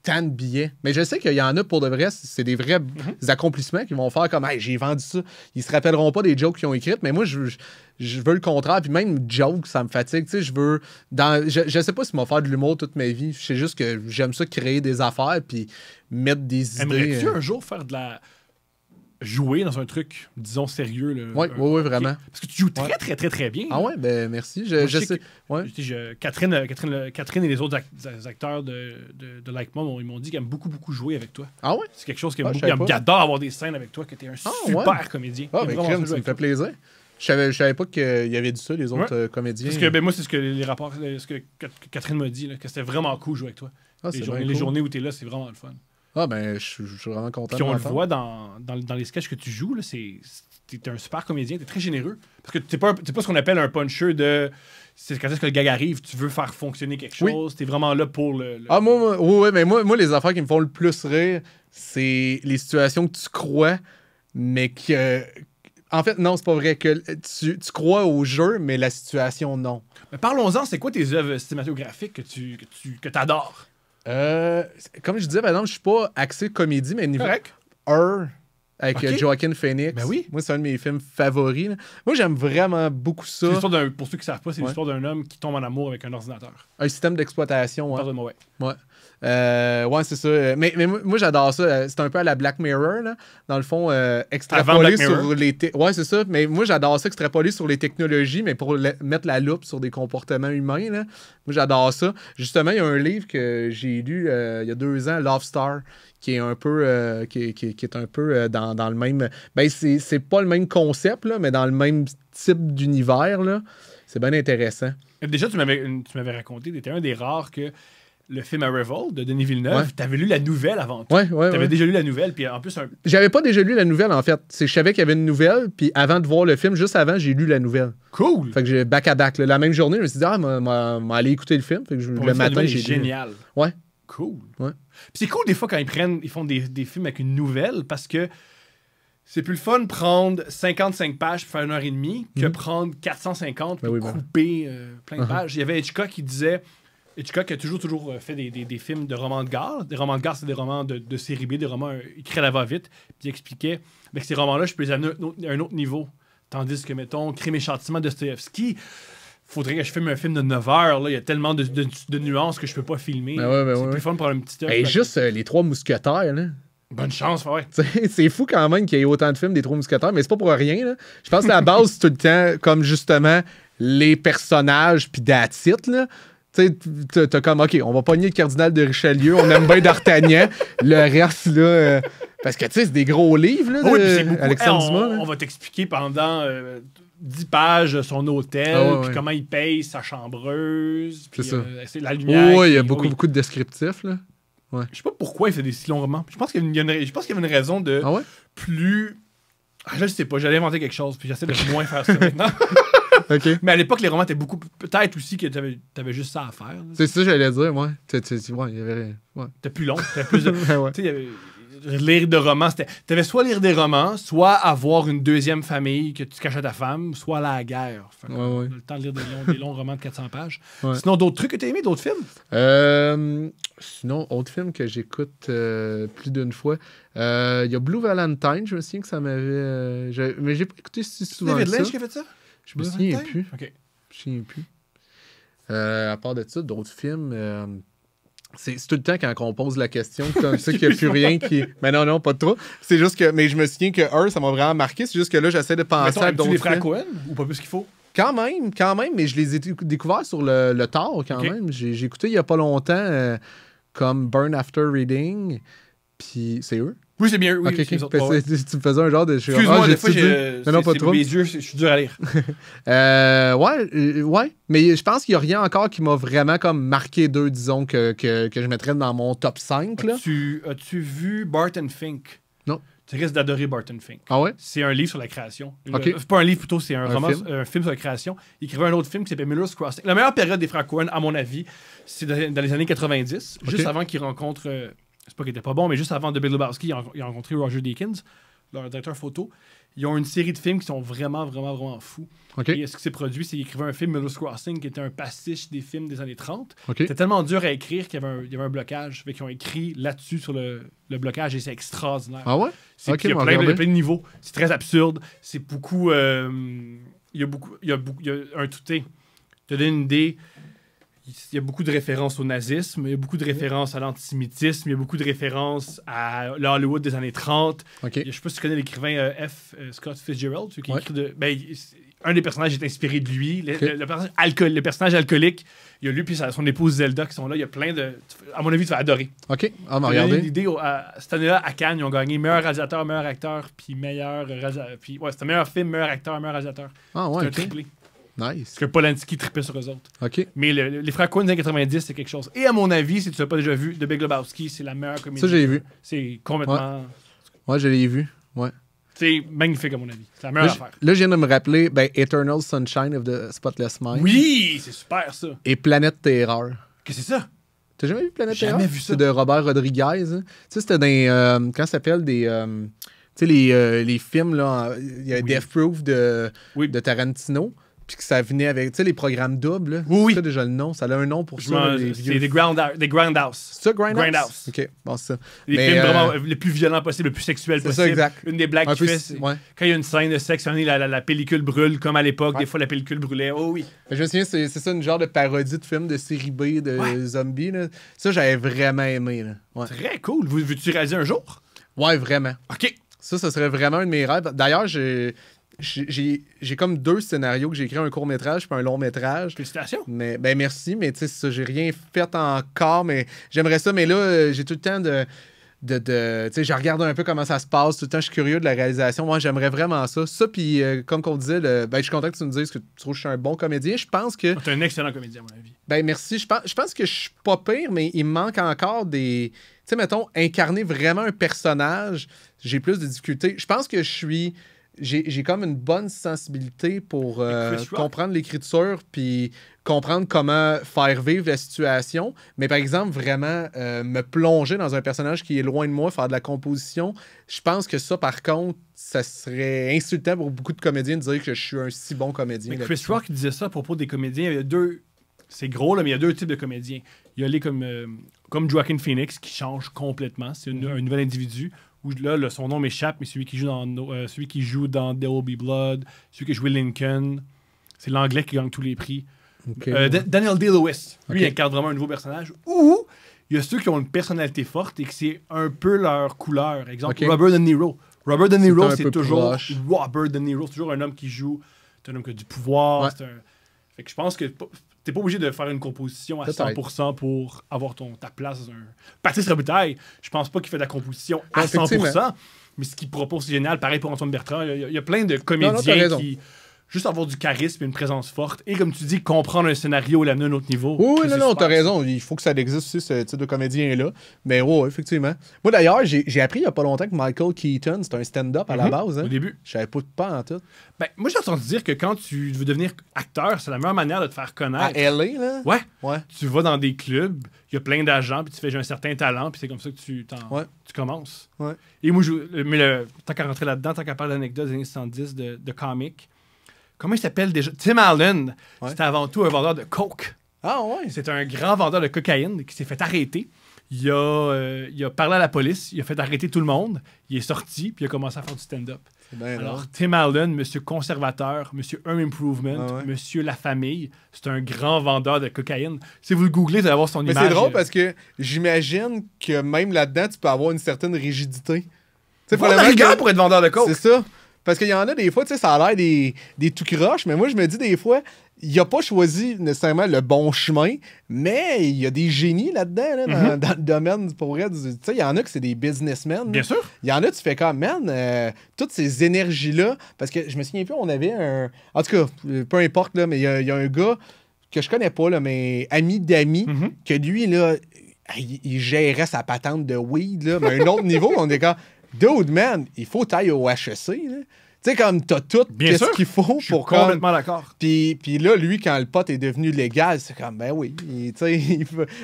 tant de billets. » Mais je sais qu'il y en a pour de vrai, c'est des vrais accomplissements qui vont faire comme « Hey, j'ai vendu ça. » Ils se rappelleront pas des jokes qu'ils ont écrites, mais moi, je veux le contraire. Puis même joke, ça me fatigue. Tu sais, je veux... Je sais pas si m'a faire de l'humour toute ma vie. Je sais juste que j'aime ça créer des affaires puis mettre des idées... Aimerais-tu un jour faire de la... jouer dans un truc, disons, sérieux? Oui, vraiment. Parce que tu joues très bien. Ah ouais, ben merci. Je sais. Catherine et les autres acteurs de Like Mom, ils m'ont dit qu'ils aiment beaucoup jouer avec toi. Ah ouais? C'est quelque chose qu'ils adorent avoir des scènes avec toi, que tu es un super comédien. Ah, mais crème, ça me fait plaisir. Je savais pas qu'il y avait dit ça, les autres comédiens. Parce que moi, c'est ce que les rapports, ce que Catherine m'a dit, là, que c'était vraiment cool de jouer avec toi. Les journées où tu es là, c'est vraiment le fun. Ah ben, je suis vraiment content. Puis on le voit dans les sketchs que tu joues, là, t'es un super comédien, t'es très généreux. Parce que t'es pas ce qu'on appelle un puncher de... C'est quand est-ce que le gag arrive, tu veux faire fonctionner quelque chose, t'es vraiment là pour le... Ah, moi, les affaires qui me font le plus rire, c'est les situations que tu crois, mais que... En fait, non, c'est pas vrai. Que tu crois au jeu, mais la situation, non. Mais parlons-en, c'est quoi tes œuvres cinématographiques que t'adores? Comme je disais, par exemple, je suis pas axé comédie, mais niveau Correct. Avec Ok. Joaquin Phoenix. Ben oui. Moi, c'est un de mes films favoris. Là. Moi, j'aime vraiment beaucoup ça. C'est l'histoire pour ceux qui savent pas, c'est Ouais. l'histoire d'un homme qui tombe en amour avec un ordinateur. Un système d'exploitation. Ouais. Pardonne-moi, ouais. Ouais, c'est ça. Mais moi, j'adore ça. C'est un peu à la Black Mirror, là. Dans le fond, Avant extrapoler Black Mirror. sur les... Ouais, c'est ça. Mais moi, j'adore ça, extrapoler sur les technologies, mais pour mettre la loupe sur des comportements humains, là. Moi, j'adore ça. Justement, il y a un livre que j'ai lu il y a 2 ans, Love Star, qui est un peu, qui est un peu dans le même... Ben, c'est pas le même concept, là, mais dans le même type d'univers, là. C'est bien intéressant. Déjà, tu m'avais raconté, t'étais un des rares que le film A Revolt de Denis Villeneuve, t'avais lu la nouvelle avant tout. T'avais déjà lu la nouvelle, puis en plus... J'avais pas déjà lu la nouvelle, en fait. Je savais qu'il y avait une nouvelle, puis avant de voir le film, juste avant, j'ai lu la nouvelle. Cool! Fait que j'ai back-à-back. La même journée, je me suis dit, m'a aller écouter le film. Fait que le matin, j'ai lu. Génial. Ouais. Cool. Ouais. Puis c'est cool des fois quand ils font des films avec une nouvelle, parce que c'est plus le fun de prendre 55 pages pour faire 1h30 que prendre 450 pour couper plein de pages. Il y avait Hitchcock qui disait... Hitchcock a toujours fait des films de romans de gare. Des romans de gare, c'est des romans de série B, des romans écrits à la va-vite. Puis il expliquait que ces romans-là, je peux les amener à un autre niveau. Tandis que, mettons, Crime et Châtiment de Dostoïevski, faudrait que je filme un film de 9 heures. Là. Il y a tellement de nuances que je peux pas filmer. C'est plus fun pour une petite heure. Juste les 3 mousquetaires, là. Bonne chance, ouais. C'est fou quand même qu'il y ait autant de films des 3 mousquetaires, mais c'est pas pour rien. Là. Je pense que la base, c'est tout le temps comme justement les personnages puis that's it, là. Tu sais, t'as comme, OK, on va pogner le cardinal de Richelieu, on aime bien d'Artagnan, le reste, là... parce que, tu sais, c'est des gros livres, là, de Alexandre Dumas. On va t'expliquer pendant 10 pages son hôtel, puis comment il paye sa chambreuse, puis c'est la lumière. Oui, il y a beaucoup de descriptifs, là. Ouais. Je sais pas pourquoi il fait des si longs romans. Je pense qu'il y avait une raison de plus... je sais pas, j'allais inventer quelque chose, puis j'essaie de moins faire ça maintenant. Okay. Mais à l'époque, les romans étaient beaucoup... Peut-être aussi que t'avais juste ça à faire. Là. C'est ça que j'allais dire, ouais. Il y avait... Ouais. C'était plus long, c'était plus de... Tu sais, lire de romans, t'avais soit lire des romans, soit avoir une deuxième famille que tu caches à ta femme, soit aller à la guerre. Fait on a le temps de lire des longs romans de 400 pages. Ouais. Sinon, d'autres trucs que t'as aimé, d'autres films? Sinon, autre film que j'écoute plus d'une fois. Il y a Blue Valentine, je me souviens que ça m'avait... mais j'ai pas écouté si souvent David Lynch qui a fait ça? Je me souviens plus. Okay. Je me souviens plus. À part de ça, d'autres films... C'est tout le temps quand on pose la question, comme ça qu'il n'y a plus rien qui... Mais non, pas de trop. C'est juste que... Mais je me souviens que ça m'a vraiment marqué. C'est juste que là, j'essaie de penser à d'autres films. Les frères Cohen ou pas plus qu'il faut? Quand même, mais je les ai découverts sur le tard quand même. J'ai écouté il n'y a pas longtemps comme Burn After Reading, puis c'est eux? Oui, c'est bien eux. Oui, okay. Tu me faisais un genre de... Excuse-moi, des fois, non, pas trop. Mes yeux, je suis dur à lire. Ouais, mais je pense qu'il n'y a rien encore qui m'a vraiment comme marqué d'eux, disons, que je mettrais dans mon top 5. Là. As-tu vu Barton Fink? Non. Tu risques d'adorer Barton Fink. Ah ouais? C'est un livre sur la création. Okay. C'est pas un livre, plutôt, c'est un film sur la création. Il écrivait un autre film qui s'appelle Miller's Crossing. La meilleure période des frères Coen, à mon avis, c'est dans les années 90, juste avant qu'ils rencontrent... c'est pas qu'il était pas bon, mais juste avant The Big Lebowski, ils ont rencontré Roger Deakins, leur directeur photo. Ils ont une série de films qui sont vraiment, vraiment, vraiment fous. Okay. Et ce qui s'est produit, c'est qu'ils écrivaient un film, Miller's Crossing, qui était un pastiche des films des années 30. Okay. C'était tellement dur à écrire qu'il y avait un blocage. Fait qu'ils ont écrit là-dessus sur le blocage et c'est extraordinaire. Ah ouais? Il y a plein de niveaux. C'est très absurde. C'est beaucoup... il y a un touté. Je te donne une idée... Il y a beaucoup de références au nazisme, il y a beaucoup de références à l'antisémitisme, il y a beaucoup de référenences à le Hollywood des années 30. Okay. Je sais pas si tu connais l'écrivain Scott Fitzgerald, qui écrit un des personnages est inspiré de lui. Le personnage alcoolique, il y a lui et son épouse Zelda qui sont là. Il y a plein de... À mon avis, tu vas adorer. OK. Ah, mais regardez. L'idée, cette année-là, à Cannes, ils ont gagné meilleur réalisateur, meilleur acteur, puis meilleur... c'était meilleur film, meilleur acteur, meilleur réalisateur. Ah ouais, c'est un triplé. Nice. Parce que Polanski trippait sur eux autres. OK. Mais les frères Coen des années 90, c'est quelque chose. Et à mon avis, si tu l'as pas déjà vu, The Big Lebowski, c'est la meilleure comédie. Ça, j'ai vu. C'est complètement... Ouais, je l'ai vu. Ouais. C'est magnifique, à mon avis. C'est la meilleure affaire. Là, je viens de me rappeler Eternal Sunshine of the Spotless Mind. Oui, c'est super, ça. Et Planète Terreur. Qu'est-ce que c'est ça? T'as jamais vu Planète Jamais Terreur? vu ça. C'est de Robert Rodriguez. Hein. Tu sais, c'était dans... comment ça s'appelle? Des... tu sais, les films, là... Il y a Death Proof de Tarantino. Puis que ça venait avec, tu sais, les programmes doubles. Là. Oui. C'est ça déjà le nom. Ça a un nom pour ça. C'est des Grindhouse. C'est ça, Grindhouse? Grindhouse. OK, bon, c'est ça. Les films vraiment les plus violents possibles, le plus sexuels possible. C'est ça, exact. Une des blagues qu'il fait, c'est quand il y a une scène de sexe, la pellicule brûle, comme à l'époque. Des fois, la pellicule brûlait. Oh oui. Je me souviens, c'est ça, une genre de parodie de film de série B de zombies. Là. Ça, j'avais vraiment aimé. Là. Ouais. Très cool. Veux-tu réaliser un jour? Ouais, vraiment. OK. Ça serait vraiment un de mes rêves. D'ailleurs, j'ai comme 2 scénarios que j'ai écrit, un court-métrage puis un long-métrage. Félicitations. Mais, ben merci, mais tu sais, ça, j'ai rien fait encore, mais j'aimerais ça. Mais là, j'ai tout le temps tu sais, je regarde un peu comment ça se passe. Tout le temps, je suis curieux de la réalisation. Moi, j'aimerais vraiment ça. Ça, puis comme qu'on disait, je suis content que tu me dises que tu trouves que je suis un bon comédien. Je pense que... Tu es un excellent comédien, à mon avis. Ben merci. Je pense que je suis pas pire, mais il me manque encore des... Tu sais, mettons, incarner vraiment un personnage, j'ai plus de difficultés. Je pense que j'ai comme une bonne sensibilité pour comprendre l'écriture puis comprendre comment faire vivre la situation. Mais par exemple, vraiment me plonger dans un personnage qui est loin de moi, faire de la composition, je pense que ça, par contre, ça serait insultant pour beaucoup de comédiens de dire que je suis un si bon comédien. Mais Chris Rock disait ça à propos des comédiens. Il y a 2... C'est gros, là, mais il y a 2 types de comédiens. Il y a les comme Joaquin Phoenix qui change complètement. C'est un nouvel individu. Où là, son nom m'échappe, mais celui qui joue dans There Will Be Blood, celui qui a joué Lincoln, c'est l'anglais qui gagne tous les prix. Okay, Daniel Day-Lewis, lui, il incarne vraiment un nouveau personnage. Ou il y a ceux qui ont une personnalité forte et que c'est un peu leur couleur. Exemple, Robert De Niro. Robert De Niro, c'est toujours Robert De Niro, c'est toujours un homme qui joue, c'est un homme qui a du pouvoir. Ouais. Fait que je pense que t'es pas obligé de faire une composition à 100% pour avoir ta place dans un... Patrice Robitaille, je pense pas qu'il fait de la composition à 100%, mais ce qu'il propose, c'est génial. Pareil pour Antoine Bertrand. Il y a plein de comédiens qui... Juste avoir du charisme et une présence forte. Et comme tu dis, comprendre un scénario et l'amener à un autre niveau. Oui, non, t'as raison. Il faut que ça existe aussi, ce type de comédien-là. Mais ouais, effectivement. Moi, d'ailleurs, j'ai appris il n'y a pas longtemps que Michael Keaton, c'est un stand-up à la base. Hein? Au début. Je savais pas en tout. Ben, moi, j'ai entendu dire que quand tu veux devenir acteur, c'est la meilleure manière de te faire connaître. À LA, là? Ouais. Tu vas dans des clubs, il y a plein d'agents, puis tu fais j'ai un certain talent, puis c'est comme ça que tu commences. Ouais. Et moi, tant qu'à rentrer là-dedans, tant qu'à parler d'anecdotes des années 70 de comics, comment il s'appelle déjà? Tim Allen, c'était avant tout un vendeur de coke. Ah ouais? C'est un grand vendeur de cocaïne qui s'est fait arrêter. Il a parlé à la police, il a fait arrêter tout le monde, il est sorti, puis il a commencé à faire du stand-up. Alors, Tim Allen, monsieur conservateur, monsieur Home Improvement, monsieur La Famille, c'est un grand vendeur de cocaïne. Si vous le googlez, vous allez avoir son image. Mais c'est drôle parce que j'imagine que même là-dedans, tu peux avoir une certaine rigidité. C'est pas la rigueur pour être vendeur de coke. C'est ça. Parce qu'il y en a des fois, tu sais, ça a l'air des tout croches, mais moi, je me dis des fois, il a pas choisi nécessairement le bon chemin, mais il y a des génies là-dedans, là, dans le domaine pour vrai. Tu sais, il y en a que c'est des businessmen. Bien sûr. Il y en a, tu fais comme, man, toutes ces énergies-là, parce que je me souviens plus, on avait un... En tout cas, peu importe, là, mais il y a un gars que je connais pas, là, mais ami d'amis, que lui, là, il gérait sa patente de weed, là, mais à un autre niveau, on est comme... Dude, man, il faut tailler au HEC. Tu sais, comme t'as tout ce qu'il faut pour... Je suis complètement d'accord. Puis là, lui, quand le pot est devenu légal, c'est comme, ben oui, tu sais,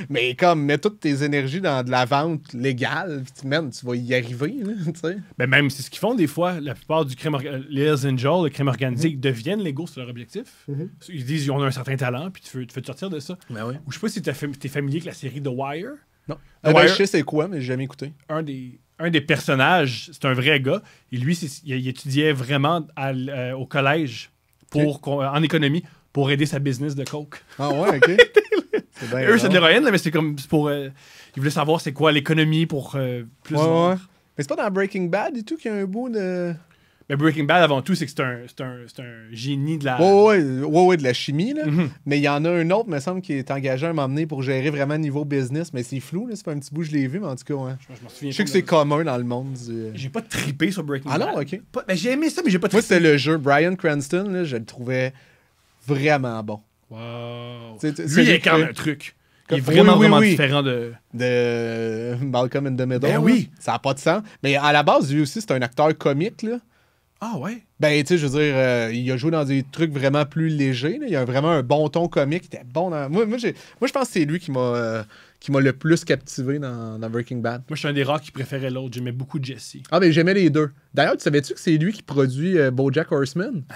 mais comme, mets toutes tes énergies dans de la vente légale, puis man, tu vas y arriver, tu sais. Ben même, c'est ce qu'ils font des fois. La plupart du crime, les Hells Angels, le crime organisé, ils deviennent légaux sur leur objectif. Ils disent ils ont un certain talent, puis tu veux te sortir de ça. Ben oui. Ou je sais pas si t'es familier avec la série The Wire. Non. Ben, je sais c'est quoi, mais j'ai jamais écouté. Un des personnages, c'est un vrai gars. Et lui, il étudiait vraiment au collège en économie pour aider sa business de coke. Ah ouais, OK. Eux, c'est de l'héroïne, mais c'est comme pour... ils voulaient savoir c'est quoi l'économie pour plus... Ouais. Mais c'est pas dans Breaking Bad et tout qu'il y a un bout de... Mais Breaking Bad, avant tout, c'est que c'est un génie de la... Ouais, de la chimie, là. Mais il y en a un autre, me semble, qui est engagé à un moment donné pour gérer vraiment niveau business. Mais c'est flou, là. C'est pas un petit bout, je l'ai vu, mais en tout cas, ouais. Je m'en souviens. Je sais que c'est commun dans le monde. J'ai pas trippé sur Breaking Bad. Ah non, OK. J'ai aimé ça, mais j'ai pas trippé. Moi, c'était le jeu. Bryan Cranston, là, je le trouvais vraiment bon. Wow. Lui, il incarne un truc. Il est vraiment différent de Malcolm in the Middle. Ben oui. Ça n'a pas de sens. Mais à la base, lui aussi, c'est un acteur comique, là. Ah ouais? Ben, tu sais, je veux dire, il a joué dans des trucs vraiment plus légers. Là. Il a vraiment un bon ton comique. Il était bon dans... Moi, je pense que c'est lui qui m'a le plus captivé dans Breaking Bad. Moi, je suis un des rares qui préférait l'autre. J'aimais beaucoup Jesse. Ah, ben, j'aimais les deux. D'ailleurs, tu savais-tu que c'est lui qui produit BoJack Horseman? Ah,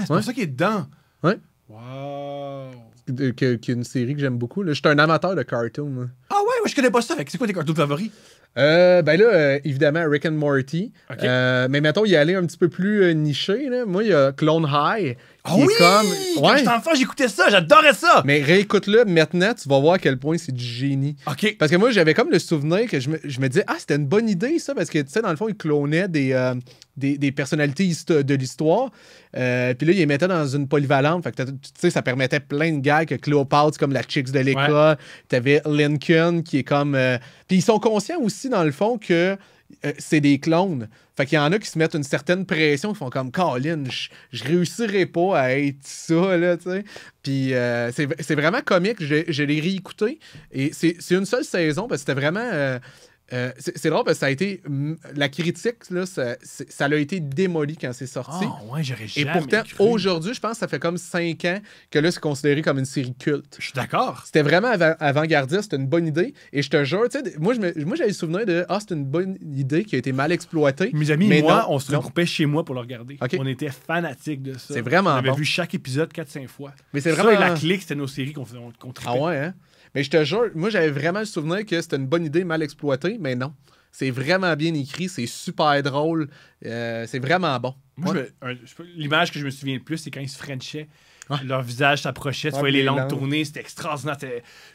c'est pour ça qu'il est dedans. Ouais. Wow. Qui est une série que j'aime beaucoup. Je suis un amateur de cartoon. Moi. Ah ouais, je connais pas ça. C'est quoi tes cartoons favoris? Ben là, évidemment, Rick and Morty. Ok. Mais mettons, il est allé un petit peu plus niché. Là. Moi, il y a Clone High. Ah Qui oui! est comme... Quand j'étais enfant, j'écoutais ça. J'adorais ça. Mais réécoute-le maintenant, tu vas voir à quel point c'est du génie. OK. Parce que moi, j'avais comme le souvenir que je me disais, ah, c'était une bonne idée, ça, parce que, tu sais, dans le fond, il clonait des personnalités de l'histoire. Puis là, il les mettait dans une polyvalente. Fait que, tu sais, ça permettait plein de gars que Cléopâtre, c'est comme la chicks de l'école. Ouais. T'avais Lincoln, qui est comme... Puis ils sont conscients aussi, dans le fond, que c'est des clones. Fait qu'il y en a qui se mettent une certaine pression, qui font comme Colin, je réussirais pas à être ça, là, tu sais. Puis c'est vraiment comique. Je l'ai réécouté. Et c'est une seule saison, parce que c'était vraiment. C'est drôle parce que ça a été. La critique, là, ça l'a été démoli quand c'est sorti. Oh, ouais, j'aurais Et jamais pourtant, cru. aujourd'hui, je pense que ça fait comme 5 ans que là, c'est considéré comme une série culte. Je suis d'accord. C'était vraiment avant-gardiste, c'était une bonne idée. Et je te jure, tu sais, moi j'avais le souvenir de c'est une bonne idée qui a été mal exploitée. Mes amis mais et moi, non, on se non. regroupait chez moi pour le regarder. Ok. On était fanatiques de ça. C'est vraiment On avait bon. vu chaque épisode 4-5 fois. Mais c'est Ça vraiment. et la clique, c'était nos séries qu'on trippait. Ah ouais, hein? Mais je te jure, moi j'avais vraiment le souvenir que c'était une bonne idée mal exploitée, mais non. C'est vraiment bien écrit, c'est super drôle, c'est vraiment bon. Moi, Ouais. l'image que je me souviens le plus, c'est quand ils se frenchaient. Ouais. Leur visage s'approchait, tu Ouais, voyais les les langues langues. tourner, c'était extraordinaire.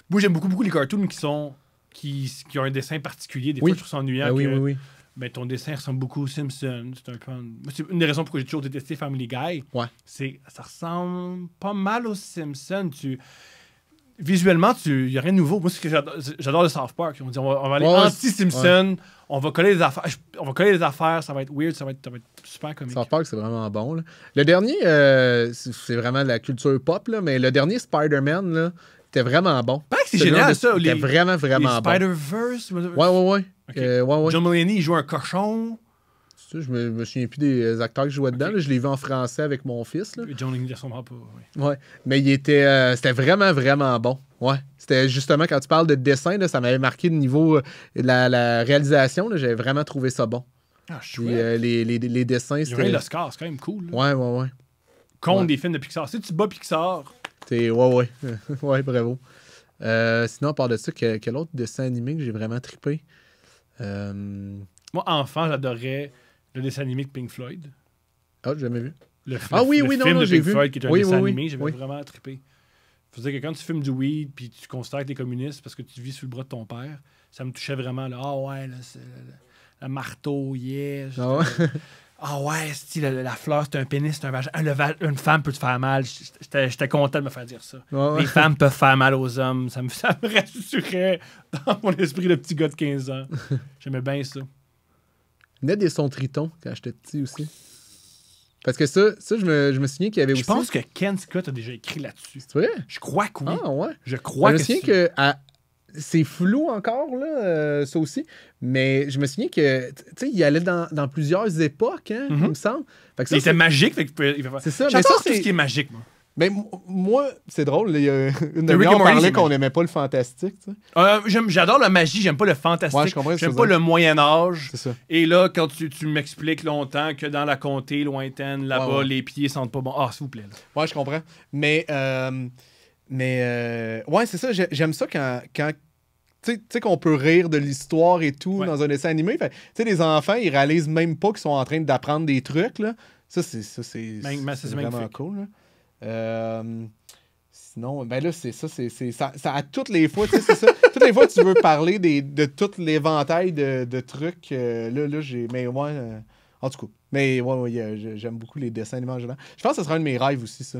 Moi, j'aime beaucoup les cartoons qui ont un dessin particulier. Des Oui. fois, je trouve ça ennuyant. Ah oui, que, oui, oui. Ben, ton dessin ressemble beaucoup aux Simpsons. C'est un peu. Moi, c'est une des raisons pourquoi j'ai toujours détesté Family Guy. Ouais. Ça ressemble pas mal aux Simpsons. Visuellement, il n'y a rien de nouveau. Moi, c'est que j'adore le South Park. On dit on va aller Ouais, anti-Simpson, on va coller les affaires, ça va être weird, ça va être super comique. South Park, c'est vraiment bon. Là. Le dernier, c'est vraiment de la culture pop, là, mais le dernier Spider-Man, là, était vraiment bon. Pas que c'est génial, ça. C'était vraiment, Les vraiment bon. Spider-Verse. Ouais. Ok. Ouais. John Mulaney, il joue un cochon. Ça, je me souviens plus des acteurs qui jouaient dedans. Ok. Là. Je l'ai vu en français avec mon fils. Là. John Mulaney ne ressemble pas. Oui. Ouais. Mais c'était vraiment, vraiment bon. Ouais. C'était justement, quand tu parles de dessin, là, ça m'avait marqué le niveau de la réalisation. J'avais vraiment trouvé ça bon. Ah, Puis chouette. les dessins, Il a c'était... gagné l'Oscar, c'est quand même cool. Là. Ouais. Contre Ouais. des films de Pixar. Si tu bats Pixar, Ouais. Ouais, bravo. Sinon, à part de ça, quel autre dessin animé que j'ai vraiment trippé? moi, enfant, j'adorais le dessin animé de Pink Floyd. Ah, j'ai jamais vu. Le Oui, film non, de j'ai Pink vu. Floyd, qui est un Oui, dessin oui, animé, j'avais oui. vraiment trippé. Faisait que quand tu fumes du weed puis tu constates que t'es communiste parce que tu vis sous le bras de ton père, ça me touchait vraiment. Là. Ah ouais, là, c'est le marteau, yeah. Ah ouais? Ah ouais, la fleur, c'est un pénis, c'est un vagin. Une femme peut te faire mal. J'étais content de me faire dire ça. Ouais. Les femmes peuvent faire mal aux hommes. Ça me rassurait dans mon esprit de petit gars de 15 ans. J'aimais bien ça. Il y a des sons tritons quand j'étais petit aussi. Parce que ça je me souviens qu'il y avait Je aussi... pense que Ken Scott a déjà écrit là-dessus. C'est vrai? Je crois que oui. Ah ouais? Je crois Je me que souviens que... c'est flou encore, là, ça aussi. Mais je me souviens que, tu sais, il allait dans plusieurs époques, hein, il me semble. Fait que ça, il était magique. Fait que c'est ça. Mais j'adore ça, tout ce qui est magique, moi. Mais moi, c'est drôle, là, il y a une Rick demi-heure, and on Morty, parlait c'est qu'on n'aimait pas le fantastique, tu sais. J'adore la magie, j'aime pas le fantastique. Ouais, je comprends ce que J'aime tu pas veux dire. le Moyen-Âge. C'est ça. Et là, quand tu m'expliques longtemps que dans la comté lointaine, là-bas, Ouais. les pieds sentent pas bon. Ah, s'il vous plaît. Là. Ouais, je comprends. Mais ouais, c'est ça. J'aime ça quand tu sais qu'on peut rire de l'histoire et tout Ouais. dans un dessin animé. Fait, tu sais, les enfants, ils réalisent même pas qu'ils sont en train d'apprendre des trucs, là. Ça, c'est C'est vraiment magnifique. cool, là. Sinon, ben là, c'est ça, ça à toutes les fois, tu sais, c'est ça. Toutes les fois, tu veux parler de tout l'éventail de trucs. Là, j'ai... Mais ouais, en tout cas. Mais ouais, j'aime beaucoup les dessins animés en général. Je pense que ce sera un de mes rêves aussi, ça.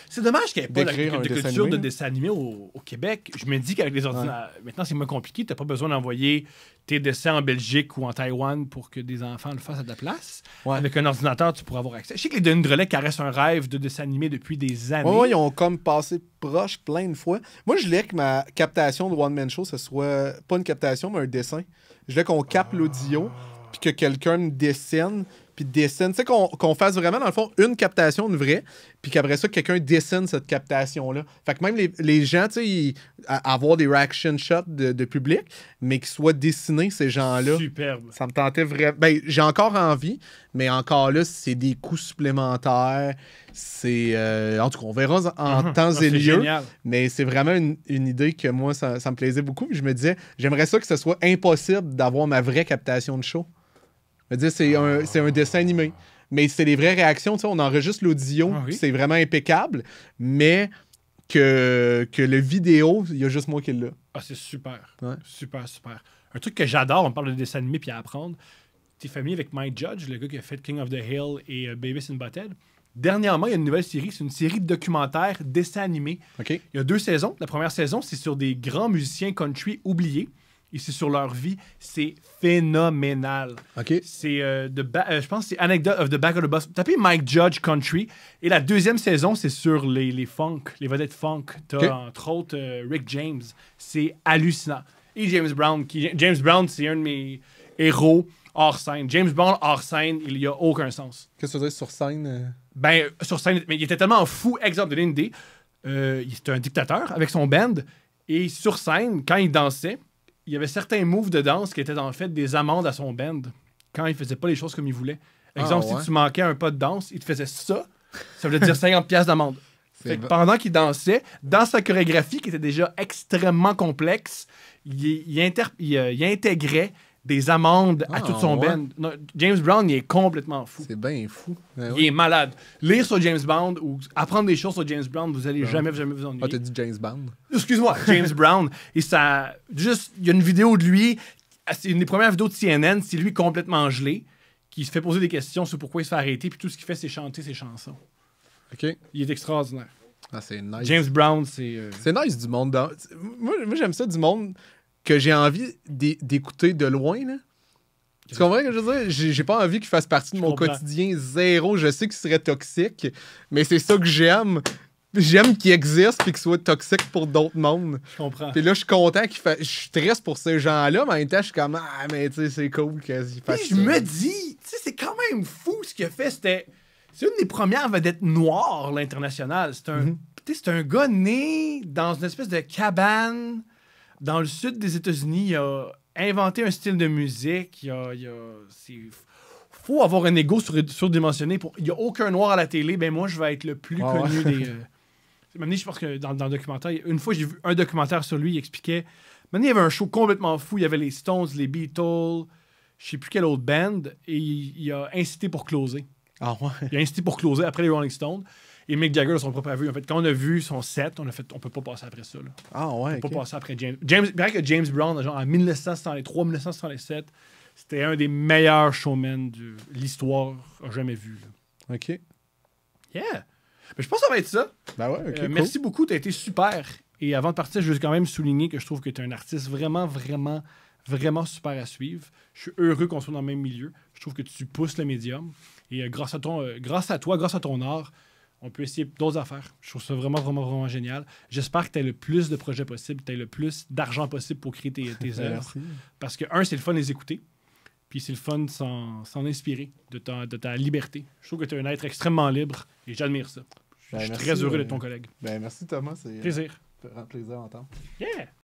C'est dommage qu'il n'y ait pas D'écrire un de dessin culture animé, de dessin animé au Québec. Je me dis qu'avec les ordinateurs, maintenant c'est moins compliqué. Tu n'as pas besoin d'envoyer tes dessins en Belgique ou en Taïwan pour que des enfants le fassent à de la place. Ouais. Avec un ordinateur, tu pourras avoir accès. Je sais que les Denis Drolet caressent un rêve de dessin animé depuis des années. Ouais, ils ont comme passé proche plein de fois. Moi, je voulais que ma captation de One Man Show, ce soit pas une captation, mais un dessin. Je voulais qu'on capte l'audio, puis que quelqu'un me dessine, puis dessine. Tu sais, qu'on fasse vraiment, dans le fond, une captation de vrai, puis qu'après ça, quelqu'un dessine cette captation-là. Fait que même les gens, tu sais, avoir des reaction shots de public, mais qu'ils soient dessinés, ces gens-là. Superbe. Ça me tentait vraiment. Ben, j'ai encore envie, mais encore là, c'est des coûts supplémentaires. C'est. En tout cas, on verra en temps et lieu. Génial. Mais c'est vraiment une idée que moi, ça me plaisait beaucoup. Puis je me disais, j'aimerais ça que ce soit impossible d'avoir ma vraie captation de show. Je me disais, c'est un dessin animé. Mais c'est les vraies réactions. Tu sais, on enregistre l'audio, Ah oui. c'est vraiment impeccable. Mais que le vidéo, il y a juste moi qui l'ai. Ah, c'est super. Ouais. Super, super. Un truc que j'adore, on parle de dessin animé puis à apprendre. T'es familier avec Mike Judge, le gars qui a fait King of the Hill et Beavis and Butthead. Dernièrement, il y a une nouvelle série. C'est une série de documentaires dessins animés. OK? Il y a 2 saisons. La première saison, c'est sur des grands musiciens country oubliés. Et c'est sur leur vie. C'est phénoménal. OK. C'est, je pense que c'est Anecdote of the Back of the Bus. Tapez Mike Judge Country. Et la deuxième saison, c'est sur les funk, les vedettes funk. T'as OK. entre autres Rick James. C'est hallucinant. Et James Brown. James Brown, c'est un de mes héros hors scène. James Brown hors scène, il n'y a aucun sens. Qu'est-ce que tu veux dire sur scène? Ben, sur scène, mais il était tellement fou. Exemple, de l'idée, c'était un dictateur avec son band. Et sur scène, quand il dansait, il y avait certains moves de danse qui étaient en fait des amendes à son band quand il faisait pas les choses comme il voulait. Exemple, ouais? si tu manquais un pas de danse, il te faisait ça. Ça voulait dire 50$ d'amende. Fait que pendant qu'il dansait, dans sa chorégraphie qui était déjà extrêmement complexe, il intégrait des amendes à tout son ouais? band. Non, James Brown, il est complètement fou. C'est bien fou. Ben Il est malade. Lire sur James Brown ou apprendre des choses sur James Brown, vous allez jamais vous ennuyer. Ah, t'as dit James Bond? Excuse-moi, James Brown. Et ça. Juste, il y a une vidéo de lui. C'est une des premières vidéos de CNN. C'est lui complètement gelé, qui se fait poser des questions sur pourquoi il se fait arrêter. Puis tout ce qu'il fait, c'est chanter ses chansons. OK. Il est extraordinaire. Ah, c'est nice. James Brown, c'est. C'est nice du monde. Moi, j'aime ça du monde que j'ai envie d'écouter de loin, là. Tu comprends ce que je veux dire? J'ai pas envie qu'il fasse partie de mon comprends. quotidien zéro. Je sais qu'il serait toxique, mais c'est ça que j'aime. J'aime qu'il existe et qu'il soit toxique pour d'autres mondes. Je comprends. Puis là, je suis content qu'il fasse. Je suis triste pour ces gens-là, mais en même temps, je suis comme ah, mais tu sais, c'est cool qu'il fasse Puis je ça. me dis, tu sais, c'est quand même fou ce qu'il a fait. C'est une des premières vedettes noires, l'international. C'est un gars né dans une espèce de cabane dans le sud des États-Unis. Il a inventé un style de musique. Faut avoir un ego surdimensionné. Il n'y a aucun noir à la télé. Ben moi, je vais être le plus connu des... Maintenant, je pense que dans le documentaire, une fois, j'ai vu un documentaire sur lui, il expliquait... Maintenant, il y avait un show complètement fou. Il y avait les Stones, les Beatles, je sais plus quelle autre band, et il a incité pour closer. Ah ouais? Il a incité pour closer après les Rolling Stones. Et Mick Jagger, de son propre aveu, en fait, quand on a vu son set, on a fait, on peut pas passer après ça. Là. Ah ouais? On peut pas passer après James. Il paraît que James Brown, genre en 1963, 1967, c'était un des meilleurs showmen de l'histoire a jamais vu. Là. OK. Yeah! Mais je pense que ça va être ça. Ben ouais, OK. Cool. Merci beaucoup, tu as été super. Et avant de partir, je veux quand même souligner que je trouve que tu es un artiste vraiment, vraiment, vraiment super à suivre. Je suis heureux qu'on soit dans le même milieu. Je trouve que tu pousses le médium. Et grâce à toi, grâce à ton art, on peut essayer d'autres affaires. Je trouve ça vraiment, vraiment, vraiment génial. J'espère que tu as le plus de projets possible, que tu as le plus d'argent possible pour créer tes œuvres. Merci. Parce que, c'est le fun de les écouter. Puis c'est le fun de s'en inspirer de ta liberté. Je trouve que tu es un être extrêmement libre et j'admire ça. Je suis merci, très heureux d'être ton collègue. Ben merci Thomas, c'est Plaisir. un plaisir à entendre. Yeah!